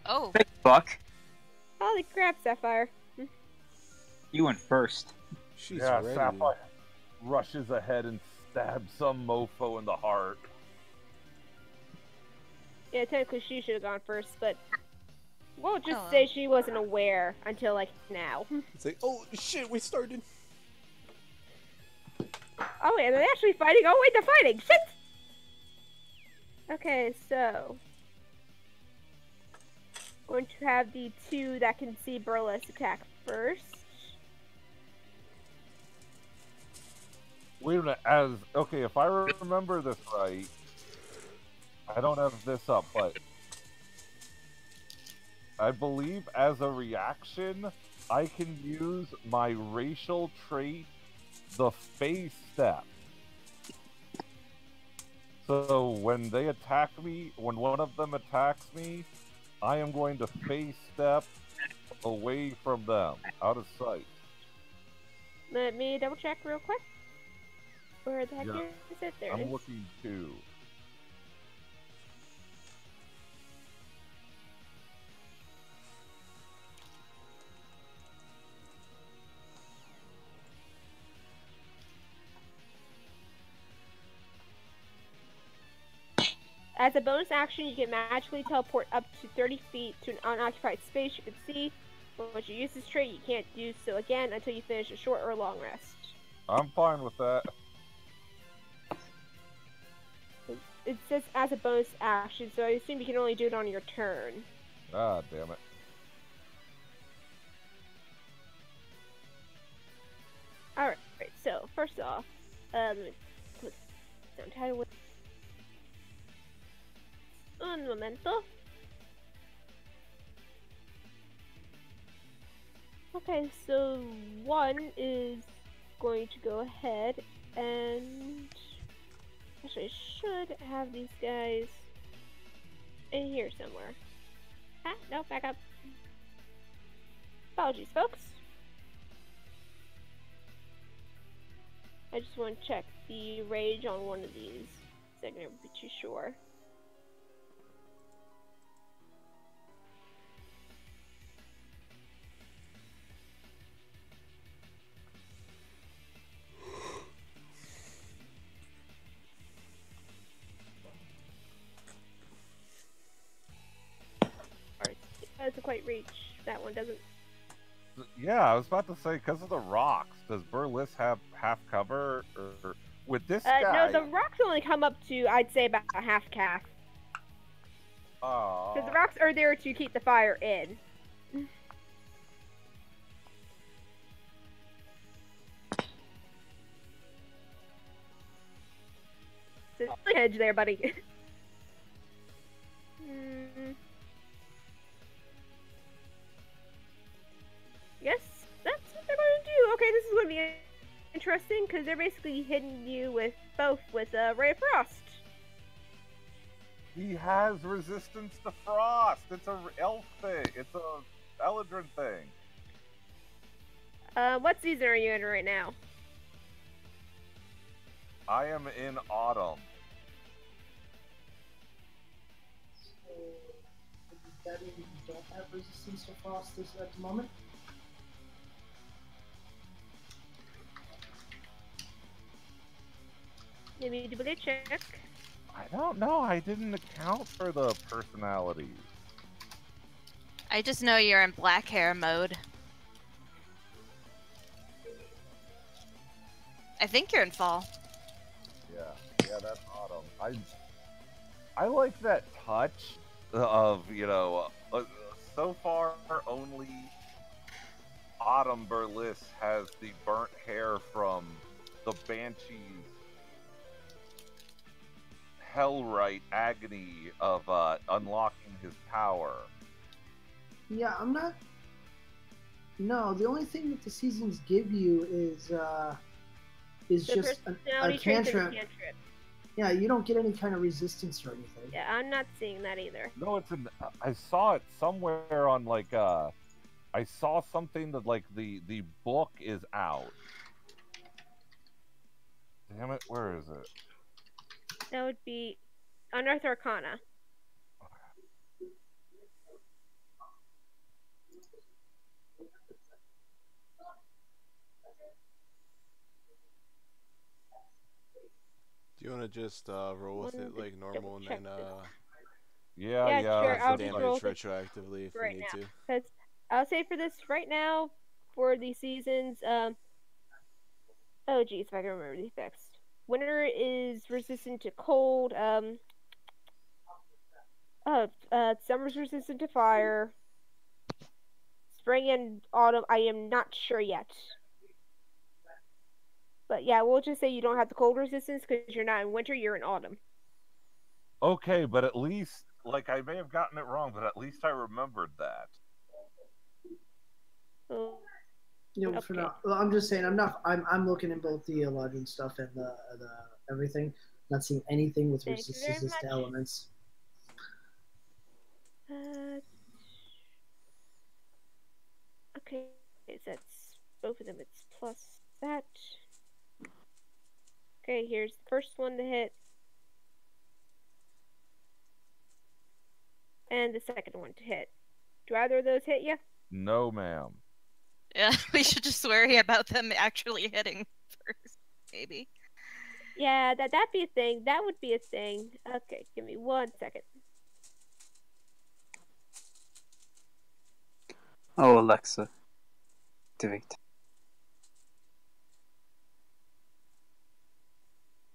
Oh, Big fuck. Holy crap, Sapphire. You went first. She's Yeah, ready. Sapphire rushes ahead and stabs some mofo in the heart. Yeah, technically she should have gone first, but we'll just Oh, say she wasn't aware until, like, now. It's like, oh shit, we started. Oh wait, are they actually fighting? Oh wait, they're fighting! Shit! Okay, so... Going to have the two that can see Burles attack first. Wait a minute, okay, if I remember this right, I don't have this up, but I believe as a reaction, I can use my racial trait, the face step. So when they attack me, when one of them attacks me, I am going to face step away from them, out of sight. Let me double check real quick. Where the heck Yeah, is it? There it I'm is. looking too. As a bonus action, you can magically teleport up to 30 feet to an unoccupied space you can see. But once you use this trait, you can't do so again until you finish a short or long rest. I'm fine with that. it says as a bonus action, so I assume you can only do it on your turn. Ah, damn it. Alright, so first off, let me put down title. Un momento. Okay, so one is going to go ahead and actually I should have these guys in here somewhere. Ah, no, back up. Apologies, folks. I just want to check the rage on one of these, so I can never be too sure. Alright, it doesn't quite reach. That one doesn't. Yeah, I was about to say, because of the rocks, does Burles have half cover? Or with this guy? No, the rocks only come up to, I'd say, about half calf. Because the rocks are there to keep the fire in. So, hedge there, buddy. Yes, that's what they're going to do. Okay, this is going to be interesting because they're basically hitting you with both with Ray of Frost. He has resistance to frost. It's a elf thing. It's a Eladrin thing. What season are you in right now? I am in autumn. So, that means you don't have resistance to frost at the moment? Let me do a check. I don't know. I didn't account for the personalities. I just know you're in black hair mode. I think you're in fall. Yeah, that's autumn. I like that touch of, so far only Autumn Burles has the burnt hair from the Banshee's Hellrite agony of unlocking his power. Yeah, I'm not. No, the only thing that the seasons give you is The just a personality traits and cantrip. cantrip. Yeah, you don't get any kind of resistance or anything. Yeah, I'm not seeing that either. No, I saw it somewhere on I saw something that the book is out. Damn it, where is it? That would be Unearth Arcana. Do you want to just roll with it like normal and then Yeah, sure, that's I'll the just damage roll it retroactively if right we need now. to? Because I'll say for this right now, for the seasons, oh geez, if I can remember the effects. Winter is resistant to cold. Summer's resistant to fire. Spring and autumn, I am not sure yet. But yeah, we'll just say you don't have the cold resistance because you're not in winter, you're in autumn. Okay, but at least, I may have gotten it wrong, but at least I remembered that. Oh, You know, for now, well, I'm just saying, I'm looking in both the legend stuff and the everything. Not seeing anything with Thank you very resistance to much. elements. Okay, so that's both of them. It's plus that. Okay, here's the first one to hit. And the second one to hit. Do either of those hit you? No, ma'am. Yeah, we should just worry about them actually hitting first, maybe. Yeah, that'd be a thing. That would be a thing. Okay, give me 1 second. Oh, Alexa, activate.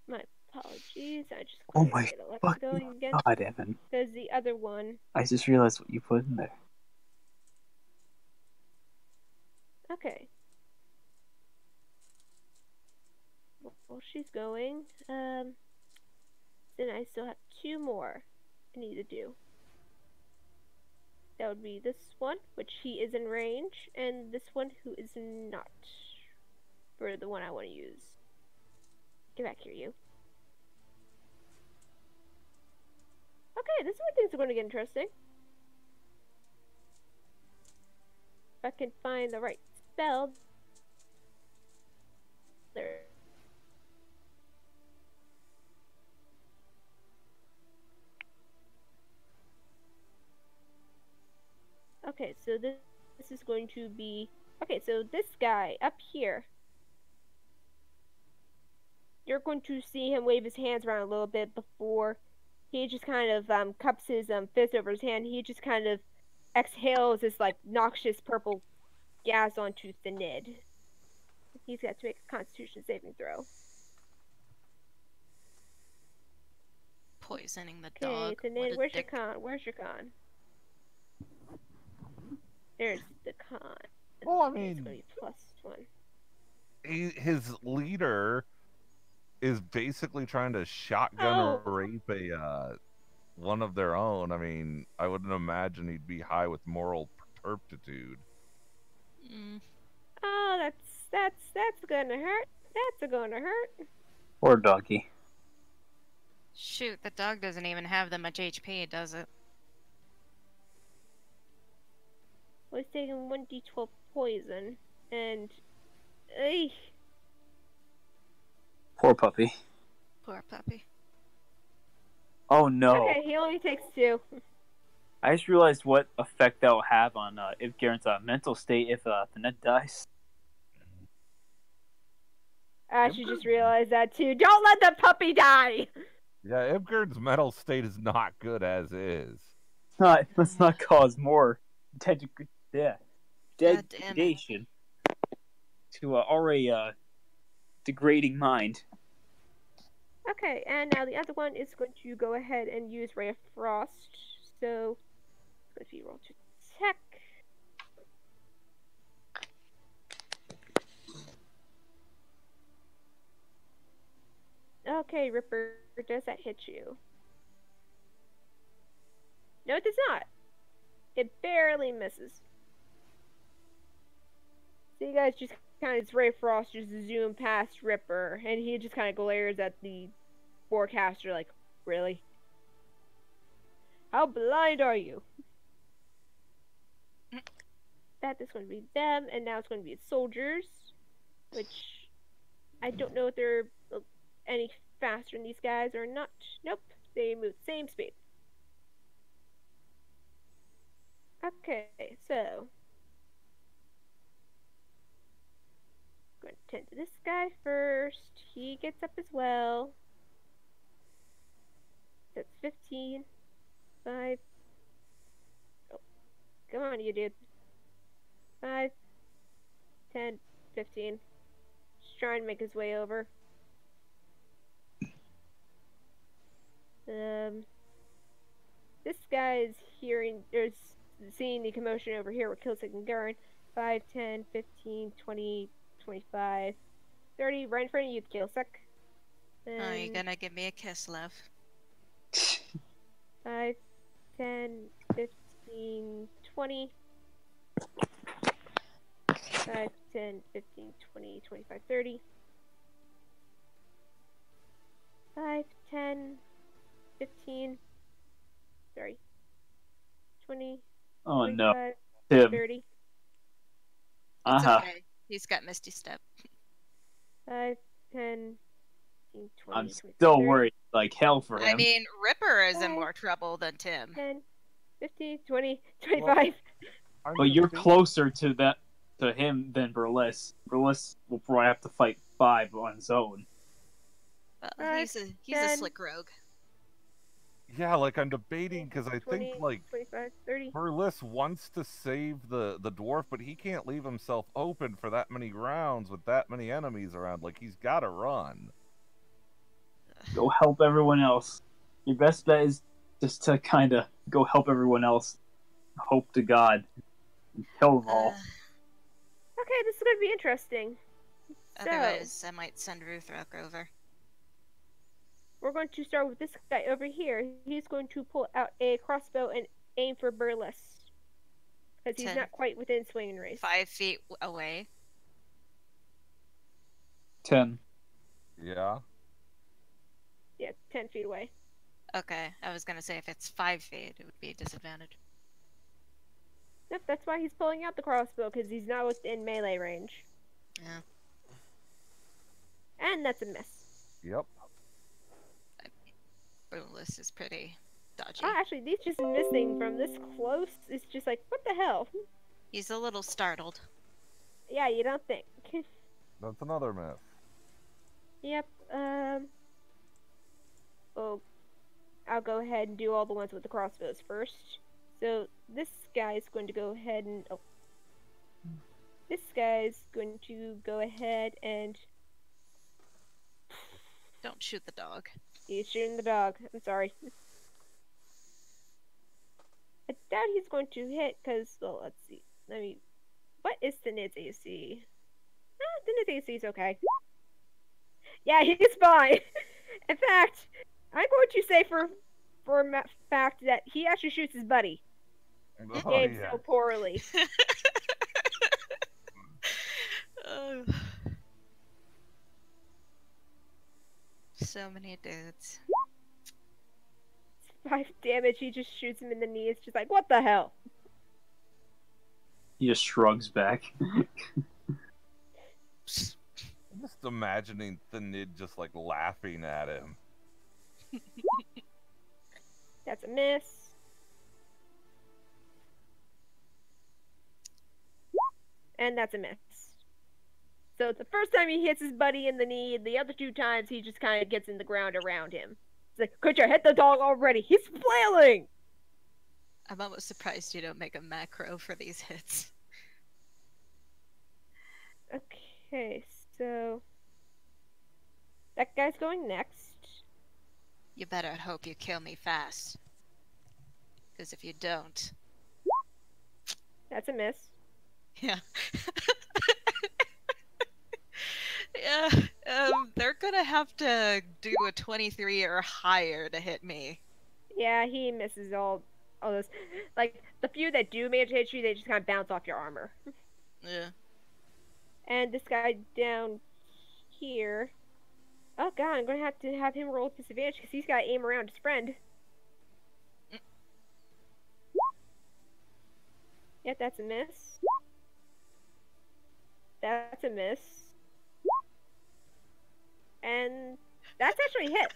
My apologies. these. I just Oh gotta my get Alexa fucking going again. god, Evan. There's the other one. I just realized what you put in there. Okay. Well, she's going. Then I still have 2 more I need to do. That would be this one, which he is in range, and this one who is not. For the one I want to use. Get back here, you. Okay, this is where things are going to get interesting. If I can find the right spell. There. Okay, so this is going to be... Okay, so this guy up here. You're going to see him wave his hands around a little bit before he just kind of cups his fist over his hand. He just kind of exhales this like noxious purple gas onto Thanid. He's got to make a Constitution saving throw. Poisoning the Okay, dog. Thanid, What a where's your dick. con? Where's your con? There's the con. Well, I Okay, it's mean, going to be +1. his leader is basically trying to shotgun Oh. rape a one of their own. I mean, I wouldn't imagine he'd be high with moral turpitude. Mm. Oh, that's gonna hurt. That's gonna hurt. Poor doggy. Shoot, the dog doesn't even have that much HP, does it? Was taking 1d12 poison, and eesh. Poor puppy. Poor puppy. Oh no. Okay, he only takes 2. I just realized what effect that will have on Ibgaren's mental state if the net dies. I should just realize that too. Don't let the puppy die. Yeah, Ibgard's mental state is not good as is. Let's not cause more degradation to already degrading mind. Okay, and now the other one is going to go ahead and use Ray of Frost. So, if you roll to attack. Okay, Ripper, does that hit you? No, it does not. It barely misses. So you guys just kind of, Ray of Frost just zoom past Ripper, and he just kind of glares at the forecaster like, really? How blind are you? That is going to be them, and now it's going to be soldiers, which I don't know if they're any faster than these guys or not. Nope, they move the same speed. Okay, so I'm going to tend to this guy first. He gets up as well. That's 15. 5. Oh, come on, you dude. 5, 10, 15. Just trying to make his way over. This guy is seeing the commotion over here with Kilsick and Gurren. 5, 10, 15, 20, 25, 30. Right in front of you, Kilsick. Oh, you're gonna give me a kiss, love. 5, 10, 15, 20. 5, 10, 15, 20, 25, 30. 5, 10, 15. Sorry. 20. Oh 25, no. Tim. 30. It's okay. He's got Misty Step. 5, 10, 15, 20. I'm 25, still 30. worried like hell for him. I mean, Ripper is in 5, more trouble than Tim. 10, 15, 20, 25. But you're closer to him than Burles. Burles will probably have to fight 5 on his own. Well, he's a 10. slick rogue. Yeah, like I'm debating because I 20, think like 25, 30. Burles wants to save the dwarf, but he can't leave himself open for that many rounds with that many enemies around. Like he's got to run. Go help everyone else. Your best bet is just to kind of go help everyone else. Hope to God. And kill them all. Okay, this is gonna be interesting. So, Otherwise, I might send Ruthrok over. we're going to start with this guy over here. He's going to pull out a crossbow and aim for Burles. Because he's 10. not quite within swinging range. 5 feet away. 10. Yeah. Yeah, 10 feet away. Okay, I was gonna say if it's 5 feet, it would be a disadvantage. Yep, that's why he's pulling out the crossbow, because he's not within melee range. Yeah. And that's a miss. Yep. Boneless is pretty dodgy. Oh, actually, these just missing from this close. It's just like, what the hell? He's a little startled. Yeah, you don't think. That's another myth. Yep, oh, I'll go ahead and do all the ones with the crossbows first. So, this guy's going to go ahead and, oh. This guy's going to go ahead and, Don't shoot the dog. he's shooting the dog. I'm sorry. I doubt he's going to hit, because, well, let's see. What is Thinid's AC? Thinid's AC is okay. Yeah, he's fine. In fact, I'm going to say for a fact that he actually shoots his buddy. Oh, Aimed yeah. so poorly. Oh. So many dudes. 5 damage, he just shoots him in the knee. It's just like, what the hell? He just shrugs back. I'm just imagining Thanid just like laughing at him. That's a miss. And that's a miss. So the first time he hits his buddy in the knee, the other 2 times he just kind of gets in the ground around him. It's like, could you hit the dog already? He's flailing! I'm almost surprised you don't make a macro for these hits. Okay, so that guy's going next. You better hope you kill me fast. Because if you don't... That's a miss. Yeah. Yeah, they're gonna have to do a 23 or higher to hit me. Yeah, he misses all those. Like, the few that do manage to hit you, they just kind of bounce off your armor. Yeah. And this guy down here. Oh god, I'm gonna have to have him roll with disadvantage because he's got to aim around his friend. Yep, that's a miss. That's a miss. And that's actually a hit.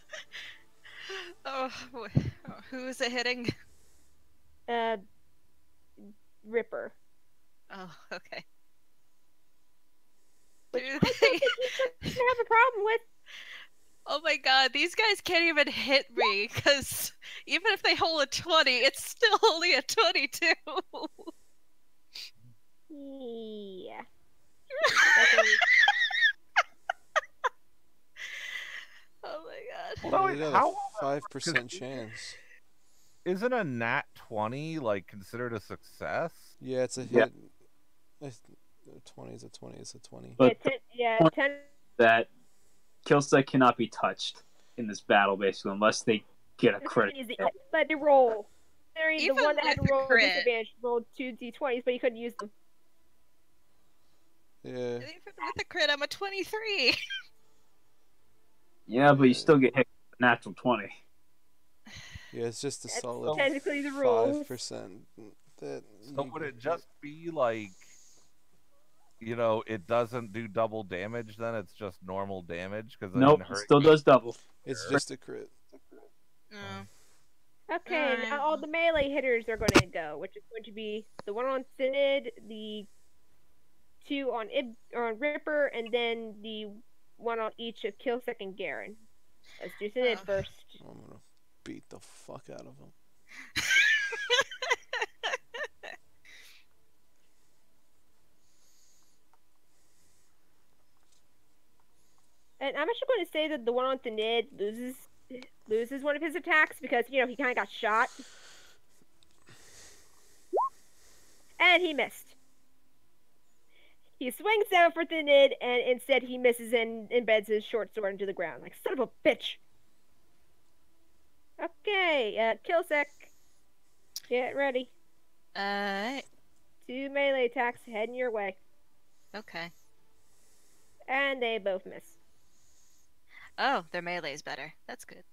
Oh, who is it hitting? Ripper. Oh, okay. Which Do I don't they- think he's gonna have a problem with. Oh my god, these guys can't even hit me, because even if they hold a 20, it's still only a 22. Yeah. Oh my god. Well, You got how- a 5% chance. Isn't a nat 20 like considered a success? Yeah, it's a Yeah. hit. It's- 20 is a 20 is a 20. But Yeah, 10. that Killset cannot be touched in this battle, basically, unless they get a crit. Let it roll. The Even one that had to with the roll crit. disadvantage rolled 2 d20s, but he couldn't use them. Yeah. Even with the crit, I'm a 23. Yeah, but you still get hit with a natural 20. Yeah, it's just a That's solid technically the rules. 5%. That So you would it get just be like, you know, it doesn't do double damage then? It's just normal damage? Because Nope, it still does double. hit. It's just a crit. Oh. Okay, Alright. now all the melee hitters are going to go, which is going to be the one on Synod, the 2 on Ripper, and then the one on each of Killsec and Garen. Let's do Synod Oh. first. I'm gonna beat the fuck out of him. And And I'm actually going to say that the one on Thanid loses one of his attacks because, he kind of got shot. And he missed. He swings down for Thanid, and instead he misses and embeds his short sword into the ground. Like, son of a bitch. Okay, Killsec. Get ready. 2 melee attacks heading your way. Okay. And they both miss. Oh, their melee is better. That's good.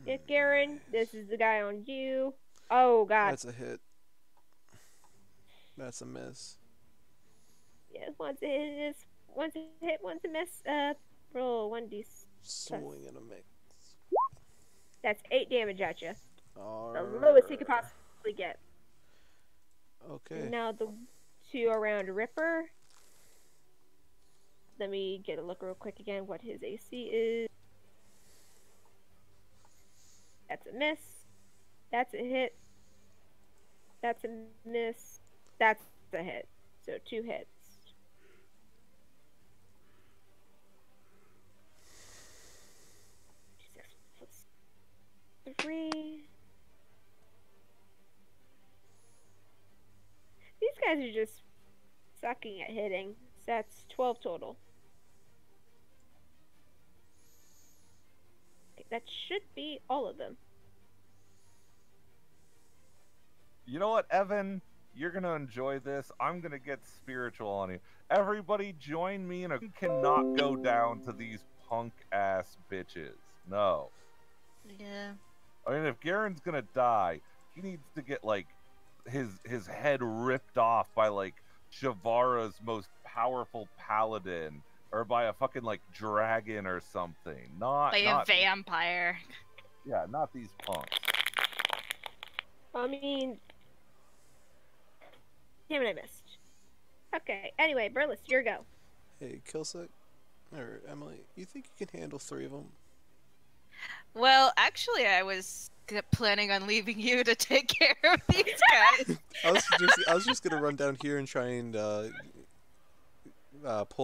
Yeah, Garen, this is the guy on you. Oh, God. That's a hit. That's a miss. Yeah, one's a hit, one's a hit, one's a miss. Roll 1d. Swing and a mix. That's 8 damage at you. The Arrgh. lowest he could possibly get. Okay. And now the 2 around Ripper. Let me get a look real quick again what his AC is. That's a miss. That's a hit. That's a miss. That's a hit. So 2 hits. Three. These guys are just sucking at hitting. So that's 12 total. Okay, that should be all of them. You know what, Evan? You're gonna enjoy this. I'm gonna get spiritual on you. Everybody join me in a cannot go down to these punk ass bitches. No. Yeah. I mean, if Garen's gonna die, he needs to get like his head ripped off by like Shavara's most powerful paladin, or by a fucking like dragon or something. Not a vampire. Yeah, not these punks. I mean, damn it, I missed. Okay. Anyway, Burles, your go. Hey, Killsec, or Emily, you think you can handle 3 of them? Well, actually, I was planning on leaving you to take care of these guys. I was just gonna run down here and try and pull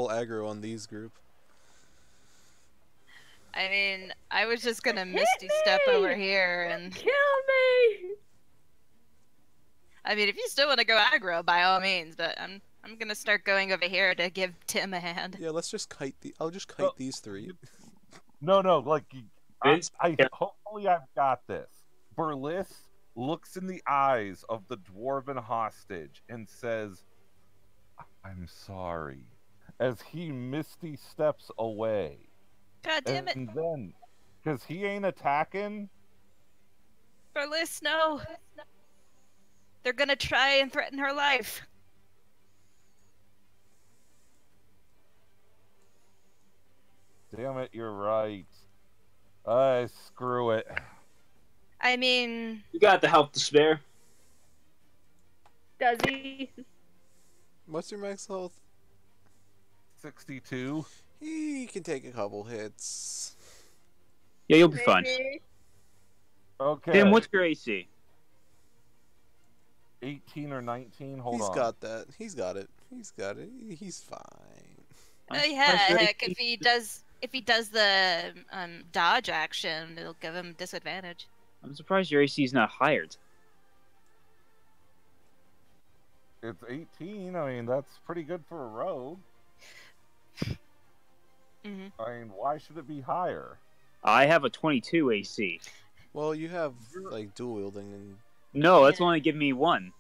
aggro on these group. I mean, I was just gonna Misty Step over here and kill me. I mean, if you still want to go aggro, by all means, but I'm gonna start going over here to give Tim a hand. Yeah, let's just kite I'll just kite these 3. No, like Vince? hopefully I've got this. Burles looks in the eyes of the dwarven hostage and says, "I'm sorry," as he misty steps away. God damn it. And then, because he ain't attacking, Burles, no. They're gonna try and threaten her life. damn it, you're right. Screw it. I mean, You got the health to spare. Does he? What's your max health? 62. He can take a couple hits. Yeah, you'll be fine. Maybe. Okay. Tim, what's your AC? 18 or 19? Hold He's on. got that. He's got it. He's got it. He's fine. oh yeah, heck, if he does the dodge action, it'll give him disadvantage. I'm surprised your AC is not higher. It's 18. I mean, that's pretty good for a rogue. Mm-hmm. I mean, why should it be higher? I have a 22 AC. Well, you have like dual wielding and No, that's only giving me 1.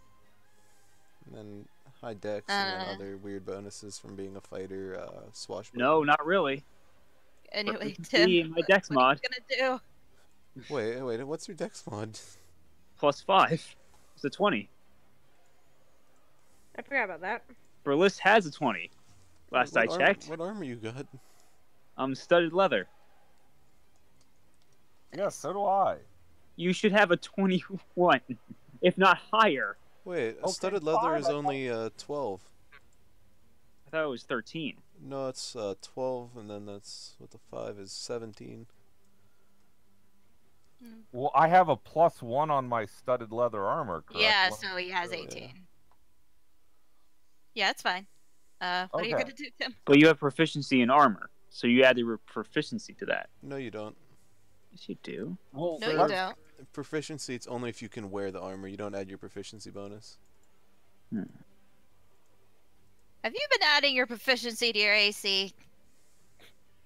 then high dex and then other weird bonuses from being a fighter. Swashbuckler. No, not really. Anyway, But Tim, see, my dex what mod are you gonna do? Wait. What's your dex mod? plus 5. It's a 20. I forgot about that. Burles has a 20. Last I checked. What armor you got? Studded leather. Yeah, so do I. You should have a 21, if not higher. Wait, Okay, studded leather fine, is only 12. I thought it was 13. No, it's 12, and then that's what the 5 is 17. Well, I have a +1 on my studded leather armor, correct? Yeah, Let- so he has Oh, yeah. 18. Yeah, it's fine. What are you Okay. gonna do, Tim? But you have proficiency in armor. So you add your proficiency to that. No, you don't. Yes, you do. Well, No, you let's- don't. Proficiency, it's only if you can wear the armor. You don't add your proficiency bonus. Have you been adding your proficiency to your AC?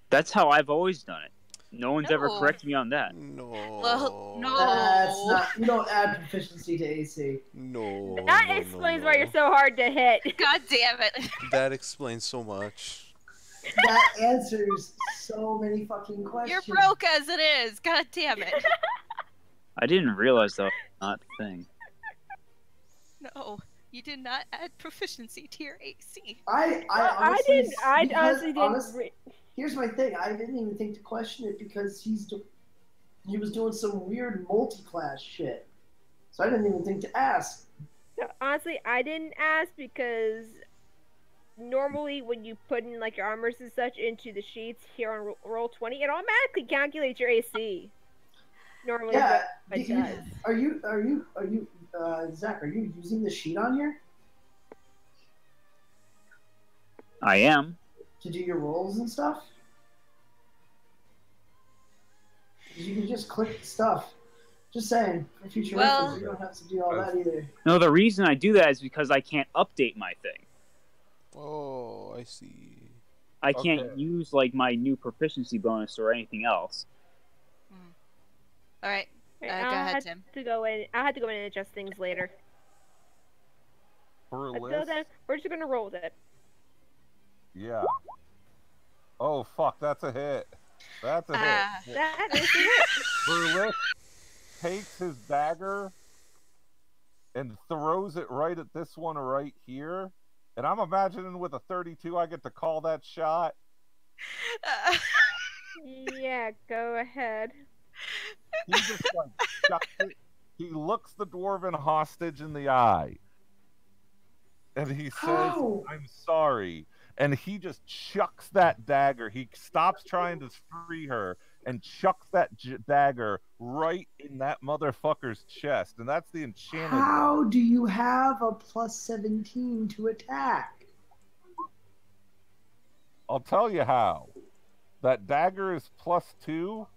That's how I've always done it. No one's ever No. corrected me on that. No. Well, no. That's not. You don't add proficiency to AC. No. That no, explains no, why no. you're so hard to hit. God damn it. That explains so much. That answers so many fucking You're questions. broke as it is. God damn it. I didn't realize that was not a thing. No, you did not add proficiency to your AC. I I honestly, didn't. I because honestly didn't. honest- here's my thing. I didn't even think to question it because he was doing some weird multi-class shit. So I didn't even think to ask. Honestly, I didn't ask because normally when you put in like your armors and such into the sheets here on roll 20, it automatically calculates your AC. Normally, Yeah. it you- does. Are you Zach? Are you using the sheet on here I am. to do your rolls and stuff? 'Cause you can just click the stuff. Just saying, for future Well- reference, you don't have to do all that either. No, the reason I do that is because I can't update my thing. Oh, I see. I can't Okay. use like my new proficiency bonus or anything else. All right. Right, Go I'll ahead, have Tim. to go in. I'll have to go in and adjust things later. Until Burles? then, we're just gonna roll with it. Yeah. Oh fuck, that's a hit. That's a hit. That is it. Burles takes his dagger and throws it right at this one right here. And I'm imagining with a 32, I get to call that shot. Yeah, go ahead. He just like chucks it. He looks the dwarven hostage in the eye. And he says, How? I'm sorry. And he just chucks that dagger. He stops trying to free her and chucks that dagger right in that motherfucker's chest. And that's the enchanted How one. do you have a plus 17 to attack? I'll tell you how. That dagger is +2.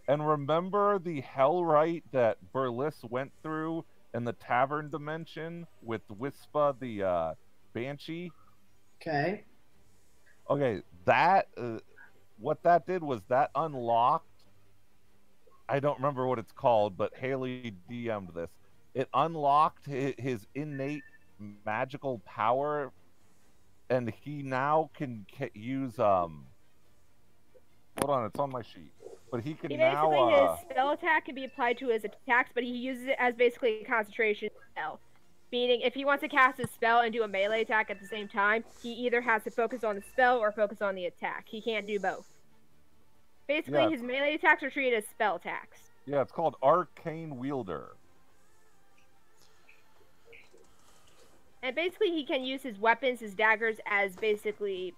And remember the hellrite that Burles went through in the tavern dimension with Wispa the banshee? Okay. Okay, that what that did was that unlocked. I don't remember what it's called, but Haley DM'd this. It unlocked his innate magical power, and he now can use Hold on, it's on my sheet. But he can He now. basically his spell attack can be applied to his attacks, but he uses it as basically a concentration spell. Meaning, if he wants to cast a spell and do a melee attack at the same time, he either has to focus on the spell or focus on the attack. He can't do both. Basically, Yeah. his melee attacks are treated as spell attacks. Yeah, it's called Arcane Wielder. And basically, he can use his weapons, his daggers, as basically...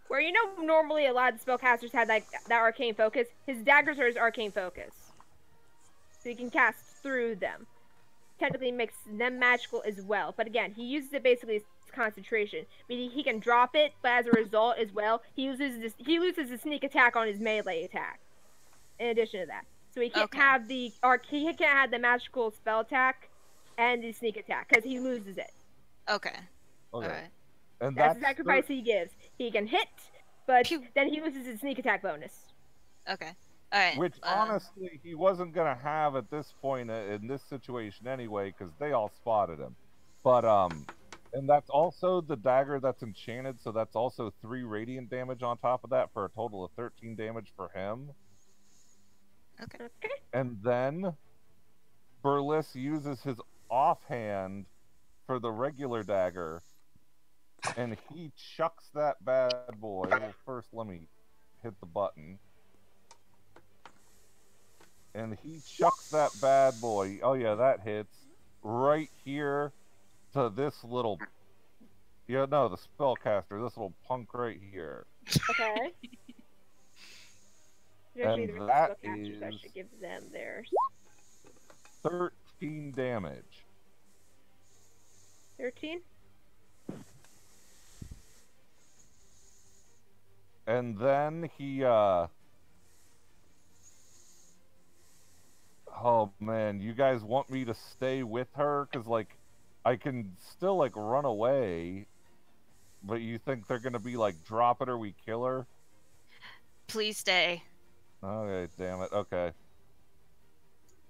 Where normally a lot of spellcasters have like that arcane focus. His daggers are his arcane focus. So he can cast through them. Technically makes them magical as well. But again, he uses it basically as concentration. Meaning he can drop it, but as a result as well, he loses a sneak attack on his melee attack. In addition to that. So he can't have he can't have the magical spell attack and the sneak attack, because he loses it. Okay. Okay. Alright. And That's the sacrifice he gives. He can hit, but Pew. then he loses his sneak attack bonus. Okay. Alright. Which honestly he wasn't gonna have at this point in this situation anyway, because they all spotted him. But and that's also the dagger that's enchanted, so that's also 3 radiant damage on top of that for a total of 13 damage for him. Okay. And then Burles uses his offhand for the regular dagger, and he chucks that bad boy. Well, first let me hit the button. And he chucks that bad boy. Oh yeah, that hits right here to this little. Yeah, no, the spellcaster. This little punk right here. Okay. And Actually, the that spellcasters, I is- should give them theirs. 13 damage. 13? And then he, oh man, you guys want me to stay with her? Because, like, I can still, like, run away, but you think they're gonna be like, drop it or we kill her? Please stay. Okay, damn it, okay.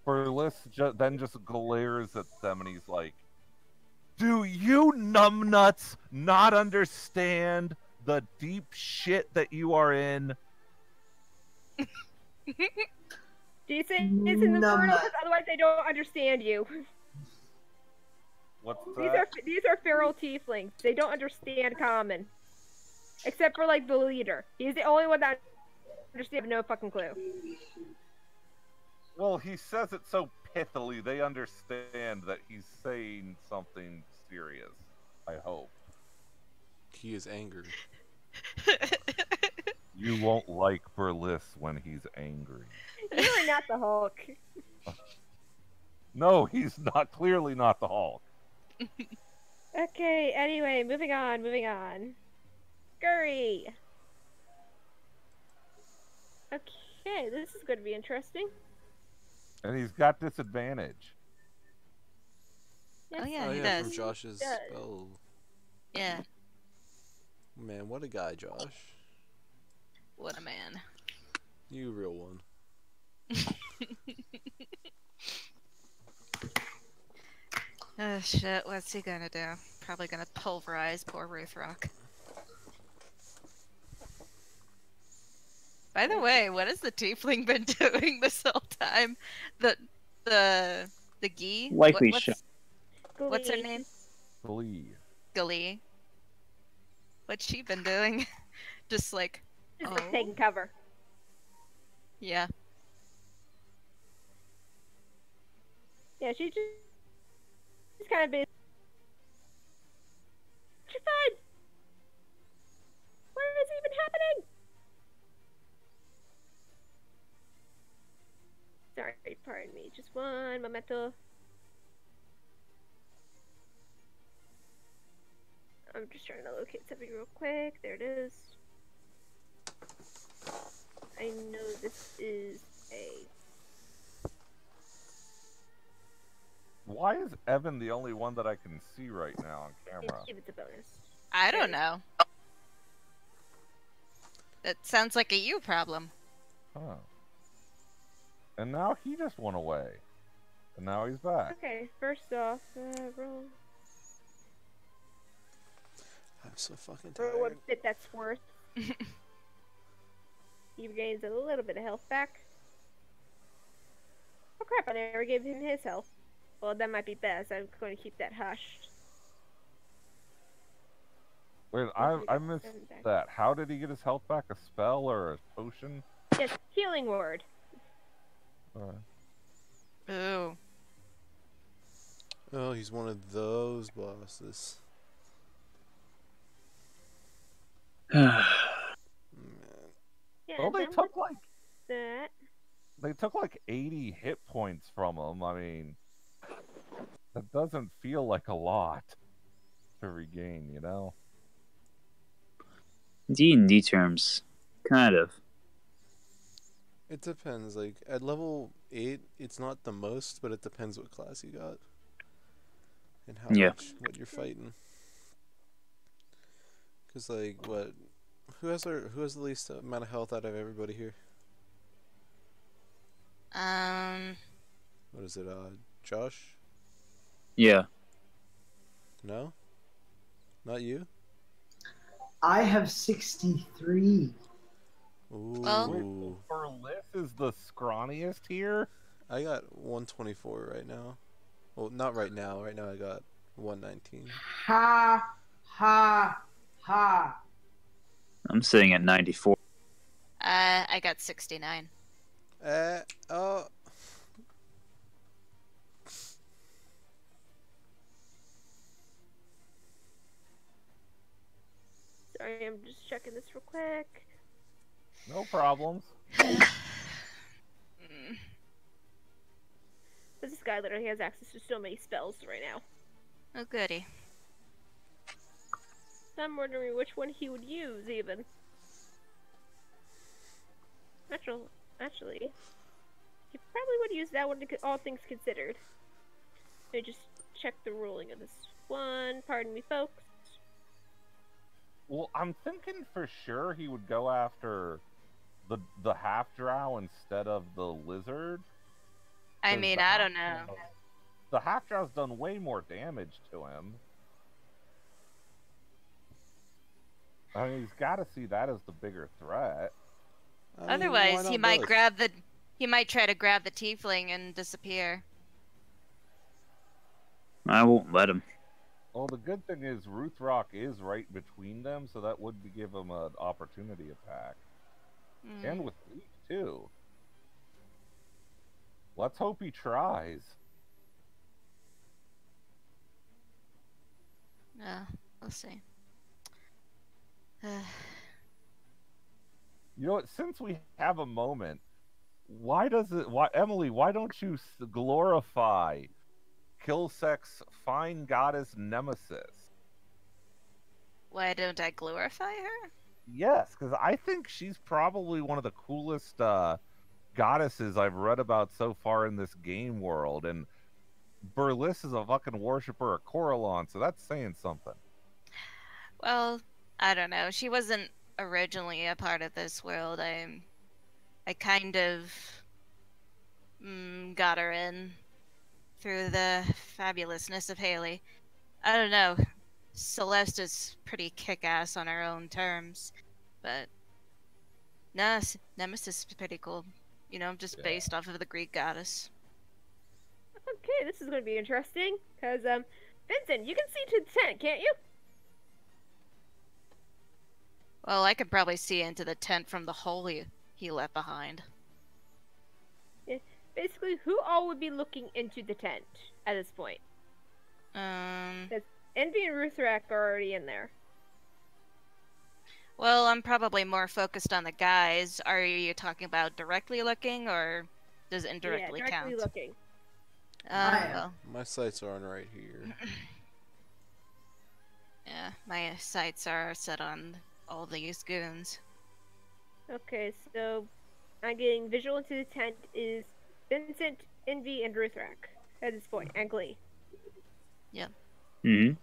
Burles then just glares at them and he's like, do you numbnuts not understand the deep shit that you are in? Do you say it's in the Numbnut. infernal? Because otherwise they don't understand you. What's These that? are feral tieflings. They don't understand common, except for like the leader. He's the only one that understands. No fucking clue. Well, he says it so pithily, they understand that he's saying something serious. I hope. He is angry. You won't like Burles when he's angry. You are not the Hulk. No, he's not. Clearly not the Hulk. Okay, anyway, moving on. Scurry! Okay, this is going to be interesting. And he's got disadvantage. Oh yeah, Oh he yeah, from does. Josh's does. spell. Yeah. Man, what a guy, Josh. What a man. You real one. Oh shit, what's he gonna do? Probably gonna pulverize poor Ruthrock. By the way, what has the tiefling been doing this whole time? The Gee? Likely what's her Glee. name? Glee. Glee. What's she been doing? Just like, Just oh, like taking cover. yeah. Yeah, she's kind of busy. She's fine. What is even happening? Sorry, pardon me. Just one momento. I'm just trying to locate something real quick. There it is. I know this is a... Why is Evan the only one that I can see right now on camera? If it's a bonus. I don't know. That sounds like a you problem. Huh. And now he just went away. And now he's back. Okay, first off, roll I'm so fucking for what tired. bit that's worth. He regains a little bit of health back. Oh crap, I never gave him his health. Well, that might be best. I'm going to keep that hushed. Wait, I missed that. How did he get his health back? A spell or a potion? Yes, healing word. Ooh. Oh, he's one of those bosses. Man. Yeah, Well, they done took with like that. 80 hit points from him. I mean, that doesn't feel like a lot to regain, you know? D&D terms, kind of. It depends. Like at level 8, it's not the most, but it depends what class you got and how Yeah. much what you're fighting. Cause like what, who has the least amount of health out of everybody here? What is it? Josh? Yeah. No, not you. I have 63. Ooh. Well- Burles is the scrawniest here? I got 124 right now. Well, not right now. Right now I got 119. Ha, ha, ha. I'm sitting at 94. I got 69. Oh. Sorry, I'm just checking this real quick. No problems. But this guy literally has access to so many spells right now. Oh, goody. So I'm wondering which one he would use, even. Actually, you probably would use that one, all things considered. Let me just check the ruling of this one. Pardon me, folks. Well, I'm thinking for sure he would go after the half drow instead of the lizard. I 'cause mean, the I half don't know. drow- The half drow's done way more damage to him. I mean, he's got to see that as the bigger threat. I mean, why Otherwise, he not might both? he might try to grab the tiefling and disappear. I won't let him. Well, the good thing is Ruthrock is right between them, so that would give him an opportunity attack. And with Leaf, too. Let's hope he tries. We'll see. You know what? Since we have a moment, why Emily, why don't you glorify Kilsek's fine goddess nemesis? Why don't I glorify her? Yes, because I think she's probably one of the coolest goddesses I've read about so far in this game world, and Burlis is a fucking worshiper of Coralon, so that's saying something. Well, I don't know. She wasn't originally a part of this world. I kind of got her in through the fabulousness of Haley. I don't know. Celeste is pretty kick-ass on her own terms, but Nemesis is pretty cool. You know, just based off of the Greek goddess. Okay, this is going to be interesting, because, Vincent, you can see to the tent, can't you? Well, I could probably see into the tent from the hole he left behind. Yeah, basically, who all would be looking into the tent at this point? Because Envy and Ruthrak are already in there. Well, I'm probably more focused on the guys. Are you talking about directly looking, or does it indirectly directly count? looking. Well, My sights are on right here. yeah, my sights are set on all these goons. Okay, so I'm getting visual into the tent is Vincent, Envy, and Ruthrak at this point, and Glee. Yep. Mm-hmm.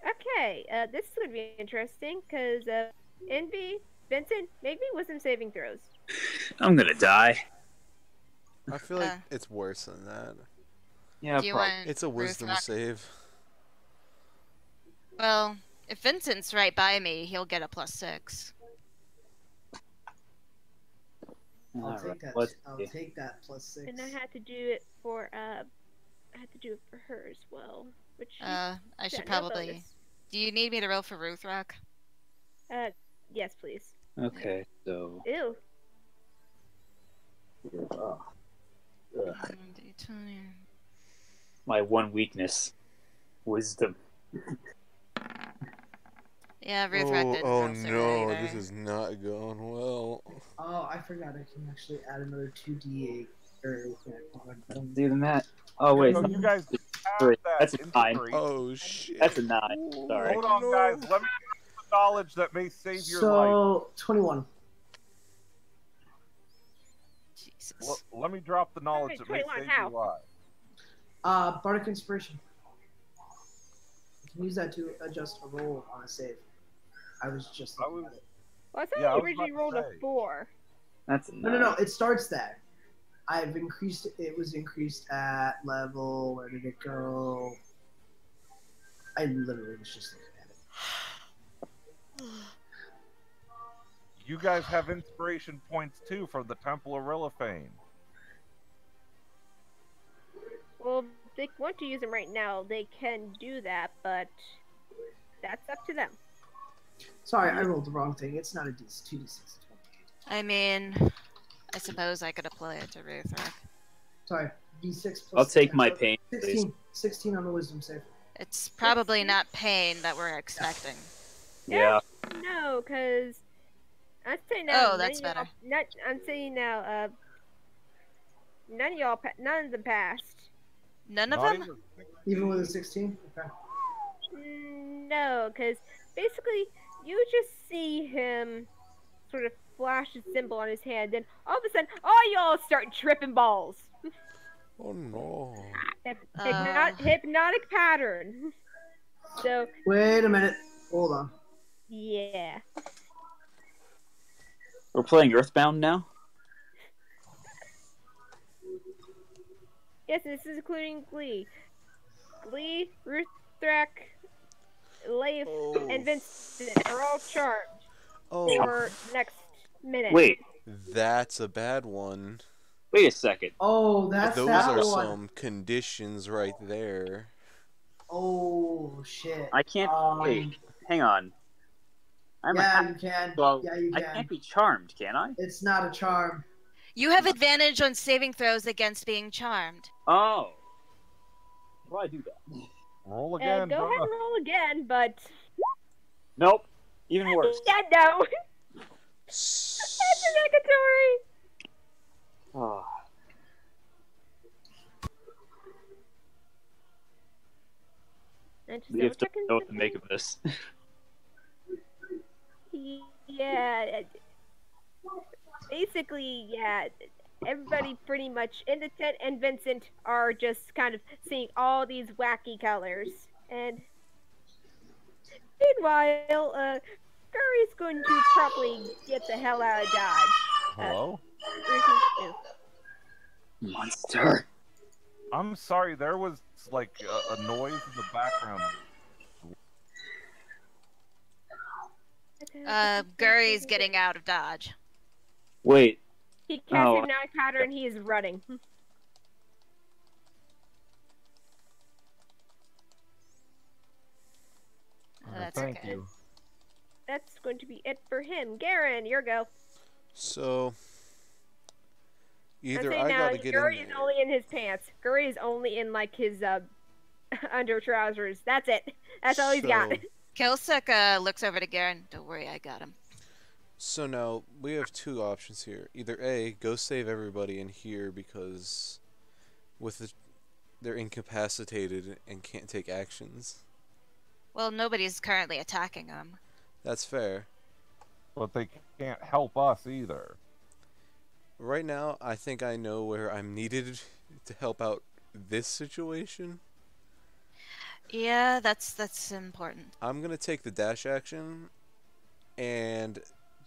Okay, this is going to be interesting, because Envy, Vincent, make me wisdom saving throws. I'm gonna die. I feel like it's worse than that. Yeah, Do you probably. want It's a wisdom Ruthrak? save. Well, if Vincent's right by me, he'll get a +6. I'll Alright, take that. let's I'll see. take that +6. And I had to do it for, her as well, which I should got no probably. bonus. Do you need me to roll for Ruthrak? Yes, please. Okay, so Ew. my one weakness, wisdom. Yeah, Ruthrak didn't roll so good either. This is not going well. Oh, I forgot I can actually add another 2d8. Don't do the math. Oh wait, So no, you guys have that's that a 9. inspiration. Oh shit. That's a 9. Sorry. Hold on, guys. Let me get the knowledge that may save your life. So 21. Jesus. Let me drop the knowledge that may 21, save how? your life. Bardic Inspiration. You can use that to adjust a roll on a save. I was just looking at it. Well, I thought Yeah, I you was originally about rolled to a say. 4. That's a 9. No. It starts there. I've increased. It was increased at level. Where did it go? I literally was just looking at it. You guys have inspiration points too from the Temple of Rilliphane. Well, if they want to use them right now, they can do that, but that's up to them. Sorry, I rolled the wrong thing. It's not a 2d6. It's 28. I mean, I suppose I could apply it to Ruthrak. Sorry, d6 plus. I'll take 10. my So pain, please. 16. 16 on the wisdom save. It's probably not pain that we're expecting. Yeah. No, because I'm saying now. Oh, that's better. I'm saying now. None of y'all. None of them passed. None of Not them? Even with a 16. Okay. No, because basically you just see him sort of flashes symbol on his hand, and all of a sudden, all y'all start tripping balls. Oh no. Hypnotic pattern. So Wait a minute. Hold on. yeah. We're playing Earthbound now? Yes, this is including Glee. Glee, Ruthrak, Leif, and Vincent are all charmed for next minute. Wait, That's a bad one. wait a second. Oh, that's Those that are one. some conditions right there. Oh shit. I can't. Wait, hang on. You can. Well, Yeah, you I can. can't be charmed, can I? It's not a charm. You have advantage on saving throws against being charmed. Oh. Why do that? Roll again, Go ahead and roll again, but Nope. Even worse. yeah, no. That's negatory. Oh. We have to know what to make of this. Yeah. Basically, yeah. Everybody pretty much in the tent and Vincent are just kind of seeing all these wacky colors. And meanwhile, Curry's going to probably get the hell out of Dodge. Hello? Monster. I'm sorry, there was like a noise in the background. Gurry's getting out of Dodge. Wait. He casts hypnotic pattern. He is running. Thank you. That's going to be it for him. Garen, your go. So either I I now, gotta get Gurry in is only in his pants. Gurry is only in like his under trousers. That's it. That's all he's got. Kilsek looks over to Garen. Don't worry, I got him. So now we have two options here. Either A, go save everybody in here because they're incapacitated and can't take actions. Well, nobody's currently attacking them. That's fair. But they can't help us either. Right now, I think I know where I'm needed to help out this situation. Yeah, that's important. I'm gonna take the dash action and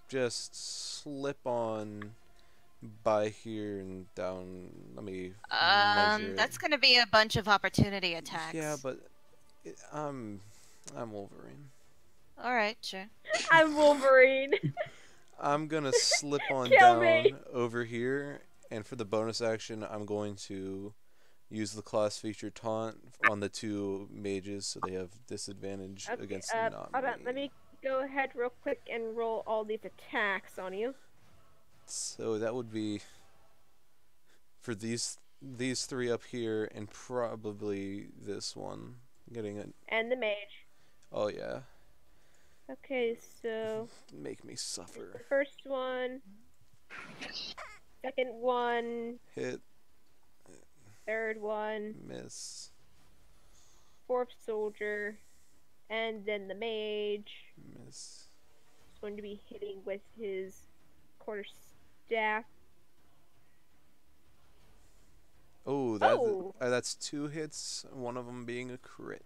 just slip on by here and down. Let me measure That's gonna be a bunch of opportunity attacks. Yeah, but I'm Wolverine. All right, sure. I'm Wolverine. I'm gonna slip on Kill down me. over here, and for the bonus action, I'm going to use the class feature taunt on the two mages, so they have disadvantage against not hold on, let me go ahead real quick and roll all these attacks on you. So that would be for these three up here, and probably this one getting it. And the mage. Oh yeah. Okay, so Make me suffer. the first one, second one, Hit. third one, Miss. fourth soldier, and then the mage. Miss. Is going to be hitting with his quarter staff. Oh, that's 2 hits. One of them being a crit.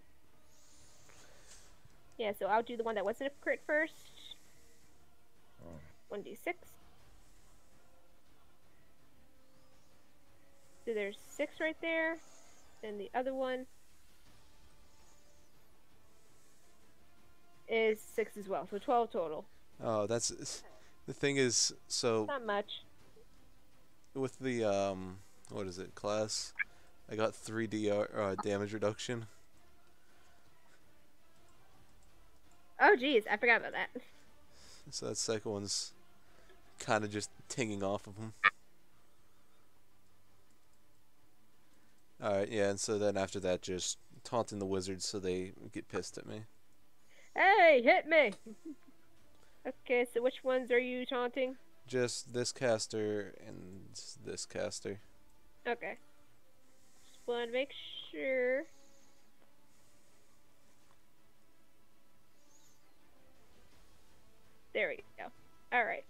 Yeah, so I'll do the one that wasn't a crit first. 1d6. So there's 6 right there. And the other one is 6 as well. So 12 total. Oh, that's the thing is, so Not much. with the what is it, class? I got 3d damage reduction. Oh, geez, I forgot about that. So that second one's kind of just tinging off of them. Alright, yeah, and so then after that, just taunting the wizards so they get pissed at me. Hey, hit me! Okay, so which ones are you taunting? Just this caster and this caster. Okay. Just want to make sure. There we go. Alright.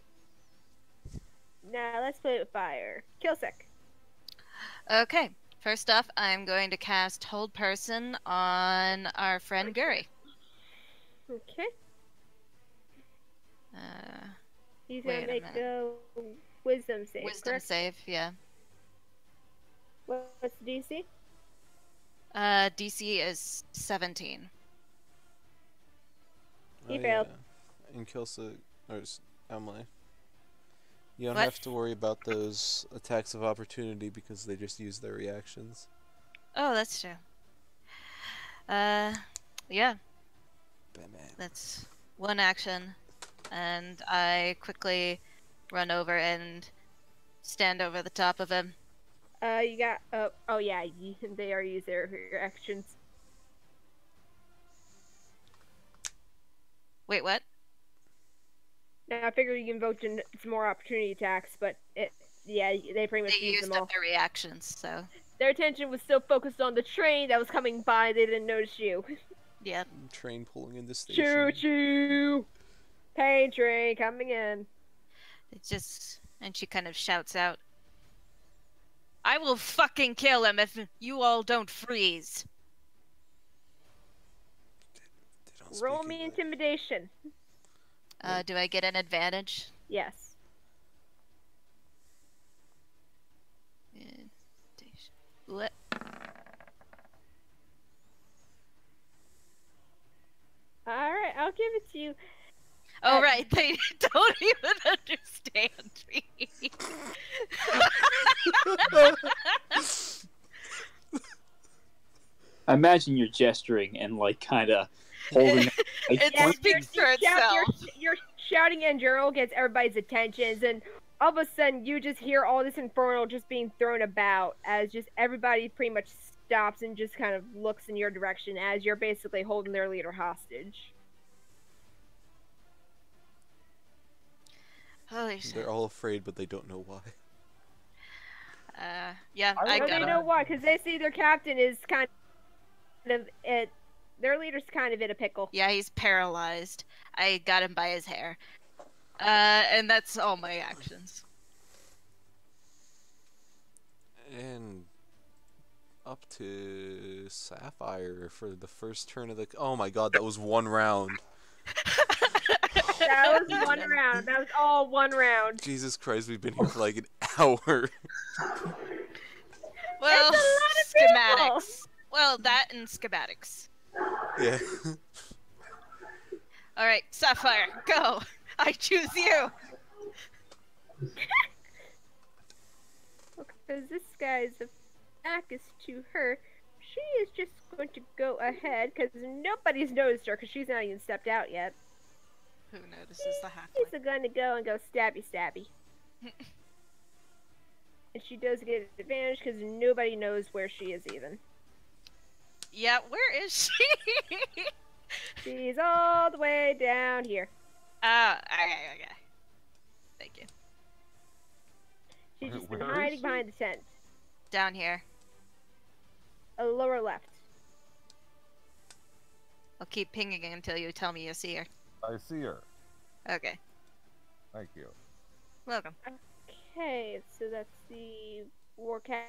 fire. Killsick. Okay. First off, I'm going to cast Hold Person on our friend Guri. Okay. He's Wait gonna a make minute. a wisdom save. Wisdom correct? save, yeah. What's the DC? DC is 17. He failed. And Kilsa, or Emily. You don't What? have to worry about those attacks of opportunity because they just use their reactions. Oh, that's true. Yeah, Batman. that's one action. And I quickly run over and stand over the top of him. You got. Oh yeah, they are use their actions. Wait, what? Now I figure you can vote some more opportunity attacks, but yeah, they pretty much They used used them all. up their reactions, so Their attention was still focused on the train that was coming by. They didn't notice you. yeah. Train pulling into station. Choo choo! Pain train coming in. It's just, and she kind of shouts out, "I will fucking kill him if you all don't freeze." They don't speak Roll me English. intimidation. Do I get an advantage? Yes. What? Alright, I'll give it to you. Oh, right, they don't even understand me. I imagine you're gesturing and like kind of holding. It Yeah, speaks for itself. You're shouting in general gets everybody's attentions, and all of a sudden you just hear all this infernal just being thrown about as just everybody pretty much stops and just kind of looks in your direction as you're basically holding their leader hostage. Holy shit. They're all afraid, but they don't know why. Yeah, I I Well, got they him. know why, because they see their captain is kind of their leader's kind of in a pickle. Yeah, he's paralyzed. I got him by his hair. And that's all my actions. And up to Sapphire for the first turn of the. Oh my god, that was one round. That was one round. That was all one round. Jesus Christ, we've been here for like an hour. Well, It's a lot of schematics. Well, that and schematics. Yeah. Alright, Sapphire, go! I choose you! Because this guy's back is to her. She is just going to go ahead because nobody's noticed her because she's not even stepped out yet. Who notices the halfway? She's going to go and go stabby stabby. And she does get an advantage because nobody knows where she is even. Yeah, where is she? She's all the way down here. Okay. Thank you. She's just Where been is hiding she? behind the tent. Down here. Lower left. I'll keep pinging until you tell me you see her. I see her. Okay. Thank you. Welcome. Okay, so that's the Warcaster's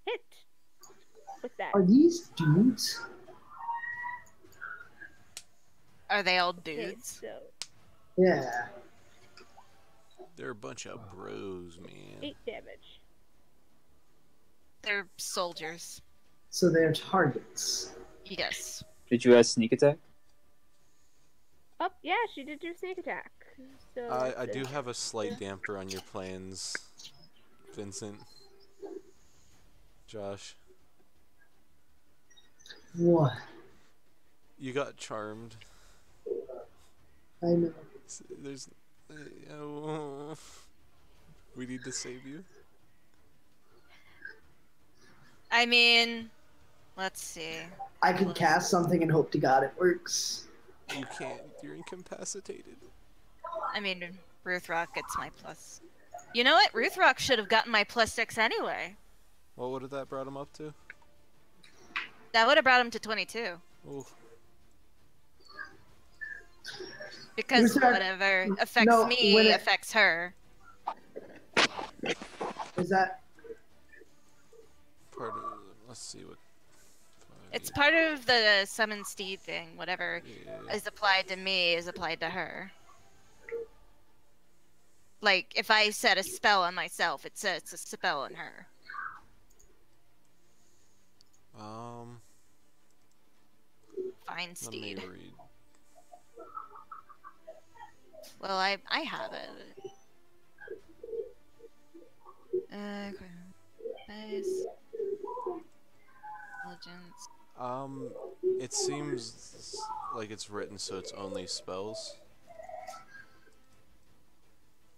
hit. What's that? Are these dudes? Are they all Okay, dudes? so Yeah. They're a bunch of bros, man. 8 damage. They're soldiers. So they're targets. Yes. Did you add sneak attack? Oh, yeah, she did do sneak attack. So I that's do it. have a slight damper on your plans, Vincent. Josh. What? You got charmed. I know. There's. Oh, we need to save you. I mean, let's see. I could cast something and hope to God it works. You can't. You're incapacitated. I mean, Ruth Rock gets my plus. You know what? Ruth Rock should have gotten my +6 anyway. What would have that brought him up to? That would have brought him to 22. Oh, Because Ruth Rock- whatever affects no, me when it- affects her. Is that Part of. Let's see what. It's part of the summon steed thing. Whatever Yeah. is applied to me is applied to her. Like, if I set a spell on myself, it sets a spell on her. Fine Let me steed. read. Well, I have it. Okay. Nice. Intelligence. It seems like it's written so it's only spells.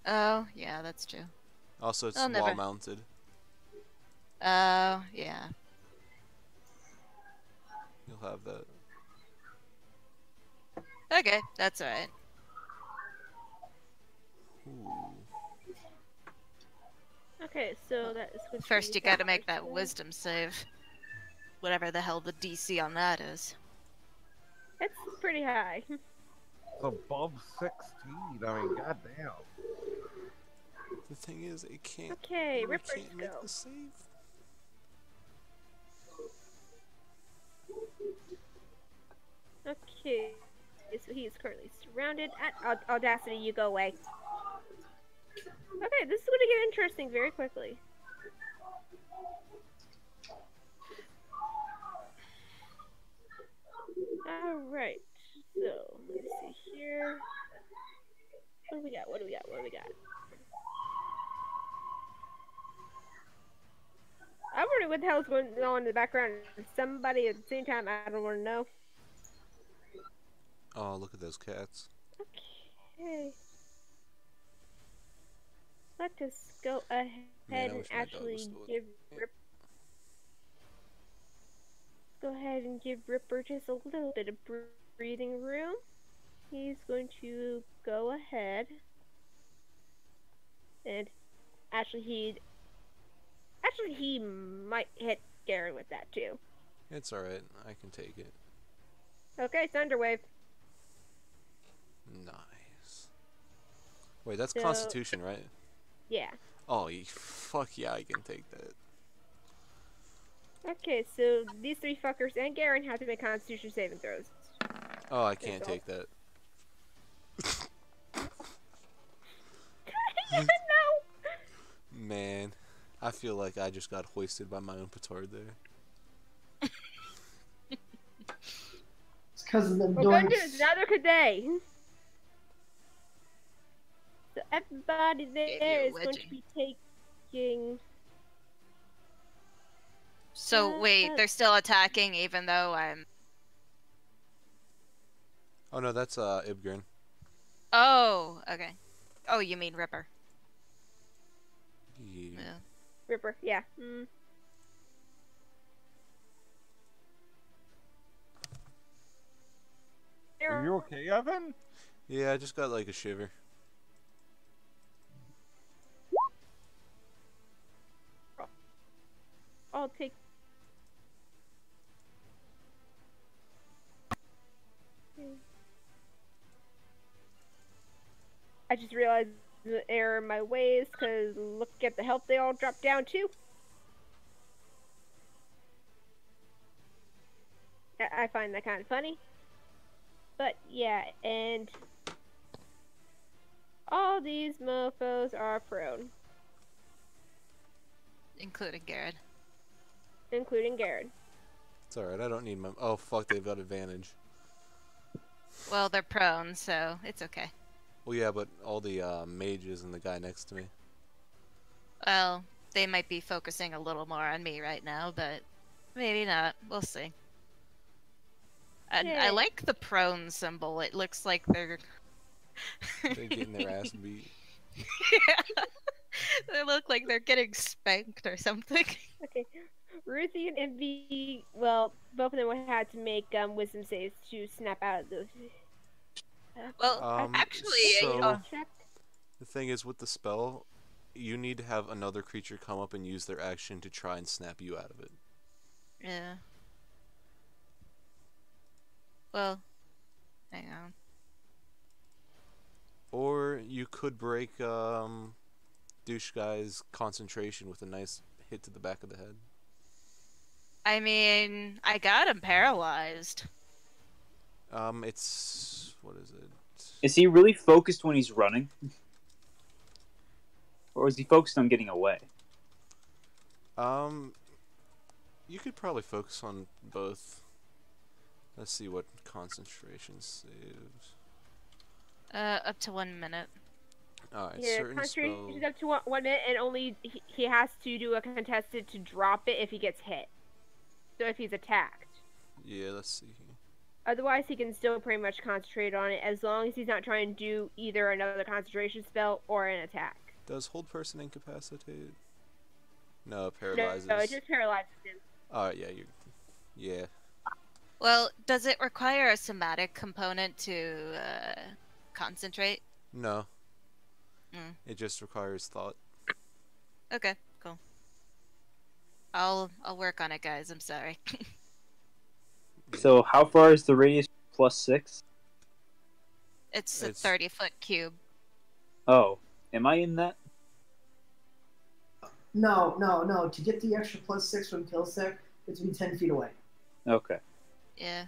Oh, yeah, that's true. Also, it's I'll never- wall mounted. Oh, yeah. You'll have that. Okay, that's alright. Ooh. Okay, so that is going to First, be you gotta make that sacrifice. wisdom save. Whatever the hell the DC on that is. It's pretty high. It's above 16. I mean, goddamn. The thing is, it can't. Okay, we Rippers can't make go. the save. Okay, so he is currently surrounded. At Audacity, you go away. Okay, this is going to get interesting very quickly. Alright, so let me see here. What do we got? What do we got? What do we got? I'm wondering what the hell's going on in the background. Somebody at the same time, I don't want to know. Oh, look at those cats. Okay. Let us go ahead Man, I and wish my dog was actually still with give me. go ahead and give Ripper just a little bit of breathing room. He's going to go ahead and actually he might hit Garen with that too. It's alright. I can take it. Okay, Thunderwave. Nice. Wait, that's So- Constitution, right? Yeah. Oh, fuck yeah, I can take that. Okay, so these three fuckers and Garen have to make Constitution saving throws. Oh, I can't That's all. take that. No. Man, I feel like I just got hoisted by my own petard there. it's because of the We're going to do doinks? another good day. So everybody Gave there you is a going to wedgie. be taking. So, wait, they're still attacking even though I'm... Oh no, that's Ibgrin. Oh, okay. Oh, you mean Ripper. Yeah. Yeah. Ripper, yeah. Are you okay, Evan? Yeah, I just got like a shiver. I'll take. I just realized the error in my ways because look at the health they all dropped down to. I find that kind of funny. But yeah, and all these mofos are prone, Including Garrett. including Garrett. It's alright, I don't need my. Oh fuck, they've got advantage. Well, they're prone, so it's okay. Well, yeah, but all the mages and the guy next to me. Well, they might be focusing a little more on me right now, but maybe not. We'll see. And I Yay. like the prone symbol. It looks like they're... They're getting their ass beat. Yeah. They look like they're getting spanked or something. Okay, Ruthie and Envy. Well, both of them would have to make wisdom saves to snap out of those. Well, actually, so check. the thing is, with the spell, you need to have another creature come up and use their action to try and snap you out of it. Yeah. Well, hang on. Or you could break douche guy's concentration with a nice hit to the back of the head. I mean, I got him paralyzed. It's what is it? Is he really focused when he's running? Or is he focused on getting away? You could probably focus on both. Let's see what concentration saves. Up to 1 minute. Alright, Yeah, certain concentration spells. is up to 1 minute, and only he has to do a contested to drop it if he gets hit. So if he's attacked. Yeah, let's see here. Otherwise, he can still pretty much concentrate on it as long as he's not trying to do either another concentration spell or an attack. Does hold person incapacitated? No, No, paralyzes. no, it just paralyzes him. Alright, yeah. Well, does it require a somatic component to concentrate? No. Mm. It just requires thought. Okay, cool. I'll work on it, guys. I'm sorry. So how far is the radius +6? It's a It's- 30-foot cube. Oh, am I in that? No. To get the extra +6 from Killsec, it's to be 10 feet away. Okay. Yeah.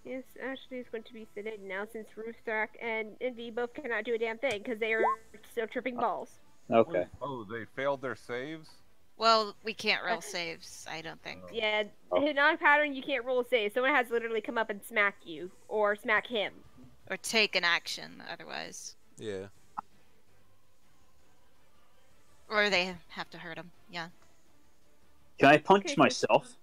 Yes, Ashley is going to be sedated now since Ruthrak and Envy both cannot do a damn thing because they are still tripping balls. Okay. Oh, they failed their saves? Well, we can't roll saves, I don't think. Yeah, Oh. hypnotic pattern, you can't roll a save. Someone has to literally come up and smack you or smack him. Or take an action, otherwise. Yeah. Or they have to hurt him. Yeah. Can I punch Okay, so- myself?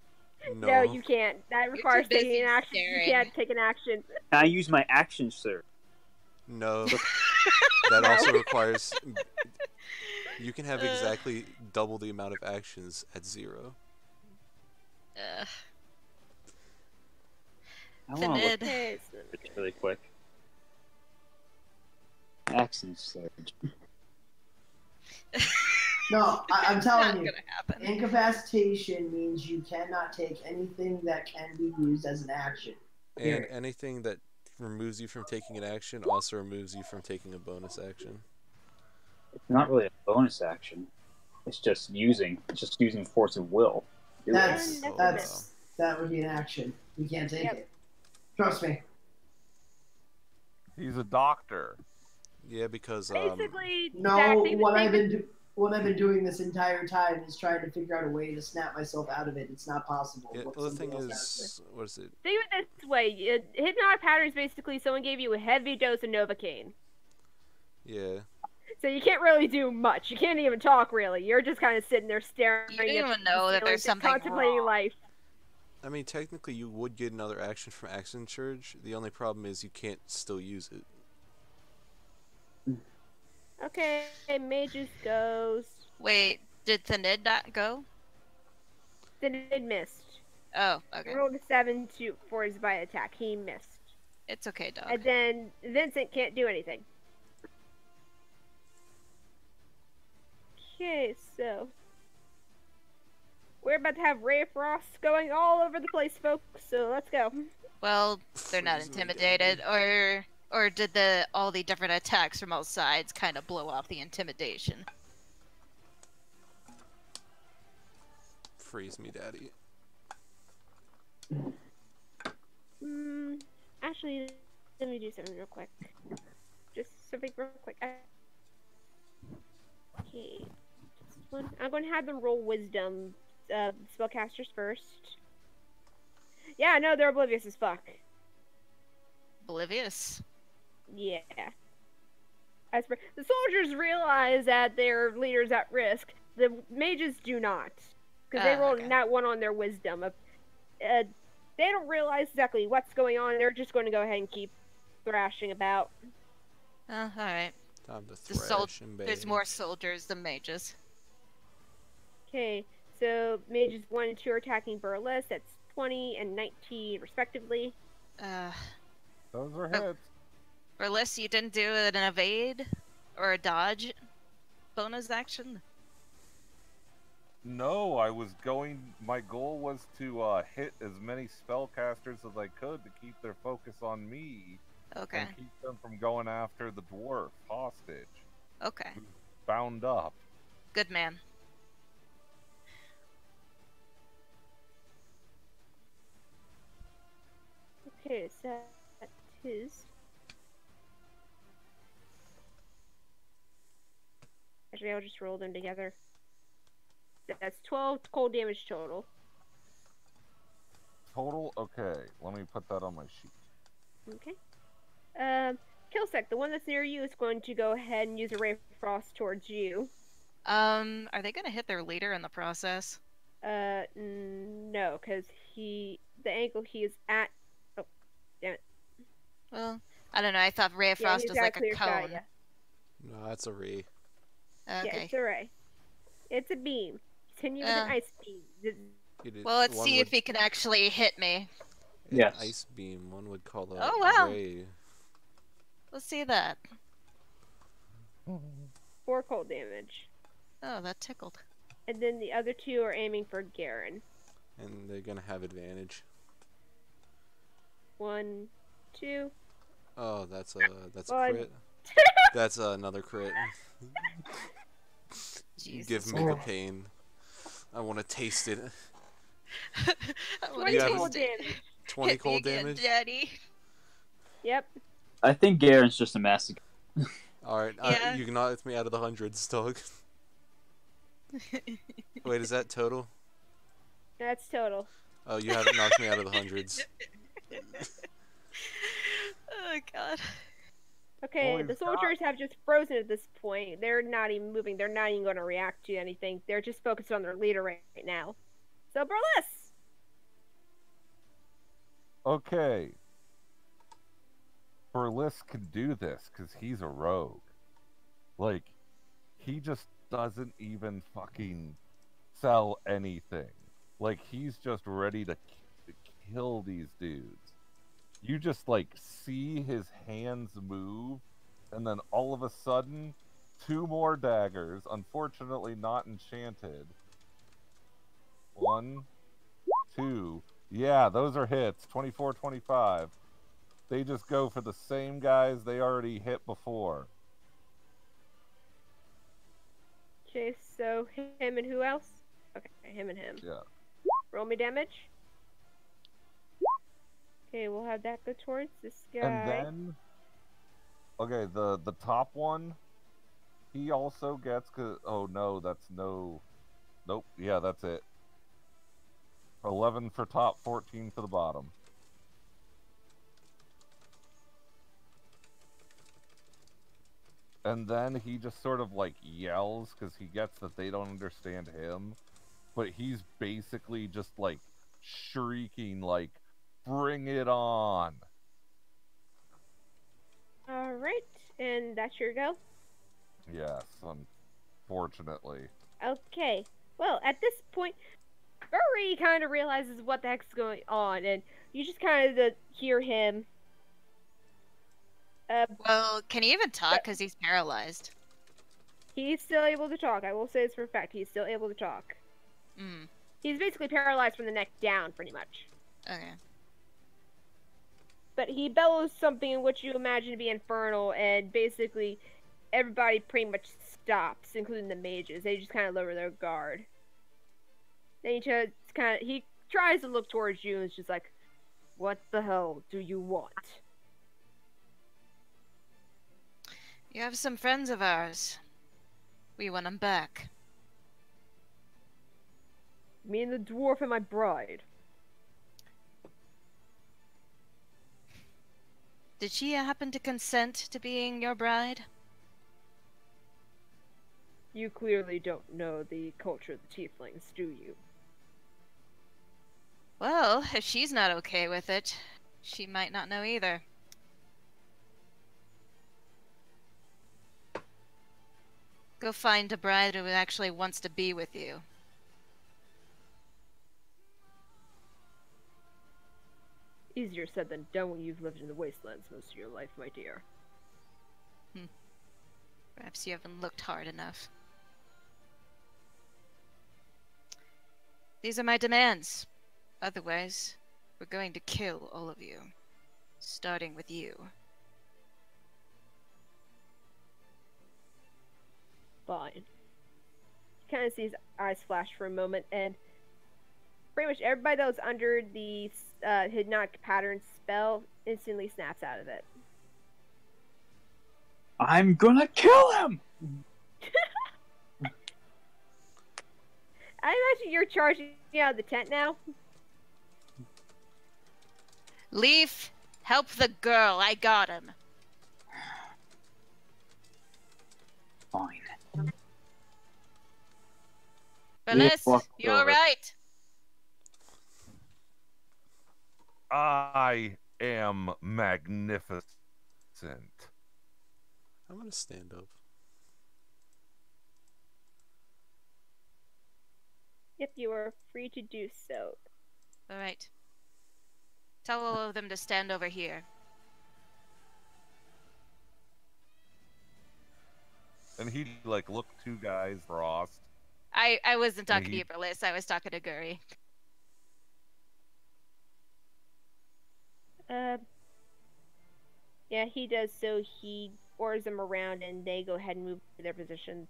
No. You can't. That requires busy taking an action. staring. You can't take an action. Can I use my action, sir? No. That No. also requires. You can have exactly double the amount of actions at 0. I want to look Finid. Okay, so at this really quick. Action surge. No, I'm Not telling you, gonna happen. incapacitation means you cannot take anything that can be used as an action. And Here. anything that removes you from taking an action also removes you from taking a bonus action. It's not really a bonus action. It's just using force of will. Do it. That would be an action. We can't take Yep. it. Trust me. He's a doctor. Yeah, because basically, No, Zach, they've what been- I've been doing this entire time is trying to figure out a way to snap myself out of it. It's not possible. yeah, What well, the thing somebody else has is, what is it? think of it this way: hypnotic pattern is basically someone gave you a heavy dose of Novocaine, Yeah. so you can't really do much. You can't even talk really. You're just kind of sitting there staring. You don't at even the know that ceiling, there's something contemplating wrong. life. I mean, technically, you would get another action from Action Surge. The only problem is you can't still use it. Okay, Mages goes. Wait, did Thanid not go? Then it missed. Oh, He okay. rolled a 7 for his bite attack. He missed. It's okay, dog. And then Vincent can't do anything. Okay, so we're about to have Ray of Frost going all over the place, folks. So let's go. Well, they're not Freeze me, intimidated, or did all the different attacks from all sides kind of blow off the intimidation? Freeze me, daddy. Actually, let me do something real quick. Just something real quick. Okay, this one. I'm going to have them roll Wisdom spellcasters first. Yeah, no, they're oblivious as fuck. Oblivious. Yeah. The soldiers realize that their leader's at risk. The mages do not, because they rolled okay. nat 1 on their wisdom. They don't realize exactly what's going on. They're just going to go ahead and keep thrashing about. Oh, alright. Time to The sol- thrash and bang. There's more soldiers than mages. Okay, so mages 1 and 2 are attacking Burles. That's 20 and 19 respectively. Those are Oh. hits. Burles, you didn't do an evade or a dodge bonus action? No, I was going. My goal was to hit as many spellcasters as I could to keep their focus on me Okay. and keep them from going after the dwarf hostage, Okay. bound up. Good man. Okay, so that is. Actually, I'll just roll them together. That's 12 cold damage total. Total? Okay, let me put that on my sheet. Okay. Killsec, the one that's near you, is going to go ahead and use a ray of frost towards you. Are they gonna hit their leader in the process? No, because the angle he is at. Oh, damn it. Well, I don't know. I thought Ray of Yeah, Frost he's was got like a a clear shot, cone. yeah. No, that's a Ray. Yeah, Okay. it's a ray. It's a beam. Continue with an ice beam. Well, let's One see would, if he can actually hit me. an Yes. ice beam. One would call that Oh, wow. Ray. Let's see that. 4 cold damage. Oh, that tickled. And then the other 2 are aiming for Garen. And they're gonna have advantage. 1, 2. Oh, that's a One. crit. That's another crit. Jesus. Give me the pain. I want to taste it. I wanna 20 have- cold taste it. damage. 20 Hit me cold again, damage. Daddy. Yep. I think Garen's just a masochist. All right, Yeah. you knocked me out of the hundreds, dog. Wait, is that total? That's total. Oh, you haven't knocked me out of the hundreds. Oh god. Okay, Well, the he's got- soldiers have just frozen at this point. They're not even moving. They're not even going to react to anything. They're just focused on their leader right now. So, Burles! Okay. Burles can do this because he's a rogue. Like, he just doesn't even fucking sell anything. Like, he's just ready to kill these dudes. You just, like, see his hands move, and then all of a sudden, 2 more daggers, unfortunately not enchanted. 1, 2. Yeah, those are hits. 24, 25. They just go for the same guys they already hit before. Okay, so him and who else? Okay, him and him. Yeah. Roll me damage. Okay, we'll have that go towards this guy. And then, okay, the top one, he also gets, oh no, that's no, nope, yeah, that's it. 11 for top, 14 for the bottom. And then he just sort of like yells because he gets that they don't understand him. But he's basically just like shrieking, like, bring it on. Alright, and that's your go? Yes, unfortunately. Okay. Well, at this point, Furry kind of realizes what the heck's going on, and you just kind of hear him. Well, can he even talk because he's paralyzed? He's still able to talk. I will say this for a fact. He's still able to talk. Mm. He's basically paralyzed from the neck down, pretty much. Okay. But he bellows something in which you imagine to be infernal, and basically everybody pretty much stops, including the mages. They just kind of lower their guard. Then he tries to look towards you, and it's just like, what the hell do you want? You have some friends of ours. We want them back. Me and the dwarf and my bride. Did she happen to consent to being your bride? You clearly don't know the culture of the tieflings, do you? Well, if she's not okay with it, she might not know either. Go find a bride who actually wants to be with you. Easier said than done when you've lived in the wastelands most of your life, my dear. Perhaps you haven't looked hard enough. These are my demands. Otherwise, we're going to kill all of you. Starting with you. Fine. kind of sees eyes flash for a moment, and pretty much everybody that was under the hypnotic pattern spell instantly snaps out of it. I'm gonna kill him! I imagine you're charging out of the tent now. Leaf, help the girl. I got him. Fine. Phyllis, walk you over. alright? I am magnificent. I'm gonna stand up. Yep, you are free to do so. Alright. Tell all of them to stand over here. And he like looked two guys, Frost. I wasn't talking to he- you, Phyllis. I was talking to Guri. Yeah, he does so. He orders them around, and they go ahead and move to their positions.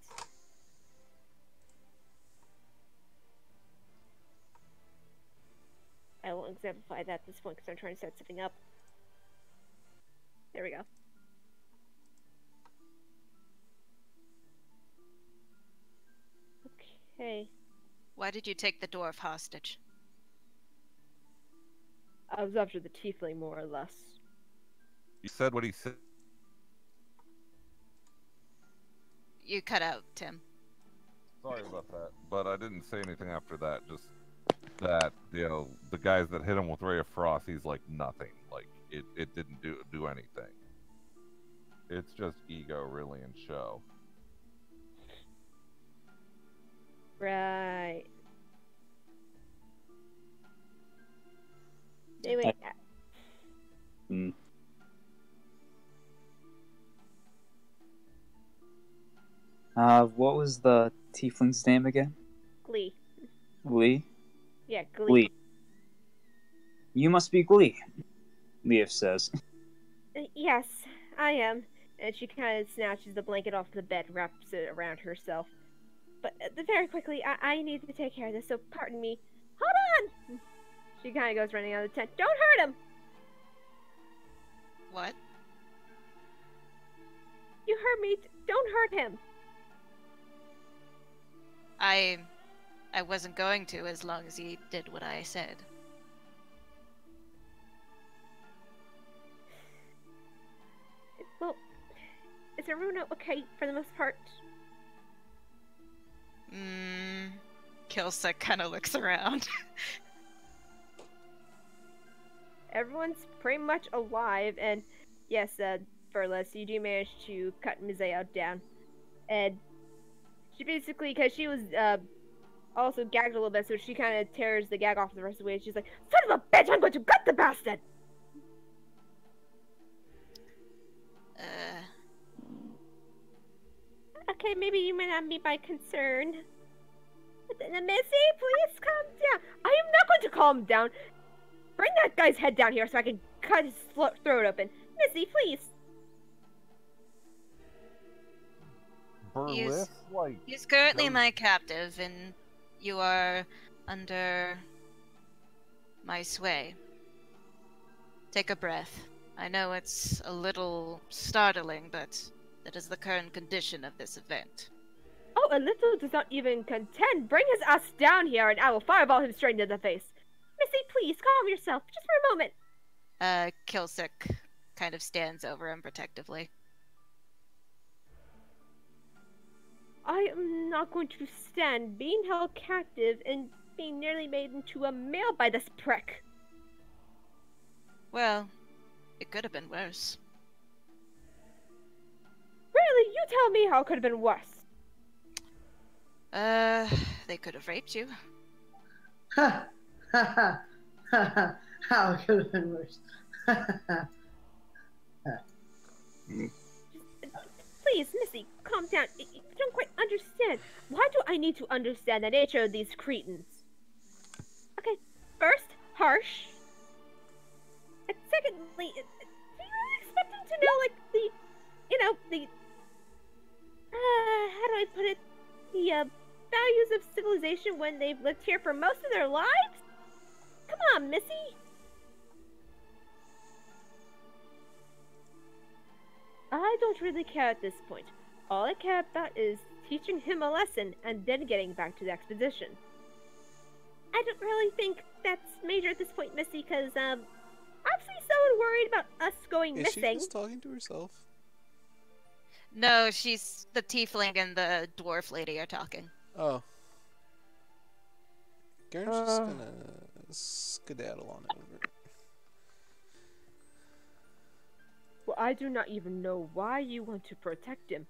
I won't exemplify that at this point because I'm trying to set something up. There we go. Okay. Why did you take the dwarf hostage? I was after the tiefling, more or less. You said what he said. You cut out, Tim. Sorry about that, but I didn't say anything after that. Just that, you know, the guys that hit him with Ray of Frost, he's like nothing. Like it didn't do anything. It's just ego, really, and show. Right. Anyway, What was the tiefling's name again? Glee. Glee? Yeah, Glee. Glee. You must be Glee, Leaf says. Yes, I am. And she kind of snatches the blanket off the bed, wraps it around herself. But very quickly, I need to take care of this, so pardon me. Hold on! She kind of goes running out of the tent. Don't hurt him! What? You heard me. Don't hurt him. I wasn't going to as long as he did what I said. Well, is everyone okay for the most part? Kilsa kind of looks around. Everyone's pretty much alive, and yes, Furless, you do manage to cut Mizeo down. And she basically, because she was also gagged a little bit, so she kind of tears the gag off the rest of the way. She's like, "Son of a bitch, I'm going to gut the bastard!" Okay, maybe you may not be my concern. Missy, please calm down. I am not going to calm down. Bring that guy's head down here so I can cut his throat open. Missy, please. Burlith, like He's currently goes- my captive, and you are under my sway. Take a breath. I know it's a little startling, but that is the current condition of this event. Oh, a little does not even contend. Bring his ass down here, and I will fireball him straight into the face. Missy, please, calm yourself, just for a moment. Kilsick kind of stands over him protectively. I am not going to stand being held captive and being nearly made into a male by this prick. Well, it could have been worse. Really? You tell me how it could have been worse. They could have raped you. Ha ha ha ha. How it could have been worse. Please, Missy, calm down. You don't quite understand. Why do I need to understand the nature of these cretins? Okay, first, harsh. And secondly, do you really expect them to know, like, how do I put it? The value of civilization when they've lived here for most of their lives? Come on, Missy. I don't really care at this point. All I care about is teaching him a lesson and then getting back to the expedition. I don't really think that's major at this point, Missy, because, obviously someone worried about us going Is she missing. just talking to herself? No, she's the tiefling and the dwarf lady are talking. Oh. Garen's just gonna skedaddle on over. Well, I do not even know why you want to protect him.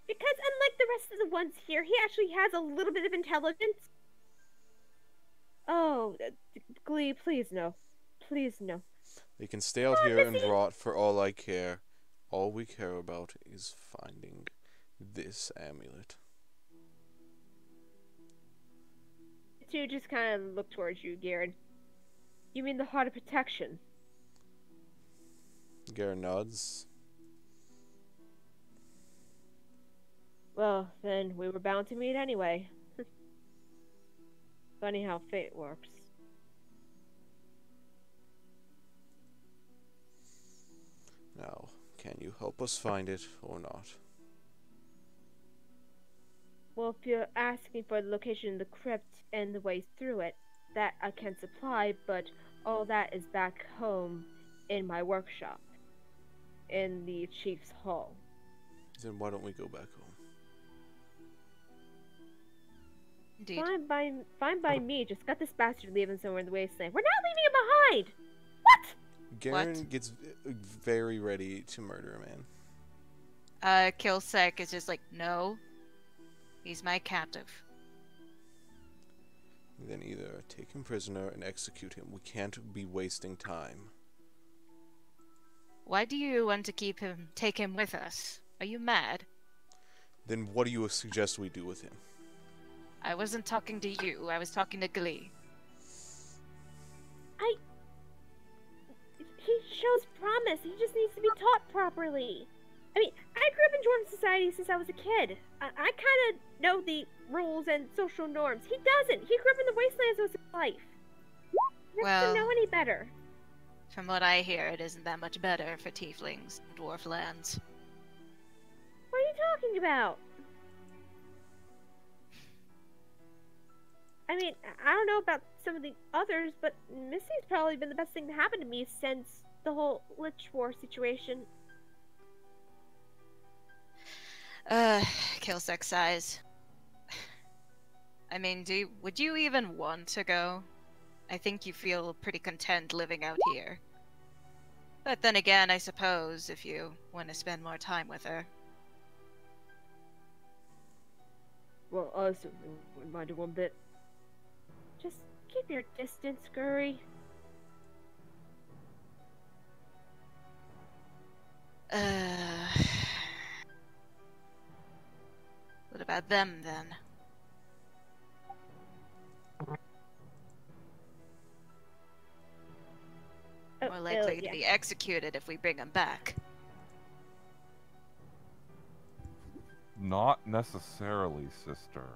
Because unlike the rest of the ones here, he actually has a little bit of intelligence. Oh, Glee, please no. Please no. They can stay out here and rot for all I care. All we care about is finding this amulet. The two just kind of look towards you, Garen. You mean the Heart of Protection? Garen nods. Well, then we were bound to meet anyway. Funny how fate works. Now, can you help us find it or not? Well, if you're asking for the location of the crypt and the way through it, that I can supply, but all that is back home in my workshop, in the Chief's Hall. Then why don't we go back home? Indeed. Fine by me. Just got this bastard leaving somewhere in the wasteland. We're not leaving him behind! What? Garen gets very ready to murder a man. Kilsec is just like, no. He's my captive. Then either take him prisoner and execute him. We can't be wasting time. Why do you want to take him with us? Are you mad? Then what do you suggest we do with him? I wasn't talking to you, I was talking to Glee. He shows promise. He just needs to be taught properly. I mean, I grew up in dwarven society since I was a kid. I kind of know the rules and social norms. He doesn't. He grew up in the wastelands most of his life. He doesn't know any better. From what I hear, it isn't that much better for tieflings in dwarf lands. What are you talking about? I mean, I don't know about some of the others, but Missy's probably been the best thing to happen to me since the whole Lich War situation. Kilsec sighs. I mean, would you even want to go? I think you feel pretty content living out here. But then again, I suppose, if you want to spend more time with her. Well, I certainly wouldn't mind it one bit. Just keep your distance, Gurry. What about them, then? More likely to be executed if we bring them back. Not necessarily, sister.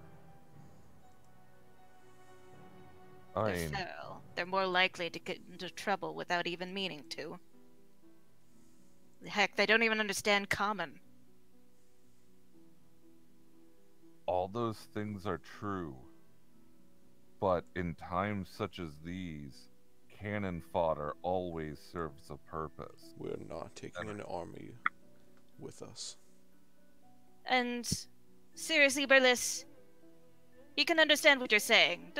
I mean, So, they're more likely to get into trouble without even meaning to. Heck, they don't even understand common. all those things are true. But in times such as these, cannon fodder always serves a purpose. We're not taking an army with us. And seriously, Berlis, you can understand what you're saying.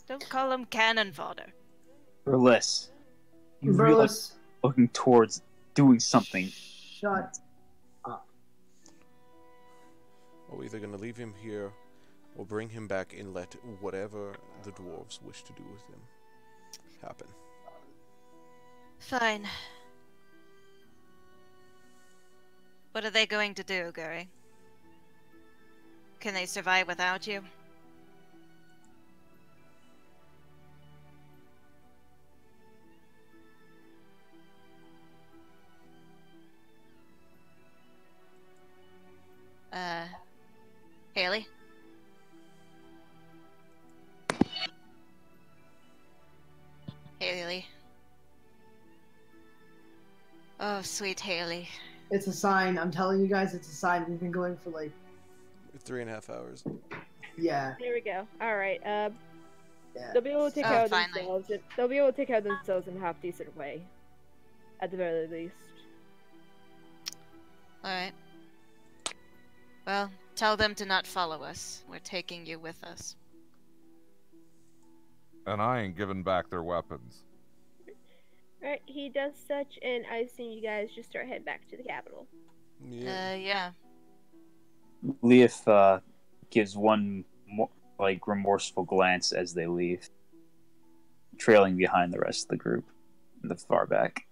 Don't call them cannon fodder. Burles, you realize looking towards doing something. Shut up. We're either going to leave him here or bring him back and let whatever the dwarves wish to do with him happen. Fine. What are they going to do, Gary? Can they survive without you? Oh, sweet Haley. It's a sign. I'm telling you guys, it's a sign. We've been going for like, 3.5 hours. yeah, There we go. All right. yeah. They'll be able to take Oh, care of finally. themselves. They'll be able to take care of themselves in a half decent way, at the very least. Alright. Well, tell them to not follow us. We're taking you with us. And I ain't giving back their weapons. Alright, he does such, and I assume you guys just start heading back to the capital. Yeah. Yeah. Leaf gives one remorseful glance as they leave, trailing behind the rest of the group in the far back.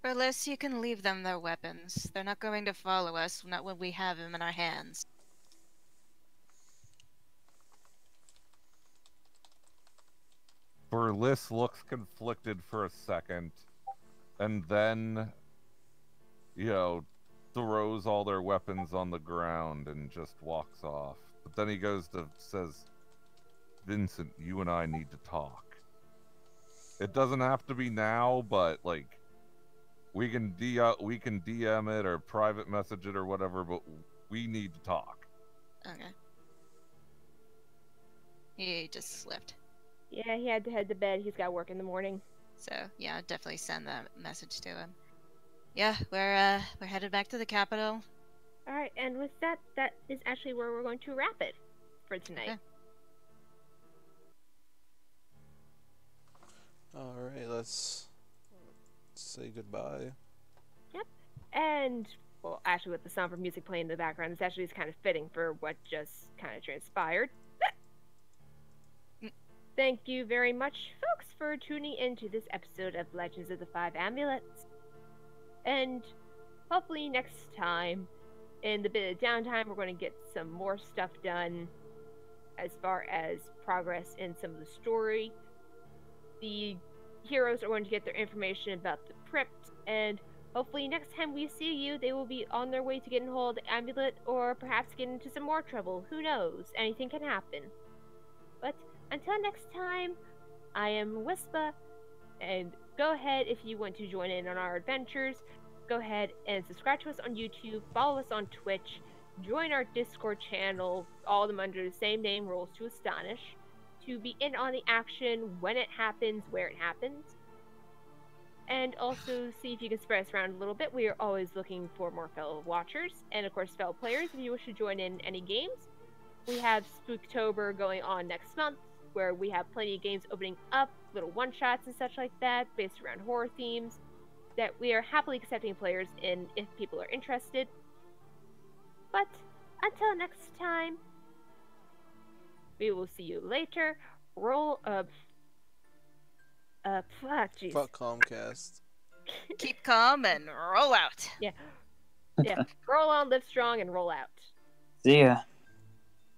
Berlis, you can leave them their weapons. They're not going to follow us, not when we have them in our hands. Berlis looks conflicted for a second, and then, throws all their weapons on the ground and just walks off. But then he says, Vincent, you and I need to talk. It doesn't have to be now, but, we can DM it or private message it or whatever, but we need to talk. Okay. He just slipped. Yeah, he had to head to bed. He's got work in the morning. So, yeah, definitely send that message to him. Yeah, we're headed back to the capital. Alright, and with that, that is actually where we're going to wrap it for tonight. Okay. Alright, let's say goodbye. And, well, actually with the somber music playing in the background, this actually is kind of fitting for what just kind of transpired. Thank you very much, folks, for tuning into this episode of Legends of the Five Amulets. And hopefully next time, in the bit of downtime, we're going to get some more stuff done as far as progress in some of the story. The heroes are going to get their information about the crypt, and hopefully next time we see you, they will be on their way to getting hold of the amulet, or perhaps get into some more trouble. Who knows? Anything can happen. But until next time, I am Wispa, and go ahead if you want to join in on our adventures. Go ahead and subscribe to us on YouTube, follow us on Twitch, join our Discord channel, all of them under the same name, Rolls to Astonish, to be in on the action when it happens, where it happens. And also see if you can spread us around a little bit. We are always looking for more fellow watchers, and of course fellow players if you wish to join in any games. We have Spooktober going on next month, where we have plenty of games opening up, little one-shots and such like that, based around horror themes, that we are happily accepting players in if people are interested. But until next time, we will see you later. Roll up. Jeez. Fuck Comcast. Keep calm and roll out. Yeah. Roll on, live strong, and roll out. See ya.